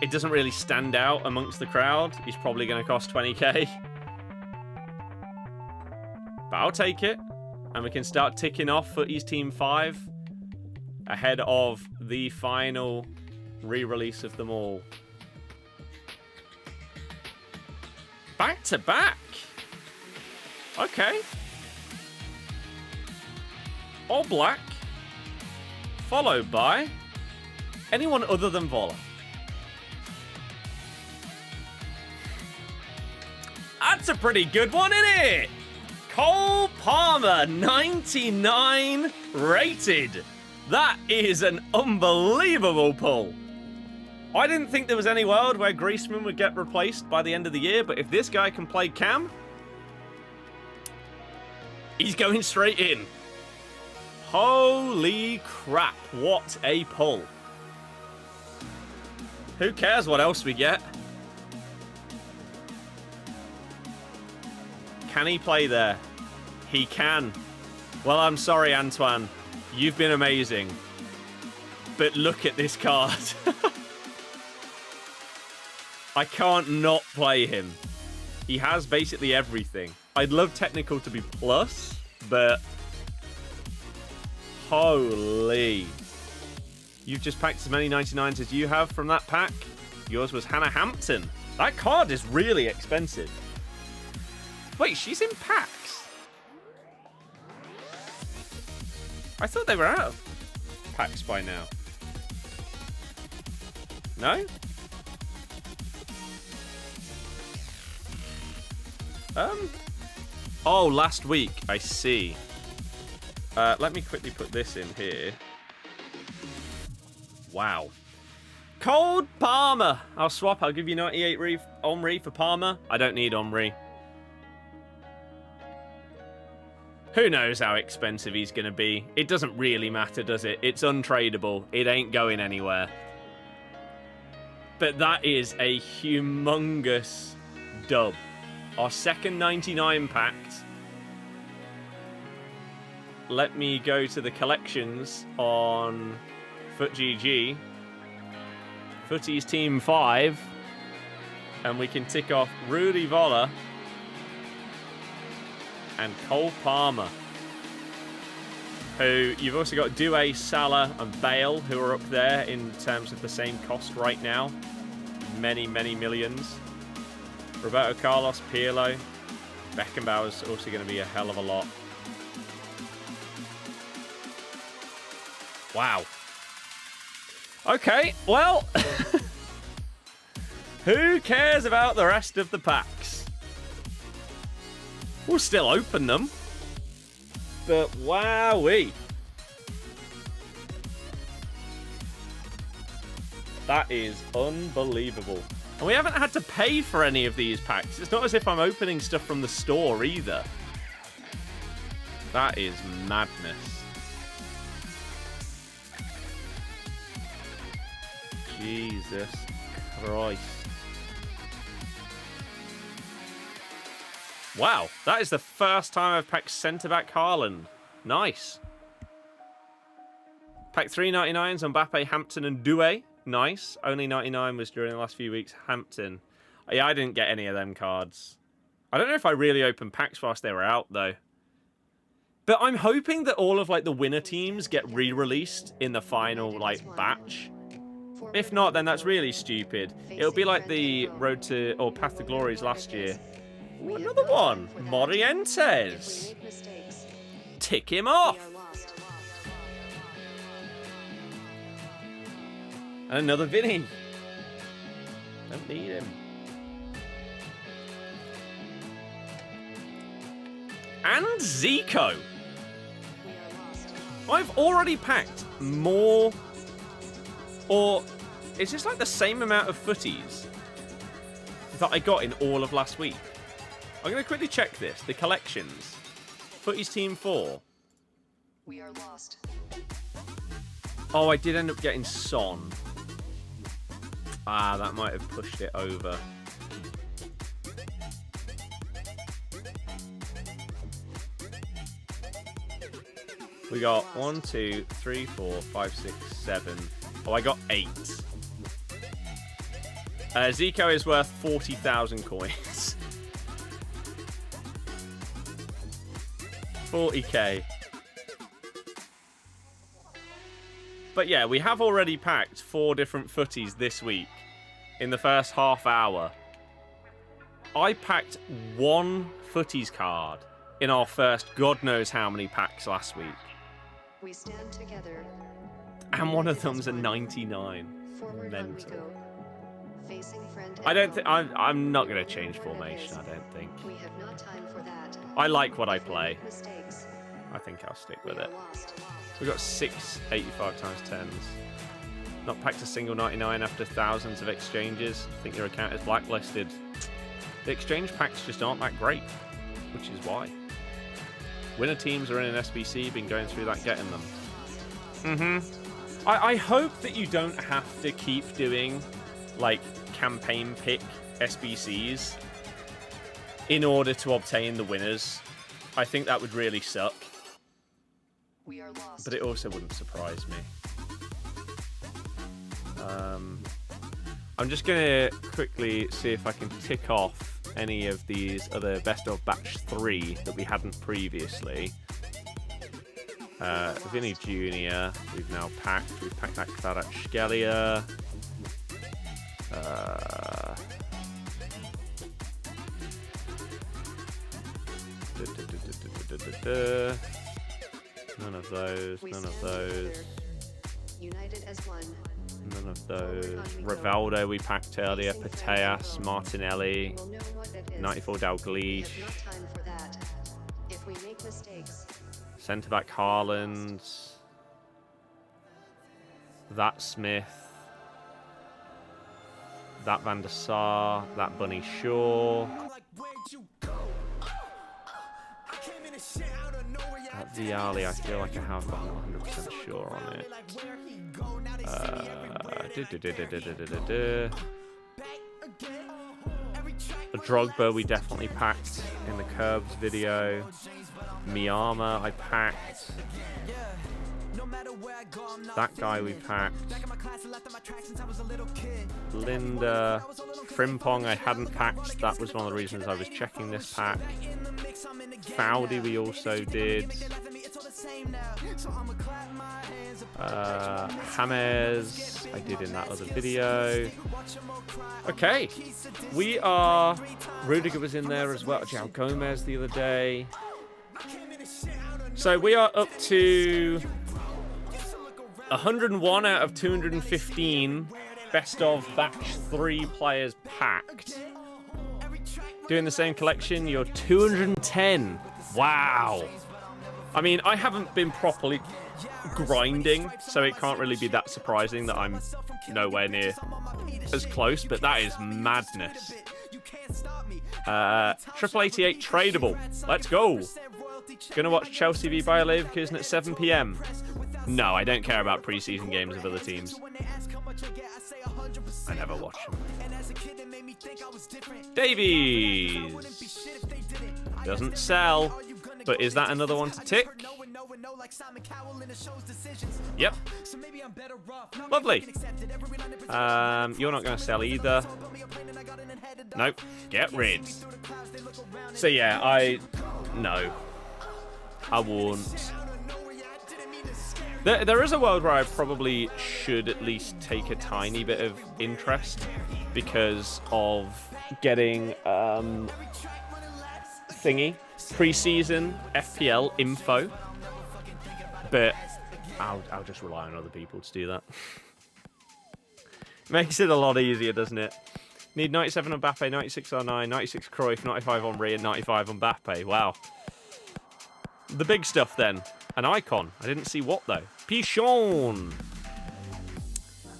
it doesn't really stand out amongst the crowd. He's probably going to cost 20k. But I'll take it, and we can start ticking off Futties Team 5 ahead of the final re-release of them all. Back to back. Okay. All black. Followed by anyone other than Voller. That's a pretty good one, isn't it? Cole Palmer, 99 rated. That is an unbelievable pull. I didn't think there was any world where Griezmann would get replaced by the end of the year, but if this guy can play cam, he's going straight in. Holy crap, what a pull. Who cares what else we get? Can he play there? He can. Well, I'm sorry, Antoine. You've been amazing. But look at this card. I can't not play him. He has basically everything. I'd love technical to be plus, but holy. You've just packed as many 99s as you have from that pack. Yours was Hannah Hampton. That card is really expensive. Wait, she's in packs? I thought they were out of packs by now. No? Oh, last week. I see. Let me quickly put this in here. Wow. Cold Palmer. I'll swap. I'll give you 98 Omri for Palmer. I don't need Omri. Who knows how expensive he's going to be? It doesn't really matter, does it? It's untradeable. It ain't going anywhere. But that is a humongous dub. Our second 99 packed. Let me go to the collections on FutGG. Futties Team 5. And we can tick off Rudy Voller and Cole Palmer. Who you've also got Doué, Salah and Bale, who are up there in terms of the same cost right now. Many, many millions. Roberto Carlos, Pirlo. Beckenbauer's also going to be a hell of a lot. Wow. Okay, well, who cares about the rest of the packs? We'll still open them. But wowee. That is unbelievable. And we haven't had to pay for any of these packs. It's not as if I'm opening stuff from the store either. That is madness. Jesus Christ. Wow, that is the first time I've packed centre-back Haaland. Nice. Pack 399s, Mbappe, Hampton, and Doué. Nice. Only 99 was during the last few weeks. Hampton. Yeah, I didn't get any of them cards. I don't know if I really opened packs whilst they were out, though. But I'm hoping that all of, like, the winner teams get re-released in the final, like, batch. If not, then that's really stupid. It'll be like the Road to, or Path to Glories last year. Ooh, another one. Morientes. Tick him off. And another Vinny. Don't need him. And Zico. I've already packed more, or it's just like the same amount of footies that I got in all of last week. I'm going to quickly check this. The collections. Futties Team 4.
We are lost.
Oh, I did end up getting Son. Ah, that might have pushed it over. We got 1, 2, 3, 4, 5, 6, 7. Oh, I got 8. Zico is worth 40,000 coins. 40k. But yeah, we have already packed 4 different footies this week in the first half hour. I packed 1 footies card in our first God knows how many packs last week.
We stand together.
And one of them's a 99.
Forward
Mental.
Rodrygo. Facing friend.
I don't think I'm not going to change formation. I don't think.
We have not time for that.
I like what I play.
Mistakes.
I think I'll stick
We
with
are
it.
lost.
We got 6 85 times 10s. Not packed a single 99 after thousands of exchanges. I think your account is blacklisted. The exchange packs just aren't that great, which is why. Winner teams are in an SBC, been going through that, getting them. I hope that you don't have to keep doing, like, campaign pick SBCs in order to obtain the winners. I think that would really suck.
We are lost.
But it also wouldn't surprise me. I'm just going to quickly see if I can tick off any of these other best of batch 3 that we hadn't previously. Vinny Jr. we've now packed. We've packed that Kvaratskhelia. None of those. None of those.
United as one.
None of those. Rivaldo we packed earlier. Putellas, Martinelli,
We'll know what it is.
94
We
Dalglish,
have not time for that. If we make mistakes,
centre back Haaland, that Smith, that Van der Sar, that Bunny Shaw, that Viali. I feel like I have, but I'm not 100% sure on it. The Drogba we definitely packed in the Curbs video. Miyama I packed. That guy we packed. Linda. Frimpong I hadn't packed. That was one of the reasons I was checking this pack. Fowdy we also did. James I did in that other video. Okay, we are. Rudiger was in there as well. João Gomez the other day. So we are up to 101 out of 215 best of batch 3 players packed. Doing the same collection, you're 210. Wow. I mean, I haven't been properly grinding, so it can't really be that surprising that I'm nowhere near as close, but that is madness. 8888 tradable. Let's go. Gonna watch Chelsea v Bayer Leverkusen at 7 PM. No, I don't care about preseason games of other teams. I never watch them. Davies. Doesn't sell. But is that another one to tick? Yep. Lovely. You're not going to sell either. Nope. Get rid. So yeah, no. I won't. There is a world where I probably should at least take a tiny bit of interest because of getting pre-season FPL info, but I'll just rely on other people to do that. Makes it a lot easier, doesn't it? Need 97 on Mbappe, 96 on 9, 96 Cruyff, 95 on Ri, and 95 on Mbappe. Wow. The big stuff then. An icon. I didn't see what though. Pichon.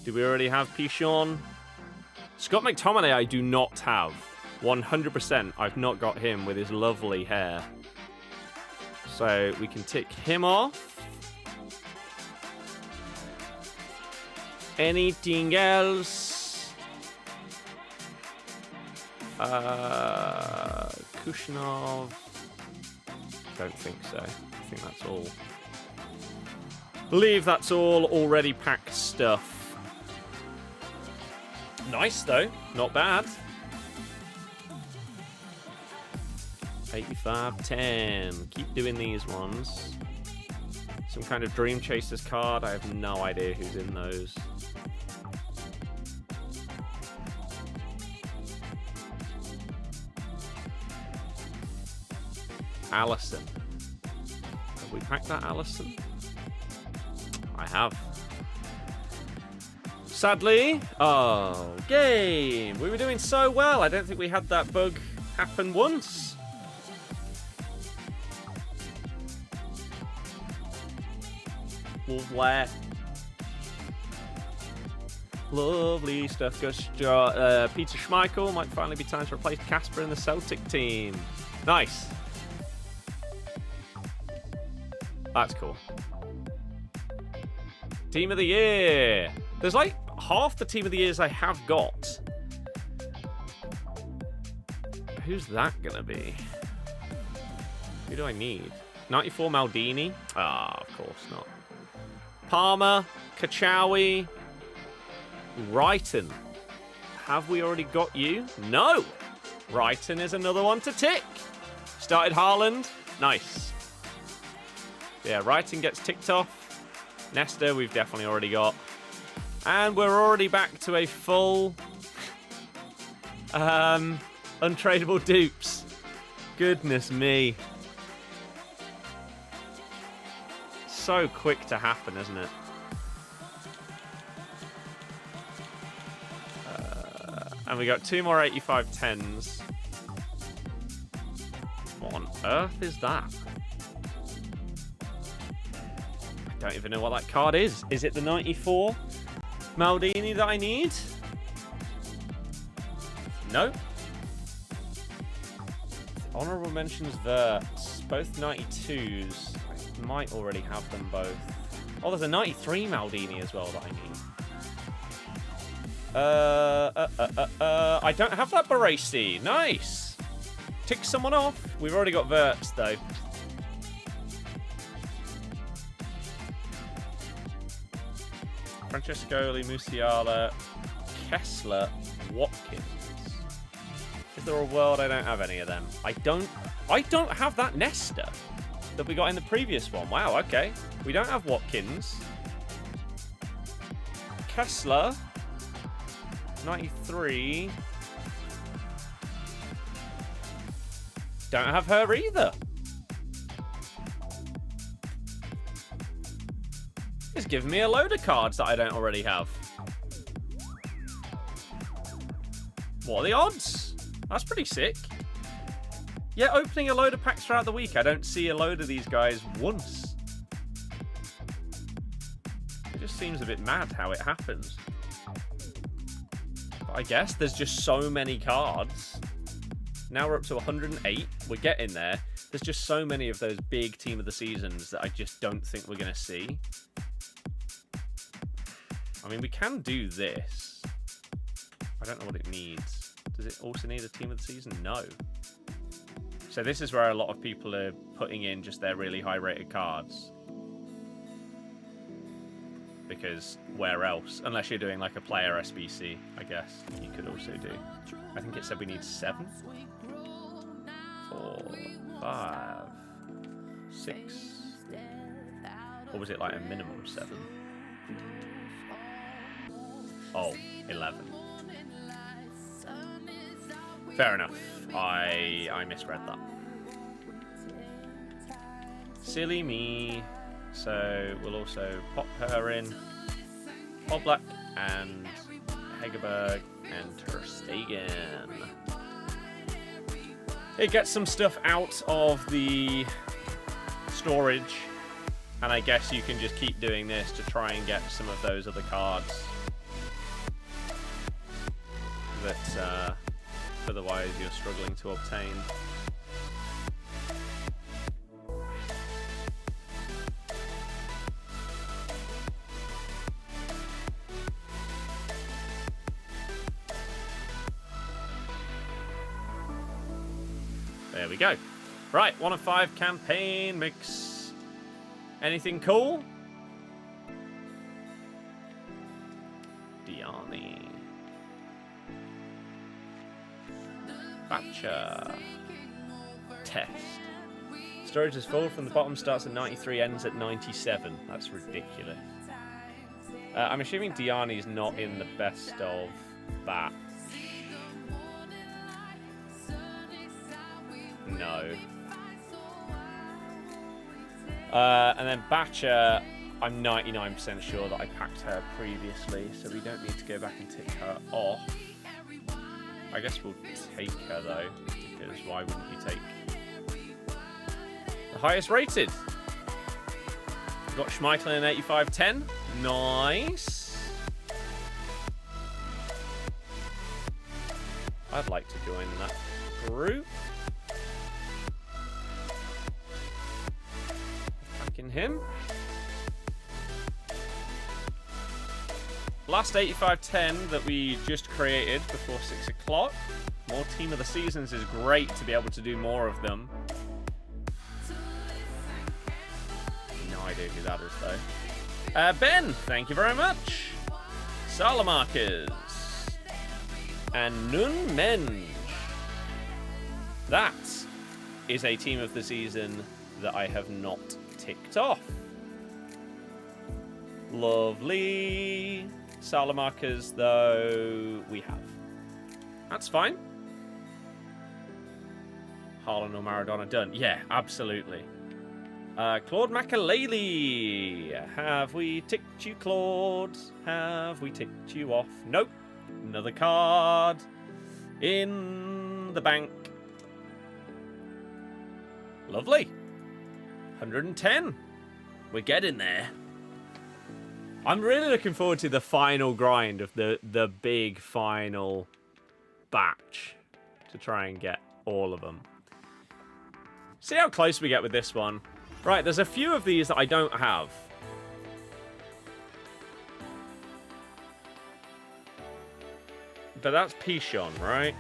Do we already have Pichon? Scott McTominay I do not have. 100%. I've not got him with his lovely hair. So we can tick him off. Anything else? Kushnov. Don't think so. I think that's all. Believe that's all already packed stuff. Nice though. Not bad. 85-10. Keep doing these ones. Some kind of Dream Chasers card. I have no idea who's in those. Allison. Have we packed that Allison? I have. Sadly. Oh, game. We were doing so well. I don't think we had that bug happen once. Lovely. Lovely stuff. Peter Schmeichel. Might finally be time to replace Casper in the Celtic team. Nice. That's cool. Team of the year. There's like half the team of the years I have got. Who's that gonna be? Who do I need? 94 Maldini? Ah, of course not. Palmer, Kachawi, Wrighton. Have we already got you? No! Wrighton is another one to tick. Started Haaland. Nice. Yeah, Wrighton gets ticked off. Nesta, we've definitely already got. And we're already back to a full untradeable dupes. Goodness me. So quick to happen, isn't it? And we got 2 more 85 10s. What on earth is that? I don't even know what that card is. Is it the 94 Maldini that I need? No. Honorable mentions Verts. Both 92s. I might already have them both. Oh, there's a 93 Maldini as well that I need. I don't have that Baresi. Nice. Tick someone off. We've already got Verts though. Francescoli, Musiala, Kessler, Watkins. Is there a world I don't have any of them? I don't have that Nesta that we got in the previous one. Wow, okay. We don't have Watkins. Kessler, 93. Don't have her either. It's giving me a load of cards that I don't already have. What are the odds? That's pretty sick. Yeah, opening a load of packs throughout the week. I don't see a load of these guys once. It just seems a bit mad how it happens. But I guess there's just so many cards. Now we're up to 108. We're getting there. There's just so many of those big team of the seasons that I just don't think we're going to see. I mean, we can do this. I don't know what it needs. Does it also need a team of the season? No. So this is where a lot of people are putting in just their really high-rated cards. Because where else? Unless you're doing like a player SBC, I guess you could also do. I think it said we need 7, 4, 5, 6. Or was it like a minimum 7? Oh, 11. Fair enough. I misread that. Silly me. So we'll also pop her in. Oblak and Hegerberg and Ter Stegen. It gets some stuff out of the storage. And I guess you can just keep doing this to try and get some of those other cards that otherwise you're struggling to obtain. There we go. Right, 1 of 5 campaign mix. Anything cool? Diani. Batcha. Test. Storage is full from the bottom, starts at 93, ends at 97. That's ridiculous. I'm assuming Diani's not in the best of batch. No. And then Batcha, I'm 99% sure that I packed her previously, so we don't need to go back and tick her off. I guess we'll take her though, because why wouldn't you take the highest rated? We've got Schmeichel in 85-10. Nice. I'd like to join that group. Packing him. Last 85-10 that we just created before 6 o'clock. More Team of the Seasons is great to be able to do more of them. No idea who that is though. Ben, thank you very much. Salamakers. And Nun Menge. That is a Team of the Season that I have not ticked off. Lovely. Salamakers, though, we have. That's fine. Haaland or Maradona done. Yeah, absolutely. Claude Makalele. Have we ticked you, Claude? Have we ticked you off? Nope. Another card in the bank. Lovely. 110. We're getting there. I'm really looking forward to the final grind of the big final batch to try and get all of them. See how close we get with this one. Right, there's a few of these that I don't have. But that's Pichon, right?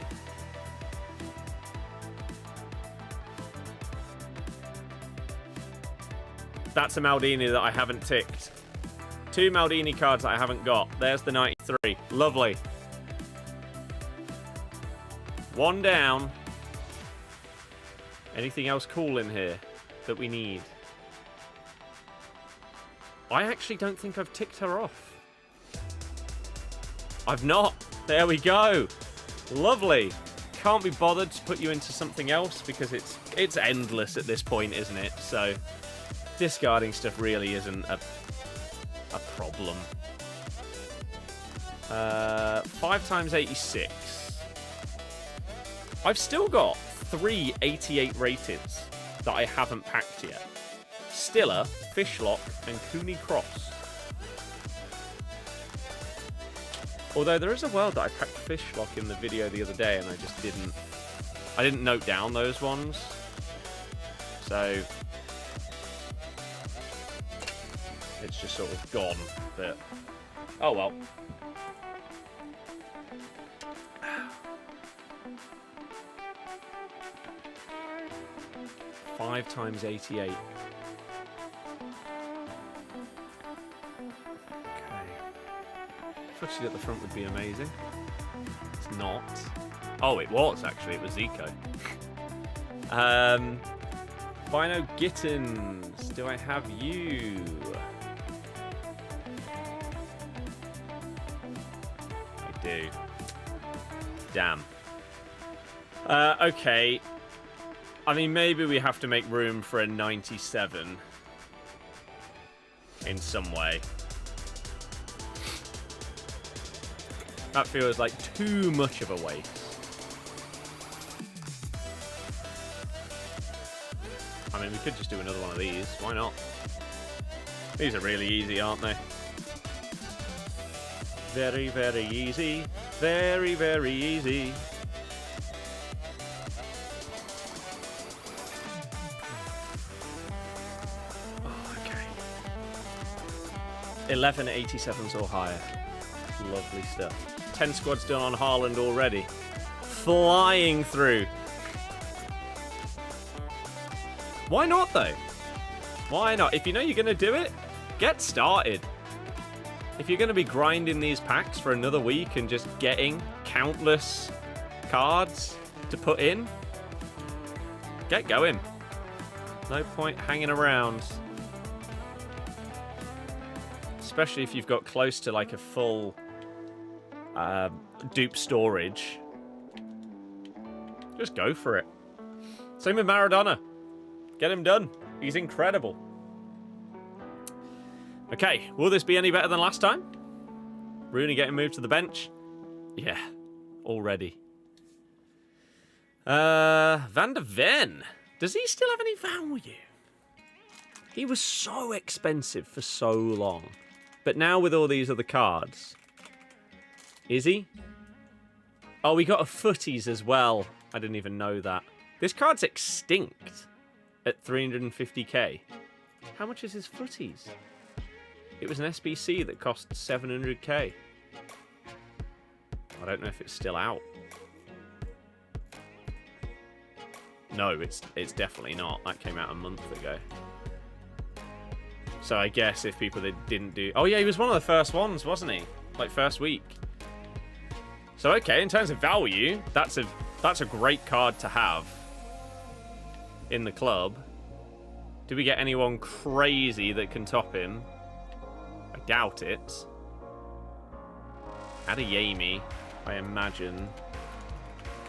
That's a Maldini that I haven't ticked. 2 Maldini cards that I haven't got. There's the 93. Lovely. 1 down. Anything else cool in here that we need? I actually don't think I've ticked her off. I've not. There we go. Lovely. Can't be bothered to put you into something else because it's endless at this point, isn't it? So discarding stuff really isn't a problem. 5 times 86. I've still got 3 88 rateds that I haven't packed yet. Stiller, Fishlock, and Cooney Cross. Although there is a world that I packed Fishlock in the video the other day and I just didn't note down those ones. So it's just sort of gone, but oh well. 5 times 88. Okay. Futties at the front would be amazing. It's not. Oh, it was actually. It was Zico. Bino Gittins, do I have you? I do. Damn. Okay. I mean, maybe we have to make room for a 97 in some way. That feels like too much of a waste. I mean, we could just do another one of these. Why not? These are really easy, aren't they? Very, very easy. Very, very easy. Oh, okay. 1187s or higher. Lovely stuff. 10 squads done on Haaland already. Flying through. Why not, though? Why not? If you know you're going to do it, get started. If you're going to be grinding these packs for another week and just getting countless cards to put in, get going. No point hanging around. Especially if you've got close to like a full dupe storage. Just go for it. Same with Maradona. Get him done. He's incredible. Okay, will this be any better than last time? Rooney getting moved to the bench? Yeah, already. Van der Ven. Does he still have any value? He was so expensive for so long. But now with all these other cards... Is he? Oh, we got a Futties as well. I didn't even know that. This card's extinct at 350k. How much is his Futties? It was an SBC that cost 700k. I don't know if it's still out. No, it's definitely not. That came out a month ago. So I guess if people that didn't do... Oh yeah, he was one of the first ones, wasn't he? Like first week. So okay, in terms of value, that's a great card to have in the club. Do we get anyone crazy that can top him? I doubt it. Adeyemi, I imagine,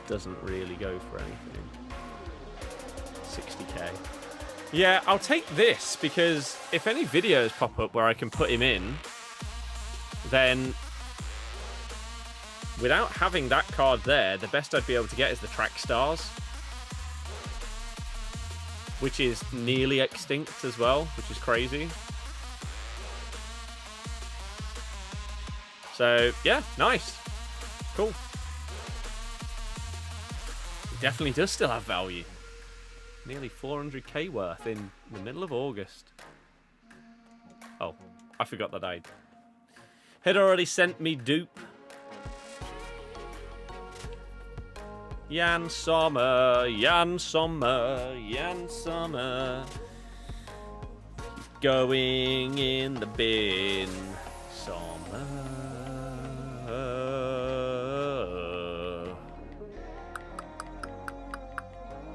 doesn't really go for anything. 60k. Yeah, I'll take this because if any videos pop up where I can put him in, then without having that card there, the best I'd be able to get is the track stars, which is nearly extinct as well, which is crazy. So, yeah, nice. Cool. It definitely does still have value. Nearly 400k worth in the middle of August. Oh, I forgot that I had already sent me dupe. Jan Sommer, Jan Sommer, Jan Sommer. Going in the bin. Sommer.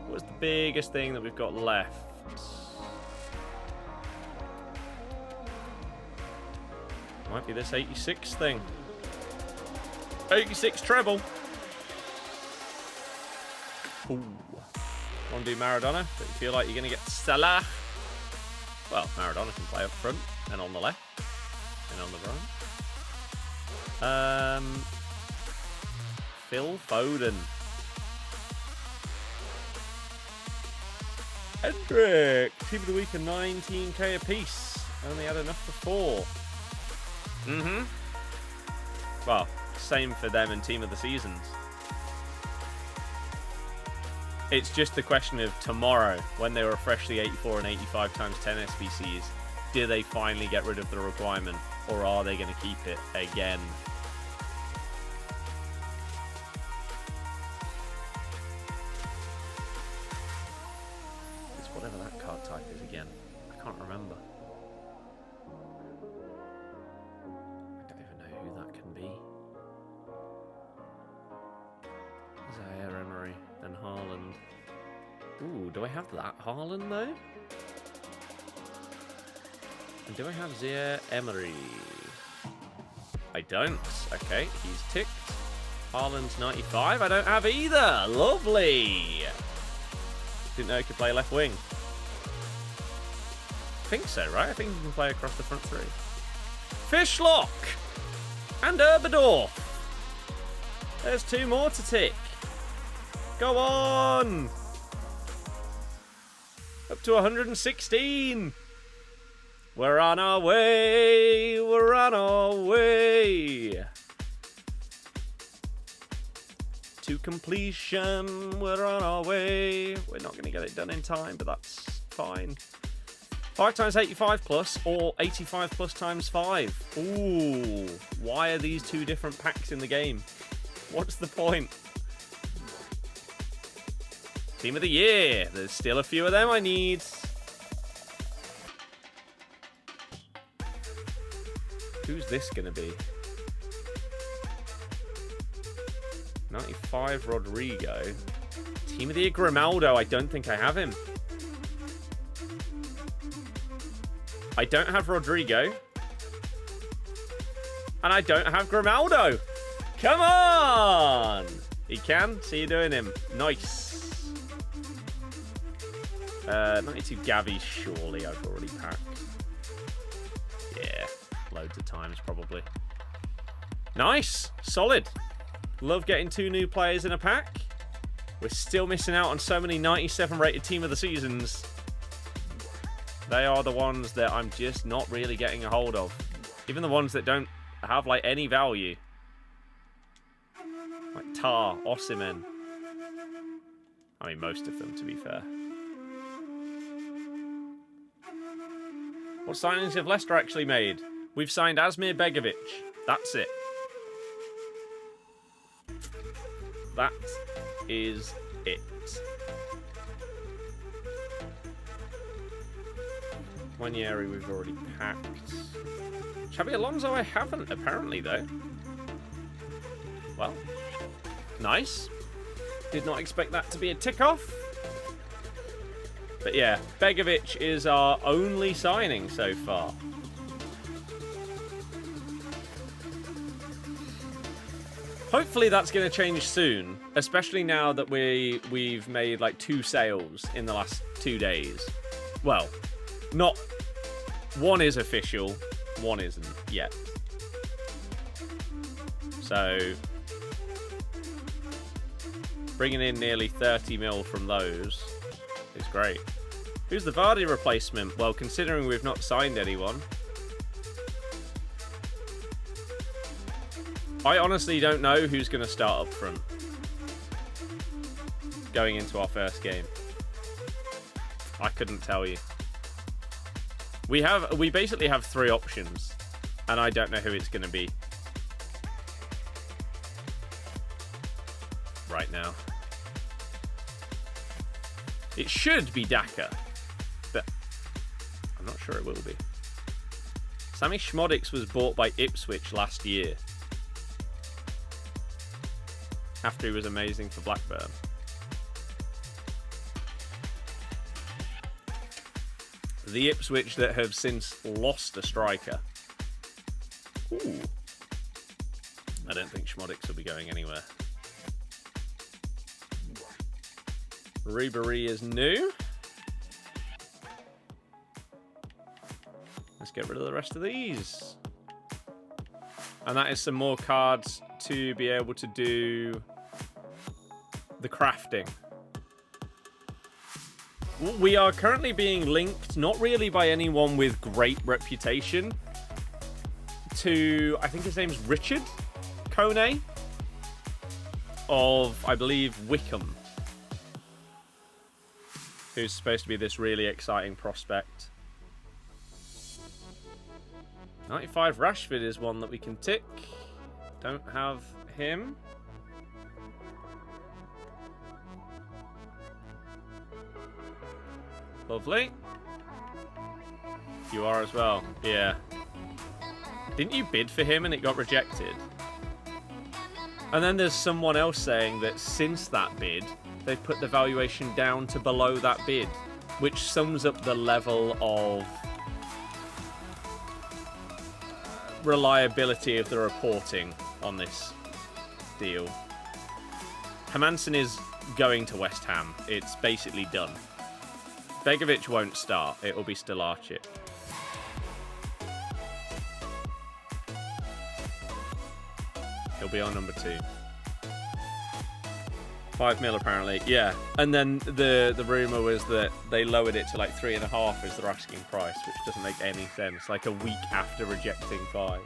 What's the biggest thing that we've got left? Might be this 86 thing. 86 treble. Ooh. Want to do Maradona? Don't you feel like you're going to get Salah? Well, Maradona can play up front and on the left and on the right. Phil Foden. Hendrick. Team of the week are 19k apiece. Only had enough for 4. Well, same for them and team of the seasons. It's just the question of tomorrow, when they refresh the 84 and 85 times 10 SBCs, do they finally get rid of the requirement, or are they going to keep it again? It's whatever that card type is again. I can't remember. I don't even know who that can be. Zaire Emery, then Haaland. Ooh, do I have that Haaland though? And do I have Zaire Emery? I don't. Okay, he's ticked. Haaland's 95. I don't have either. Lovely. Didn't know he could play left wing. I think so, right? I think he can play across the front three. Fishlock and Urbadorf. There's 2 more to tick. Go on. Up to 116. We're on our way. We're on our way to completion. We're on our way. We're not going to get it done in time, but that's fine. 5 times 85 plus or 85 plus times 5. Ooh, why are these 2 different packs in the game? What's the point? Team of the year. There's still a few of them I need. Who's this going to be? 95 Rodrygo. Team of the year Grimaldo. I don't think I have him. I don't have Rodrygo. And I don't have Grimaldo. Come on! He can. See you doing him. Nice. 92 Gavi, surely I've already packed. Yeah, loads of times probably. Nice. Solid. Love getting 2 new players in a pack. We're still missing out on so many 97 rated team of the seasons. They are the ones that I'm just not really getting a hold of. Even the ones that don't have like any value. Like Tar, Osimhen. I mean, most of them, to be fair. What signings have Leicester actually made? We've signed Asmir Begovic. That's it. That is it. Wanyeri we've already packed. Xabi Alonso I haven't, apparently, though. Well, nice. Did not expect that to be a tick-off. But yeah, Begovic is our only signing so far. Hopefully that's going to change soon, especially now that we've made like 2 sales in the last 2 days. Well, not... One is official, one isn't yet. So, bringing in nearly 30 mil from those is great. Who's the Vardy replacement? Well, considering we've not signed anyone, I honestly don't know who's going to start up front going into our first game. I couldn't tell you. We basically have 3 options, and I don't know who it's going to be right now. It should be Daka, but I'm not sure it will be. Sammy Schmodix was bought by Ipswich last year after he was amazing for Blackburn. The Ipswich that have since lost a striker. Ooh. I don't think Schmodix will be going anywhere. Ribery is new. Let's get rid of the rest of these. And that is some more cards to be able to do the crafting. We are currently being linked, not really by anyone with great reputation, to, I think his name's Richard Kone of, I believe, Wickham, who's supposed to be this really exciting prospect. 95 Rashford is one that we can tick. Don't have him. Lovely. You are as well. Yeah. Didn't you bid for him and it got rejected? And then there's someone else saying that since that bid, they've put the valuation down to below that bid, which sums up the level of reliability of the reporting on this deal. Hermansen is going to West Ham. It's basically done. Begovic won't start. It will be Stelarchip. He'll be on number 2. 5 mil apparently. Yeah. And then the rumour was that they lowered it to like 3.5 as their asking price, which doesn't make any sense. Like a week after rejecting 5.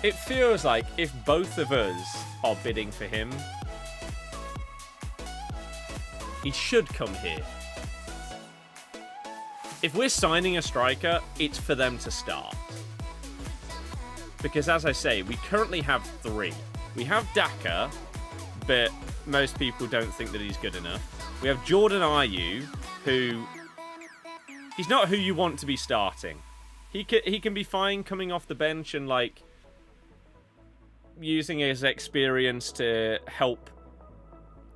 It feels like if both of us are bidding for him, he should come here. If we're signing a striker, it's for them to start. Because as I say, we currently have 3. We have Daka, but most people don't think that he's good enough. We have Jordan Ayew, who... he's not who you want to be starting. He can be fine coming off the bench and, like, using his experience to help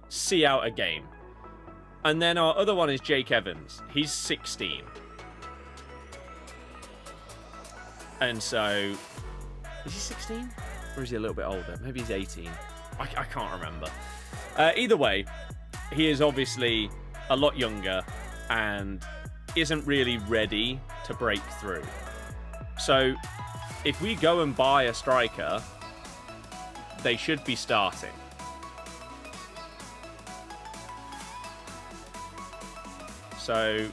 see out a game. And then our other one is Jake Evans. He's 16. And so... is he 16? Or is he a little bit older? Maybe he's 18. I can't remember. Either way, he is obviously a lot younger and isn't really ready to break through. So if we go and buy a striker, they should be starting. So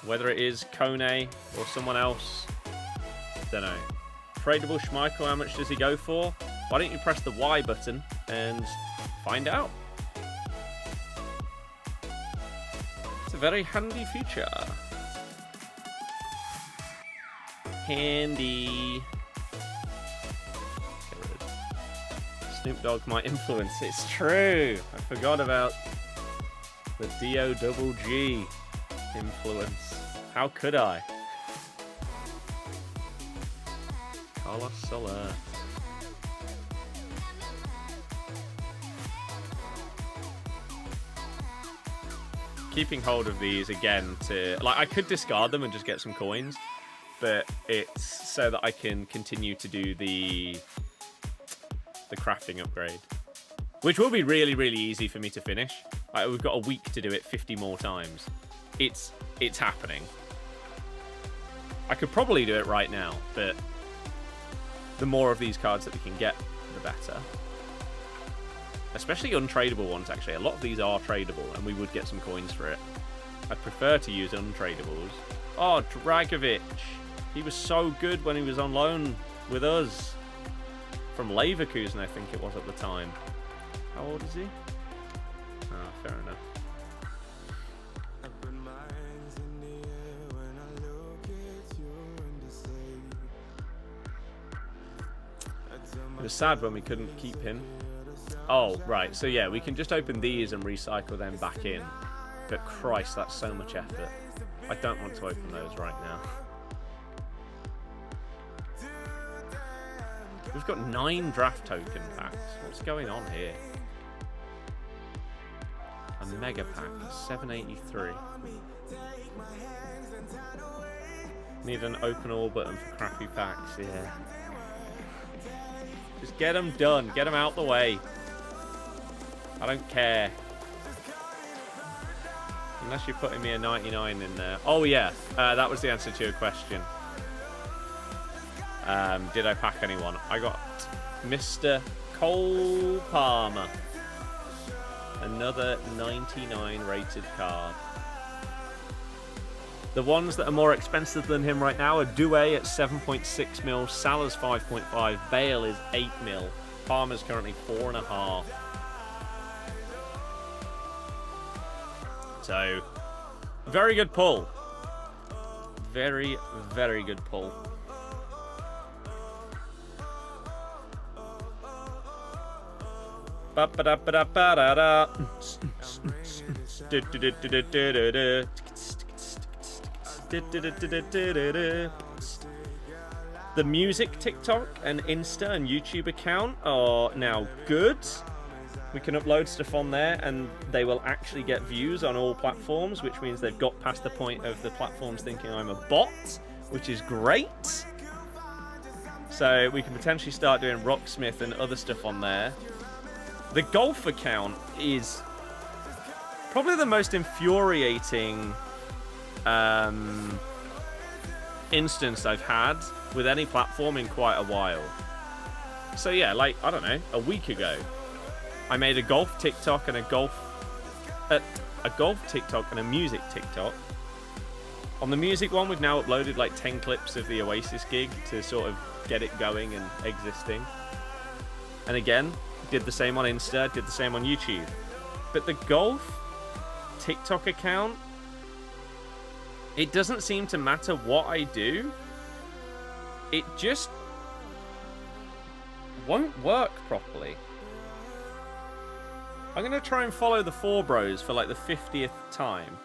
whether it is Kone or someone else, don't know. Tradable Schmeichel, how much does he go for? Why don't you press the Y button and find out? It's a very handy feature. Handy. Snoop Dogg might influence. It's true. I forgot about the D-O-double-G influence. How could I? Carlos Soler. Keeping hold of these again to... like, I could discard them and just get some coins, but it's so that I can continue to do the crafting upgrade, which will be really, really easy for me to finish. We've got a week to do it 50 more times. It's happening. I could probably do it right now, but the more of these cards that we can get, the better. Especially untradeable ones, actually. A lot of these are tradable, and we would get some coins for it. I prefer to use untradables. Oh, Dragovic. He was so good when he was on loan with us. From Leverkusen, I think it was at the time. How old is he? Oh, fair enough. It was sad when we couldn't keep him. Oh, right. So, yeah, we can just open these and recycle them back in. But, Christ, that's so much effort. I don't want to open those right now. We've got 9 draft token packs. What's going on here? A mega pack, 783. Need an open all button for crappy packs, yeah. Just get them done. Get them out the way. I don't care. Unless you're putting me a 99 in there. Oh, yeah. That was the answer to your question. Did I pack anyone? I got Mr. Cole Palmer. Another 99 rated card. The ones that are more expensive than him right now are Doué at 7.6 mil, Salah's 5.5, Bale is 8 mil, Palmer's currently 4.5. So, very good pull. Very, very good pull. Ba-ba-da-ba-da-ba-da-da. The music TikTok and Insta and YouTube account are now good. We can upload stuff on there and they will actually get views on all platforms, which means they've got past the point of the platforms thinking I'm a bot, which is great. So we can potentially start doing Rocksmith and other stuff on there. The golf account is probably the most infuriating instance I've had with any platform in quite a while. So yeah, like, I don't know, a week ago, I made a golf TikTok and a golf TikTok and a music TikTok. On the music one, we've now uploaded like 10 clips of the Oasis gig to sort of get it going and existing. And again, did the same on Insta, did the same on YouTube. But the golf TikTok account, it doesn't seem to matter what I do. It just won't work properly. I'm going to try and follow the four bros for like the 50th time.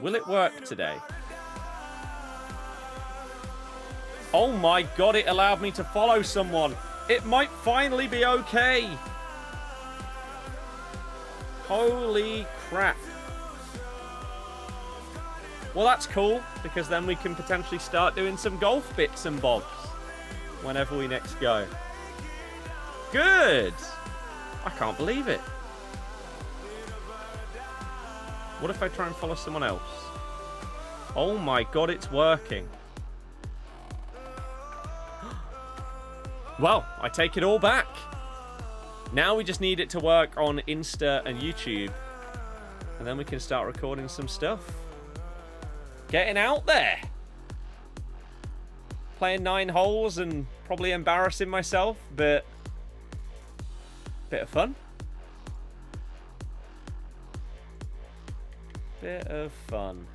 Will it work today? Oh my god, it allowed me to follow someone. It might finally be okay. Holy crap. Well, that's cool, because then we can potentially start doing some golf bits and bobs whenever we next go. Good. I can't believe it. What if I try and follow someone else? Oh my god, it's working. Well, I take it all back. Now we just need it to work on Insta and YouTube. And then we can start recording some stuff. Getting out there. Playing 9 holes and probably embarrassing myself, but bit of fun. Bit of fun.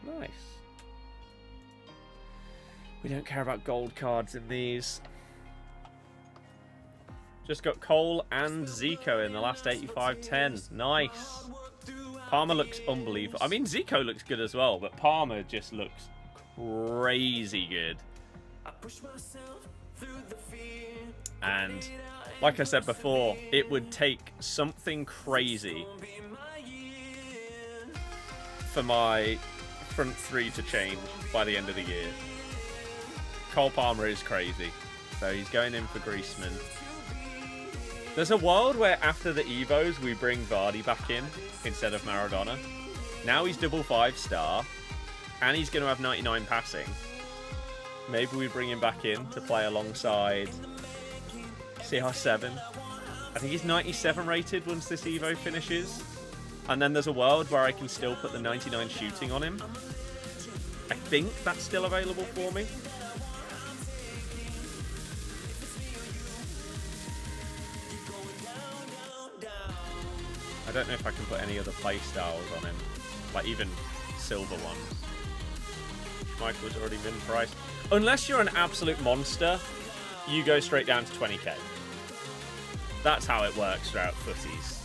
Nice. We don't care about gold cards in these. Just got Cole and Zico in the last 85-10. Nice. Palmer looks unbelievable. I mean, Zico looks good as well, but Palmer just looks crazy good. And like I said before, it would take something crazy for my front three to change by the end of the year. Cole Palmer is crazy, so he's going in for Griezmann. There's a world where after the Evos we bring Vardy back in instead of Maradona. Now he's double 5-star and he's going to have 99 passing. Maybe we bring him back in to play alongside CR7. I think he's 97 rated once this Evo finishes. And then there's a world where I can still put the 99 shooting on him. I think that's still available for me. I don't know if I can put any other play styles on him. Like even silver ones. Michael's already been priced. Unless you're an absolute monster, you go straight down to 20k. That's how it works throughout Futties.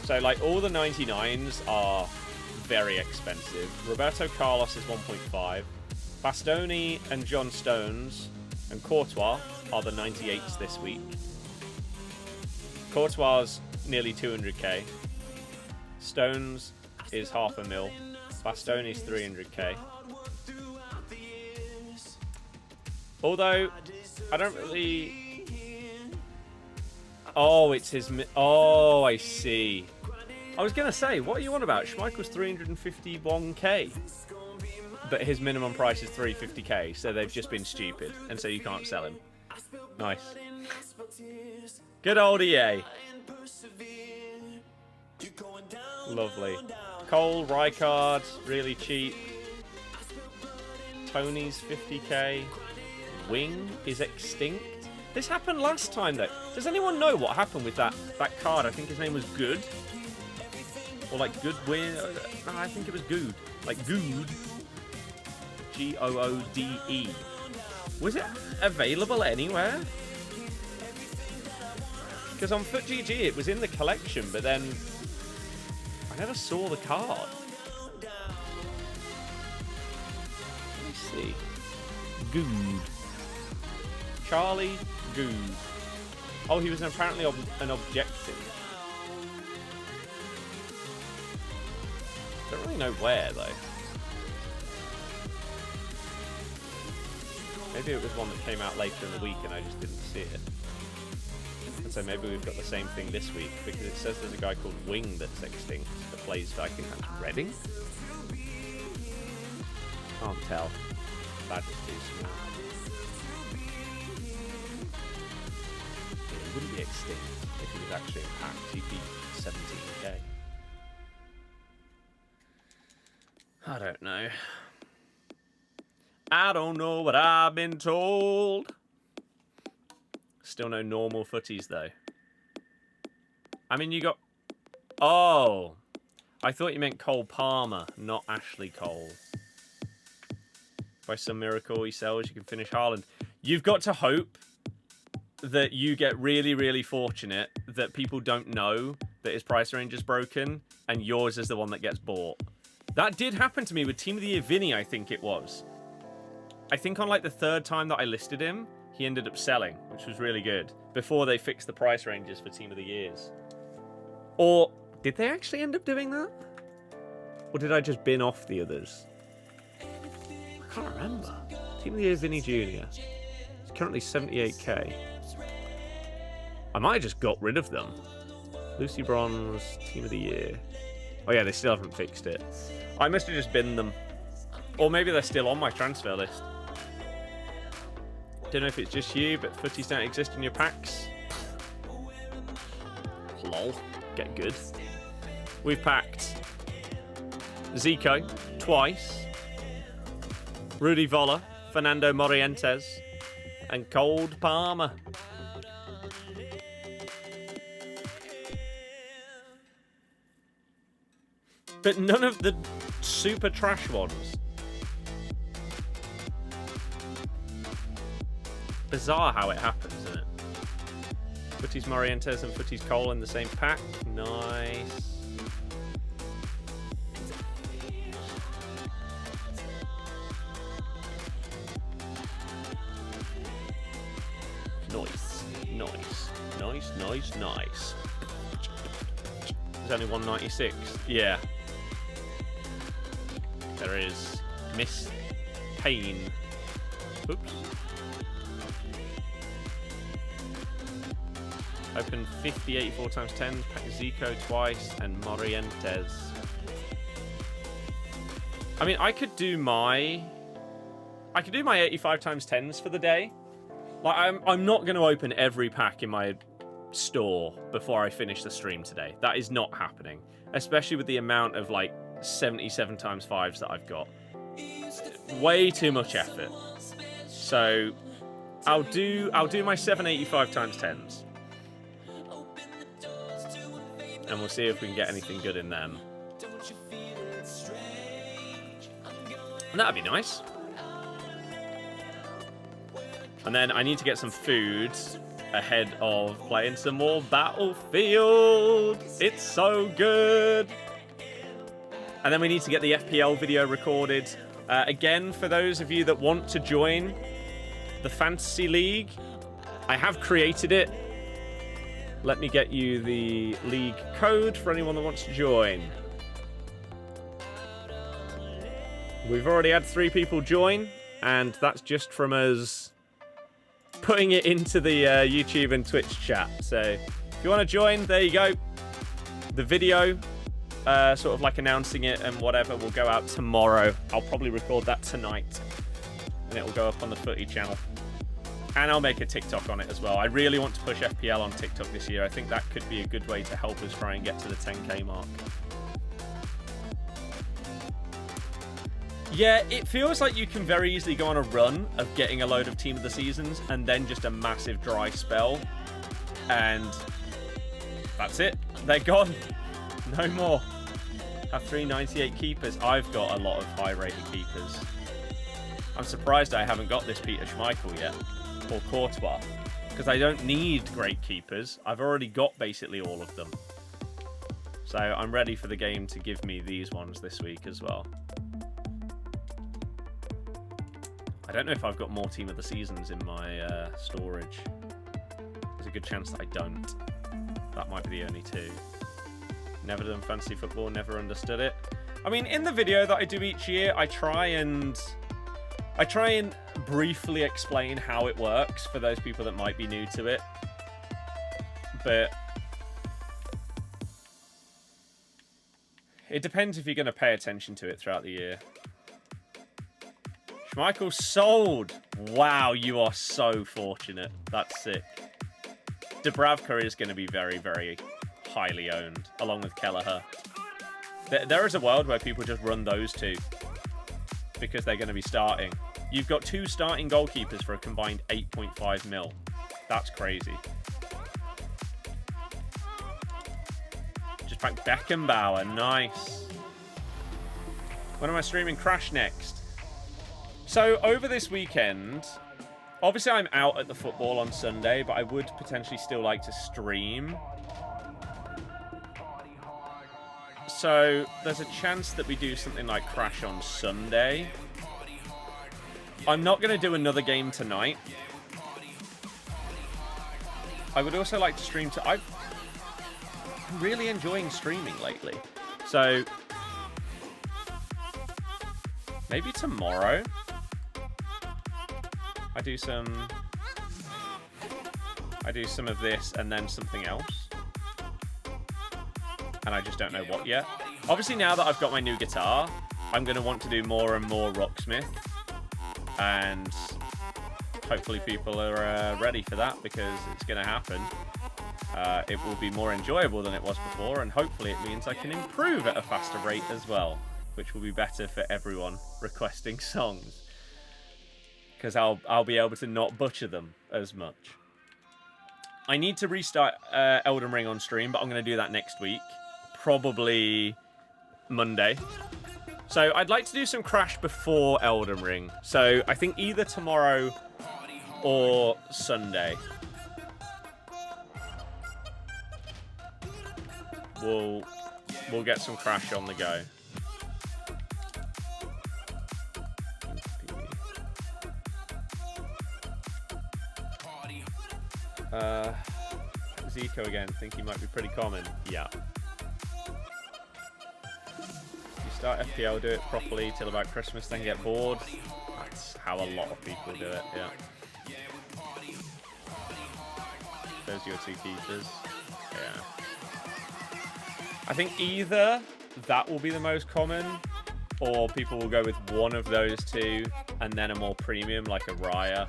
So like all the 99s are very expensive. Roberto Carlos is 1.5. Bastoni and John Stones and Courtois are the 98s this week. Courtois nearly 200k. Stones is $500,000. Bastoni's 300k. Although, I don't really... Oh, it's his... Oh, I see. I was going to say, what are you on about? Schmeichel's 351k. But his minimum price is 350k, so they've just been stupid. And so you can't sell him. Nice. Good old EA. Lovely. Cole, Rijkaard, really cheap. Tony's 50k. Wing is extinct. This happened last time though. Does anyone know what happened with that card? I think his name was Good. Or like Goodwin. No, I think it was Good. Like Good. Goode. Was it available anywhere? Because on FootGG it was in the collection, but then I never saw the card. Let me see. Good. Charlie Good. Oh, he was apparently an objective. Don't really know where though. Maybe it was one that came out later in the week and I just didn't see it. And so maybe we've got the same thing this week, because it says there's a guy called Wing that's extinct that plays for, I think that's Reading? Can't tell. That is too small. It wouldn't be extinct if he was actually in packs. He'd be 17k. I don't know. I don't know what I've been told. Still no normal footies, though. I mean, you got... Oh. I thought you meant Cole Palmer, not Ashley Cole. By some miracle he sells, you can finish Haaland. You've got to hope that you get really, really fortunate that people don't know that his price range is broken, and yours is the one that gets bought. That did happen to me with Team of the Year Vinny, I think it was. I think on like the third time that I listed him, he ended up selling, which was really good, before they fixed the price ranges for Team of the Years. Or did they actually end up doing that? Or did I just bin off the others? I can't remember. Team of the Year Vinny Jr. It's currently 78k. I might have just got rid of them. Lucy Bronze, Team of the Year. Oh yeah, they still haven't fixed it. I must have just binned them. Or maybe they're still on my transfer list. Don't know if it's just you, but footies don't exist in your packs. Lol. Get good. We've packed Zico twice. Rudy Voller, Fernando Morientes, and Cold Palmer. But none of the super trash ones. Bizarre how it happens, isn't it? Futties Morientes and Futties Cole in the same pack. Nice. Nice. Nice. Nice, nice, nice. There's only 196. Yeah. There is Miss Payne. Oops. Open 50 84 times 10. Pack Zico twice and Morientes. I mean, I could do my 85 times 10s for the day. Like, I'm not going to open every pack in my store before I finish the stream today. That is not happening, especially with the amount of like 77 times 5s that I've got. Way too much effort. So I'll do my 785 times 10s. And we'll see if we can get anything good in them. And that'd be nice. And then I need to get some food ahead of playing some more Battlefield. It's so good. And then we need to get the FPL video recorded. Again, for those of you that want to join the Fantasy League, I have created it. Let me get you the league code for anyone that wants to join. We've already had 3 people join, and that's just from us putting it into the YouTube and Twitch chat. So if you want to join, there you go. The video, sort of like announcing it and whatever, will go out tomorrow. I'll probably record that tonight, and it will go up on the Footy channel. And I'll make a TikTok on it as well. I really want to push FPL on TikTok this year. I think that could be a good way to help us try and get to the 10k mark. Yeah, it feels like you can very easily go on a run of getting a load of Team of the Seasons and then just a massive dry spell. And that's it. They're gone. No more. Have 398 keepers. I've got a lot of high-rated keepers. I'm surprised I haven't got this Peter Schmeichel yet, or Courtois, because I don't need great keepers. I've already got basically all of them. So I'm ready for the game to give me these ones this week as well. I don't know if I've got more Team of the Seasons in my storage. There's a good chance that I don't. That might be the only two. Never done fantasy football, never understood it. I mean, in the video that I do each year, I try and briefly explain how it works for those people that might be new to it. But it depends if you're going to pay attention to it throughout the year. Schmeichel sold. Wow, you are so fortunate. That's sick. Dubravka is going to be very, very highly owned, along with Kelleher. There is a world where people just run those two because they're going to be starting. You've got 2 starting goalkeepers for a combined 8.5 mil. That's crazy. Just back Beckenbauer. Nice. When am I streaming Crash next? So, over this weekend, obviously I'm out at the football on Sunday, but I would potentially still like to stream. So, there's a chance that we do something like Crash on Sunday. I'm not going to do another game tonight. I would also like to stream I'm really enjoying streaming lately. So, maybe tomorrow I do some of this and then something else. And I just don't know what yet. Obviously, now that I've got my new guitar, I'm going to want to do more and more Rocksmith. And hopefully people are ready for that, because it's going to happen. It will be more enjoyable than it was before, and hopefully it means I can improve at a faster rate as well, which will be better for everyone requesting songs, because I'll be able to not butcher them as much. I need to restart Elden Ring on stream, but I'm going to do that next week, probably Monday. So I'd like to do some Crash before Elden Ring. So I think either tomorrow or Sunday. We'll get some Crash on the go. Zico again. Think he might be pretty common. Yeah. Start FPL, do it properly till about Christmas, then get bored. That's how a lot of people do it, yeah. Those are your 2 keepers. Yeah. I think either that will be the most common, or people will go with one of those 2, and then a more premium, like a Raya.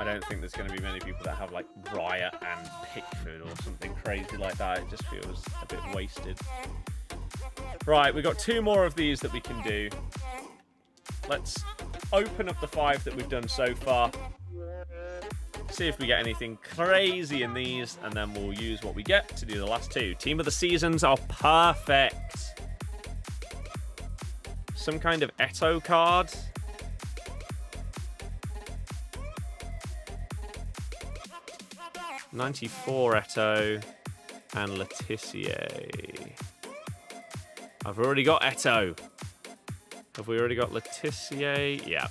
I don't think there's going to be many people that have like Raya and Pickford or something crazy like that. It just feels a bit wasted. Right, we've got 2 more of these that we can do. Let's open up the 5 that we've done so far. See if we get anything crazy in these, and then we'll use what we get to do the last 2. Team of the Seasons are perfect. Some kind of Eto card. '94 Eto and Letizia. I've already got Eto. Have we already got Letizia? Yeah.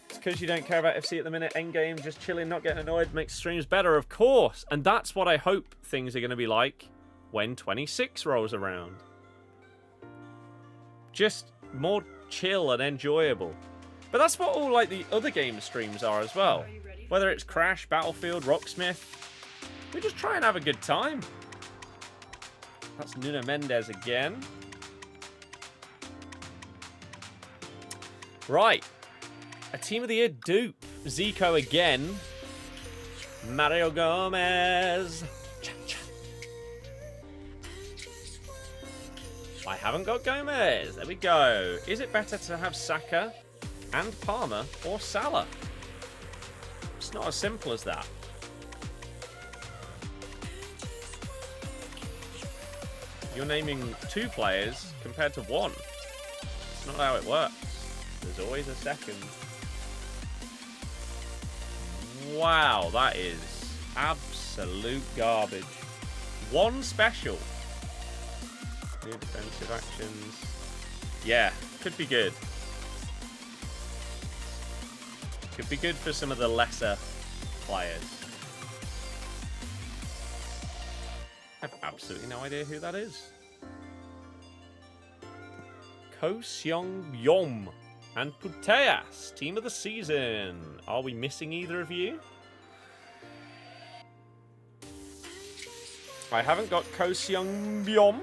It's because you don't care about FC at the minute. Endgame, just chilling, not getting annoyed, makes streams better, of course. And that's what I hope things are going to be like when 26 rolls around. Just more chill and enjoyable. But that's what all like the other game streams are as well. Whether it's Crash, Battlefield, Rocksmith, we just try and have a good time. That's Nuno Mendes again. Right. A Team of the Year dupe. Zico again. Mario Gomez. I haven't got Gomez. There we go. Is it better to have Saka and Palmer or Salah? It's not as simple as that. You're naming 2 players compared to 1. It's not how it works. There's always a second. Wow, that is absolute garbage. 1 special. New defensive actions. Yeah, could be good. Could be good for some of the lesser players. I have absolutely no idea who that is. Ko Seong-yom and Putellas, team of the season. Are we missing either of you? I haven't got Ko Seong-yom.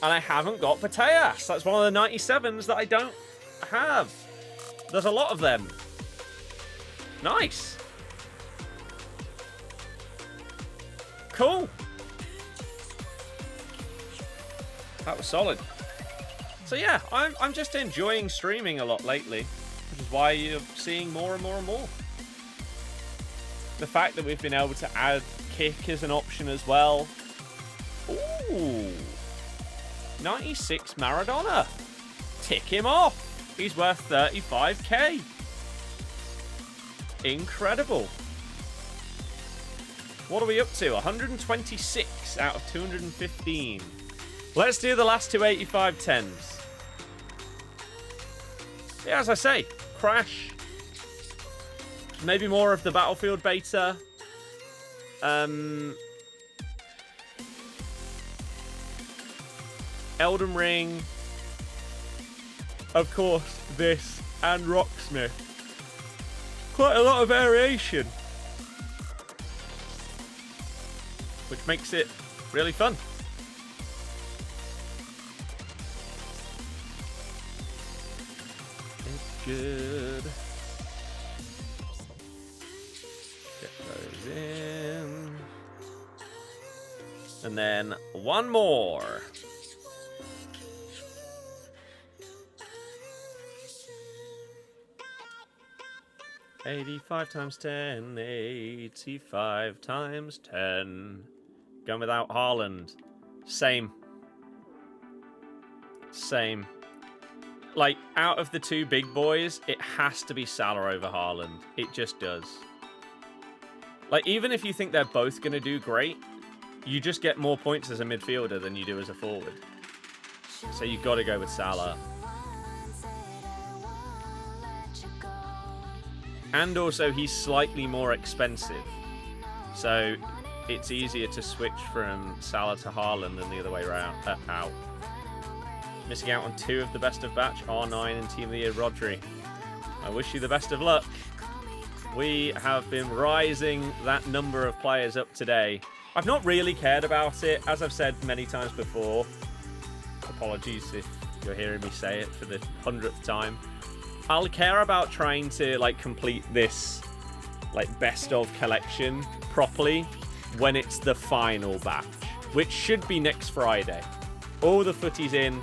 And I haven't got Putellas. That's one of the 97s that I don't have. There's a lot of them. Nice. Cool. That was solid. So yeah, I'm just enjoying streaming a lot lately, which is why you're seeing more and more and more. The fact that we've been able to add kick as an option as well. Ooh. 96 Maradona. Tick him off. He's worth 35k. Incredible. What are we up to? 126 out of 215. Let's do the last two 85 10s. Yeah, as I say, Crash. Maybe more of the Battlefield beta. Elden Ring. Of course, this and Rocksmith. Quite a lot of variation. Which makes it really fun. It's good. Get those in. And then one more. 85 times 10, 85 times 10. Going without Haaland. Same. Like, out of the two big boys, it has to be Salah over Haaland. It just does. Like, even if you think they're both going to do great, you just get more points as a midfielder than you do as a forward. So you've got to go with Salah. And also, he's slightly more expensive. So it's easier to switch from Salah to Haaland than the other way around. Out. Missing out on 2 of the best of batch, R9 and Team of the Year Rodri. I wish you the best of luck. We have been rising that number of players up today. I've not really cared about it, as I've said many times before. Apologies if you're hearing me say it for the 100th time. I'll care about trying to like complete this like best of collection properly when it's the final batch, which should be next Friday. All the footies in,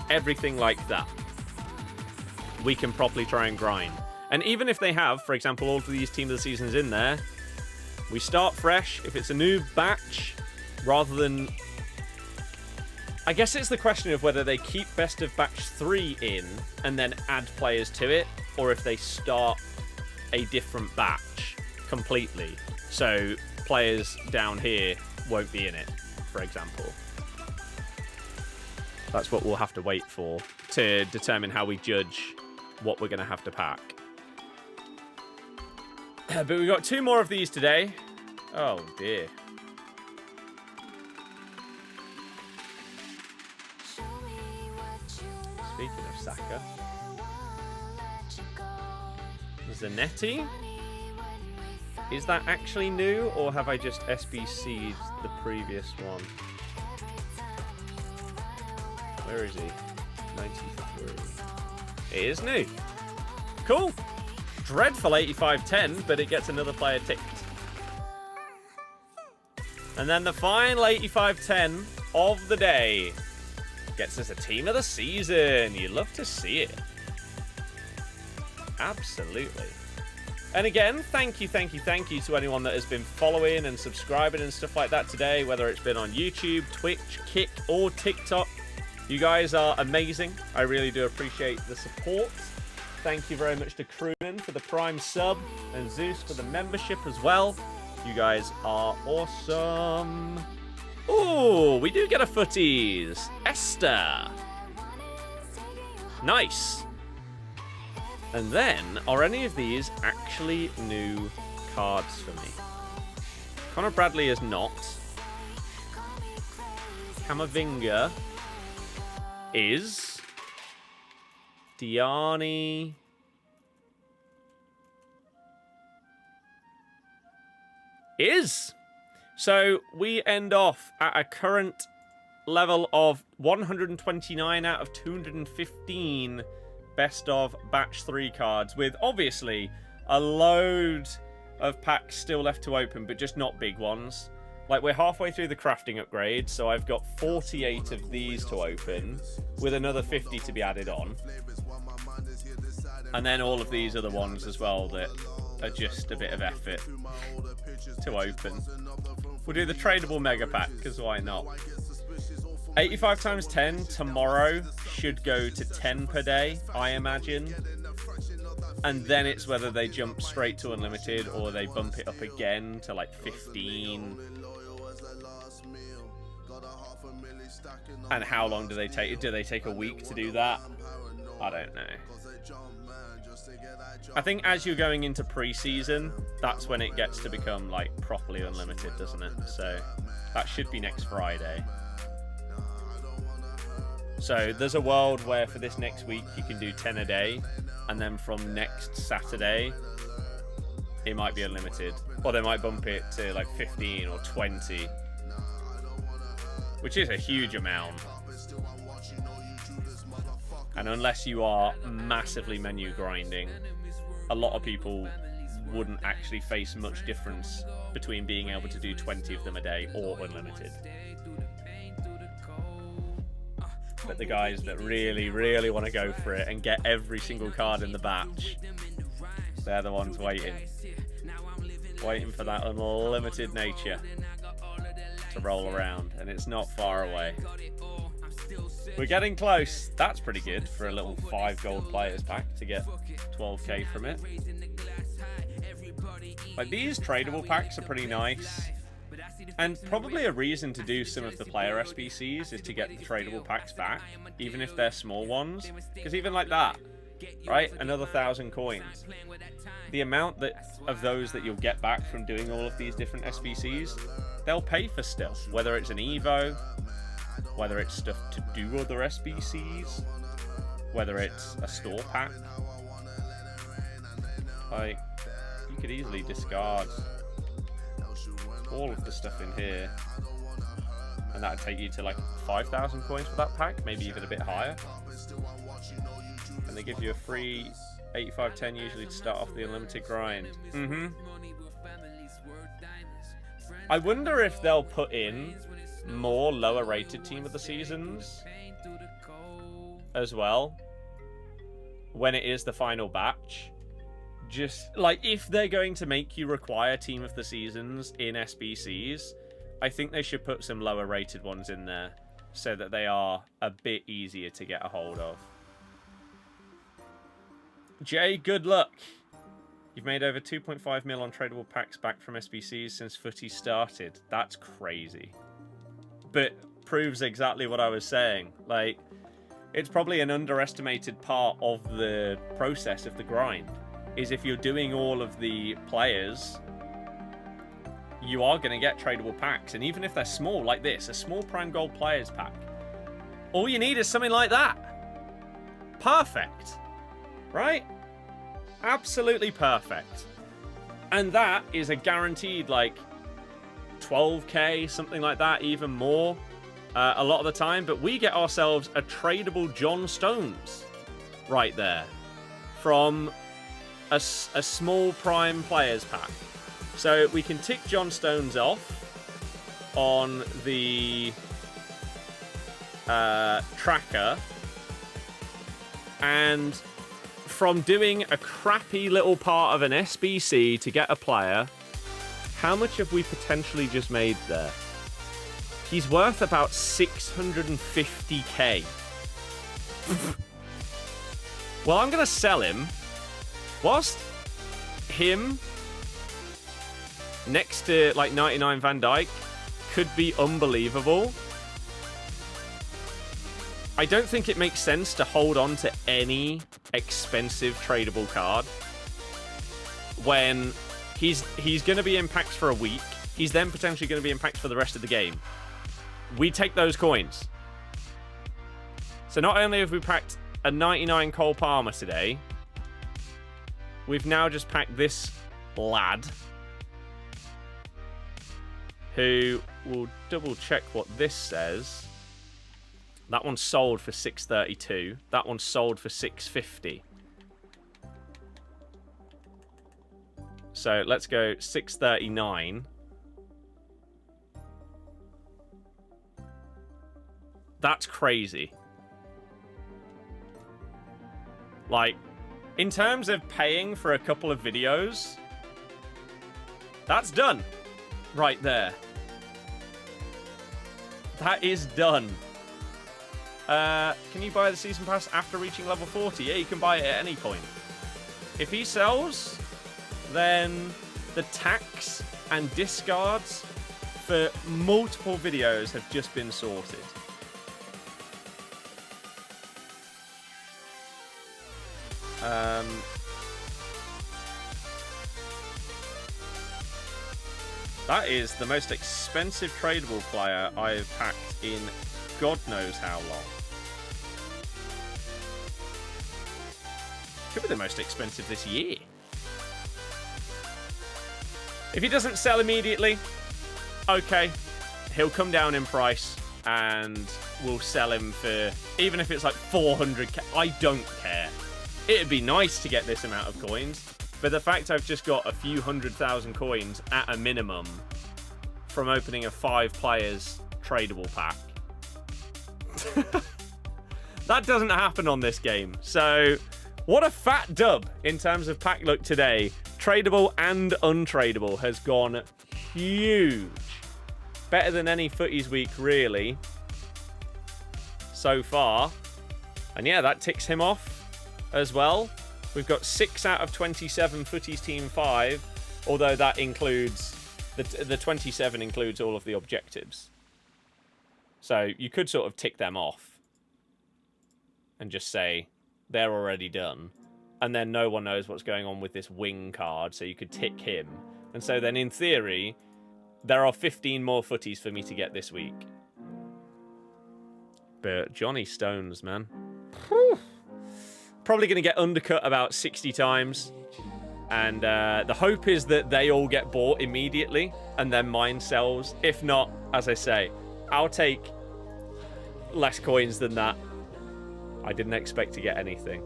everything like that. We can properly try and grind. And even if they have, for example, all of these Team of the Seasons in there, we start fresh. If it's a new batch, rather than... I guess it's the question of whether they keep Best of Batch 3 in and then add players to it, or if they start a different batch completely. So players down here won't be in it, for example. That's what we'll have to wait for to determine how we judge what we're going to have to pack. But we've got 2 more of these today. Oh dear. Speaking of Saka, Zanetti. Is that actually new, or have I just SBC'd the previous one? Where is he? 93. It is new. Cool. Dreadful 85-10, but it gets another player ticked. And then the final 85-10 of the day gets us a Team of the Season. You love to see it. Absolutely. And again, thank you to anyone that has been following and subscribing and stuff like that today, whether it's been on YouTube, Twitch, Kick, or TikTok. You guys are amazing. I really do appreciate the support. Thank you very much to Crewman for the Prime sub and Zeus for the membership as well. You guys are awesome. Ooh, we do get a Futties. Esther. Nice. And then, are any of these actually new cards for me? Connor Bradley is not. Camavinga is. Diani is. So we end off at a current level of 129 out of 215 best of batch 3 cards, with obviously a load of packs still left to open, but just not big ones. Like, we're halfway through the crafting upgrade, so I've got 48 of these to open, with another 50 to be added on. And then all of these other ones as well that are just a bit of effort to open. We'll do the tradable mega pack, because why not? 85 times 10 tomorrow should go to 10 per day, I imagine. And then it's whether they jump straight to unlimited or they bump it up again to like 15. And how long do they take? Do they take a week to do that? I don't know. I think as you're going into pre-season, that's when it gets to become like properly unlimited, doesn't it? So that should be next Friday. So there's a world where for this next week you can do 10 a day, and then from next Saturday it might be unlimited, or they might bump it to like 15 or 20, which is a huge amount. And unless you are massively menu grinding, a lot of people wouldn't actually face much difference between being able to do 20 of them a day or unlimited. But the guys that really, really want to go for it and get every single card in the batch, they're the ones waiting. Waiting for that unlimited nature to roll around, and it's not far away. We're getting close. That's pretty good for a little 5 gold players pack to get 12k from it. Like, these tradable packs are pretty nice. And probably a reason to do some of the player SBCs is to get the tradable packs back, even if they're small ones. Because even like that, right? Another 1,000 coins. The amount of those that you'll get back from doing all of these different SBCs, they'll pay for stuff. Whether it's an Evo, whether it's stuff to do other SBCs, whether it's a store pack. Like, you could easily discard all of the stuff in here, and that would take you to like 5,000 coins for that pack, maybe even a bit higher. And they give you a free 8510 usually to start off the unlimited grind. I wonder if they'll put in more lower rated team of the seasons as well when it is the final batch. Just like, if they're going to make you require team of the seasons in SBCs, I think they should put some lower rated ones in there so that they are a bit easier to get a hold of. Jay, good luck. You've made over 2.5 mil on tradable packs back from SBCs since Footy started. That's crazy. But proves exactly what I was saying. Like, it's probably an underestimated part of the process of the grind. Is if you're doing all of the players, you are going to get tradable packs. And even if they're small, like this, a small Prime Gold Players pack, all you need is something like that. Perfect. Right? Absolutely perfect. And that is a guaranteed, like, 12k, something like that, even more, a lot of the time. But we get ourselves a tradable John Stones right there from a small Prime Players pack. So we can tick John Stones off on the tracker, and from doing a crappy little part of an SBC to get a player, how much have we potentially just made there? He's worth about 650k. Well, I'm going to sell him. Whilst him next to like 99 Van Dijk could be unbelievable, I don't think it makes sense to hold on to any expensive tradable card when he's going to be in packs for a week. He's then potentially going to be in packs for the rest of the game. We take those coins. So not only have we packed a 99 Cole Palmer today, we've now just packed this lad who will double check what this says. That one's sold for 632. That one's sold for 650. So let's go 639. That's crazy. Like, in terms of paying for a couple of videos, that's done right there. That is done. Can you buy the season pass after reaching level 40? Yeah, you can buy it at any point. If he sells, then the tax and discards for multiple videos have just been sorted. That is the most expensive tradable player I have packed in God knows how long. Could be the most expensive this year. If he doesn't sell immediately, okay, he'll come down in price and we'll sell him for, even if it's like 400k, I don't care. It'd be nice to get this amount of coins, but the fact I've just got a few 100,000 coins at a minimum from opening a 5 players tradable pack. That doesn't happen on this game. So, what a fat dub in terms of pack luck today. Tradable and untradable has gone huge. Better than any Futties week, really, so far. And yeah, that ticks him off as well. We've got 6 out of 27 Futties Team 5, although that includes, the 27 includes all of the objectives. So you could sort of tick them off and just say they're already done. And then no one knows what's going on with this wing card, so you could tick him. And so then in theory, there are 15 more Futties for me to get this week. But Johnny Stones, man. Whew. Probably going to get undercut about 60 times. And the hope is that they all get bought immediately and then mine sells. If not, as I say, I'll take less coins than that. I didn't expect to get anything.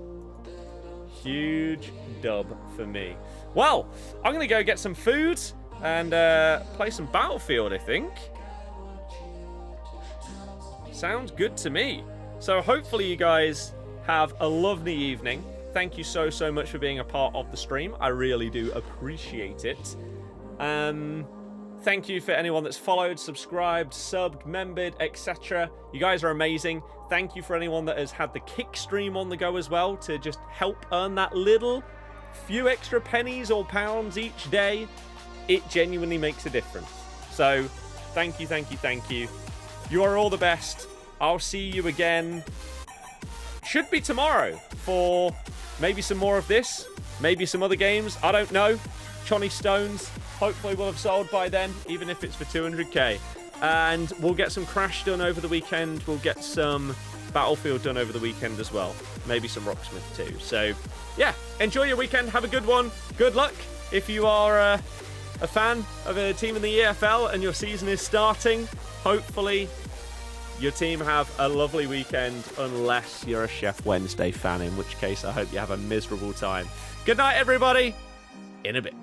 Huge dub for me. Well, I'm going to go get some food and play some Battlefield, I think. Sounds good to me. So hopefully you guys have a lovely evening. Thank you so much for being a part of the stream. I really do appreciate it. Thank you for anyone that's followed, subscribed, subbed, membered, etc. You guys are amazing. Thank you for anyone that has had the kick stream on the go as well to just help earn that little few extra pennies or pounds each day. It genuinely makes a difference. So thank you, thank you, thank you. You are all the best. I'll see you again. Should be tomorrow for maybe some more of this, maybe some other games. I don't know. Johnny Stones hopefully will have sold by then, even if it's for 200k. And we'll get some Crash done over the weekend. We'll get some Battlefield done over the weekend as well. Maybe some Rocksmith too. So, yeah, enjoy your weekend. Have a good one. Good luck if you are a fan of a team in the EFL and your season is starting. Hopefully, your team have a lovely weekend, unless you're a Chef Wednesday fan, in which case I hope you have a miserable time. Good night, everybody. In a bit.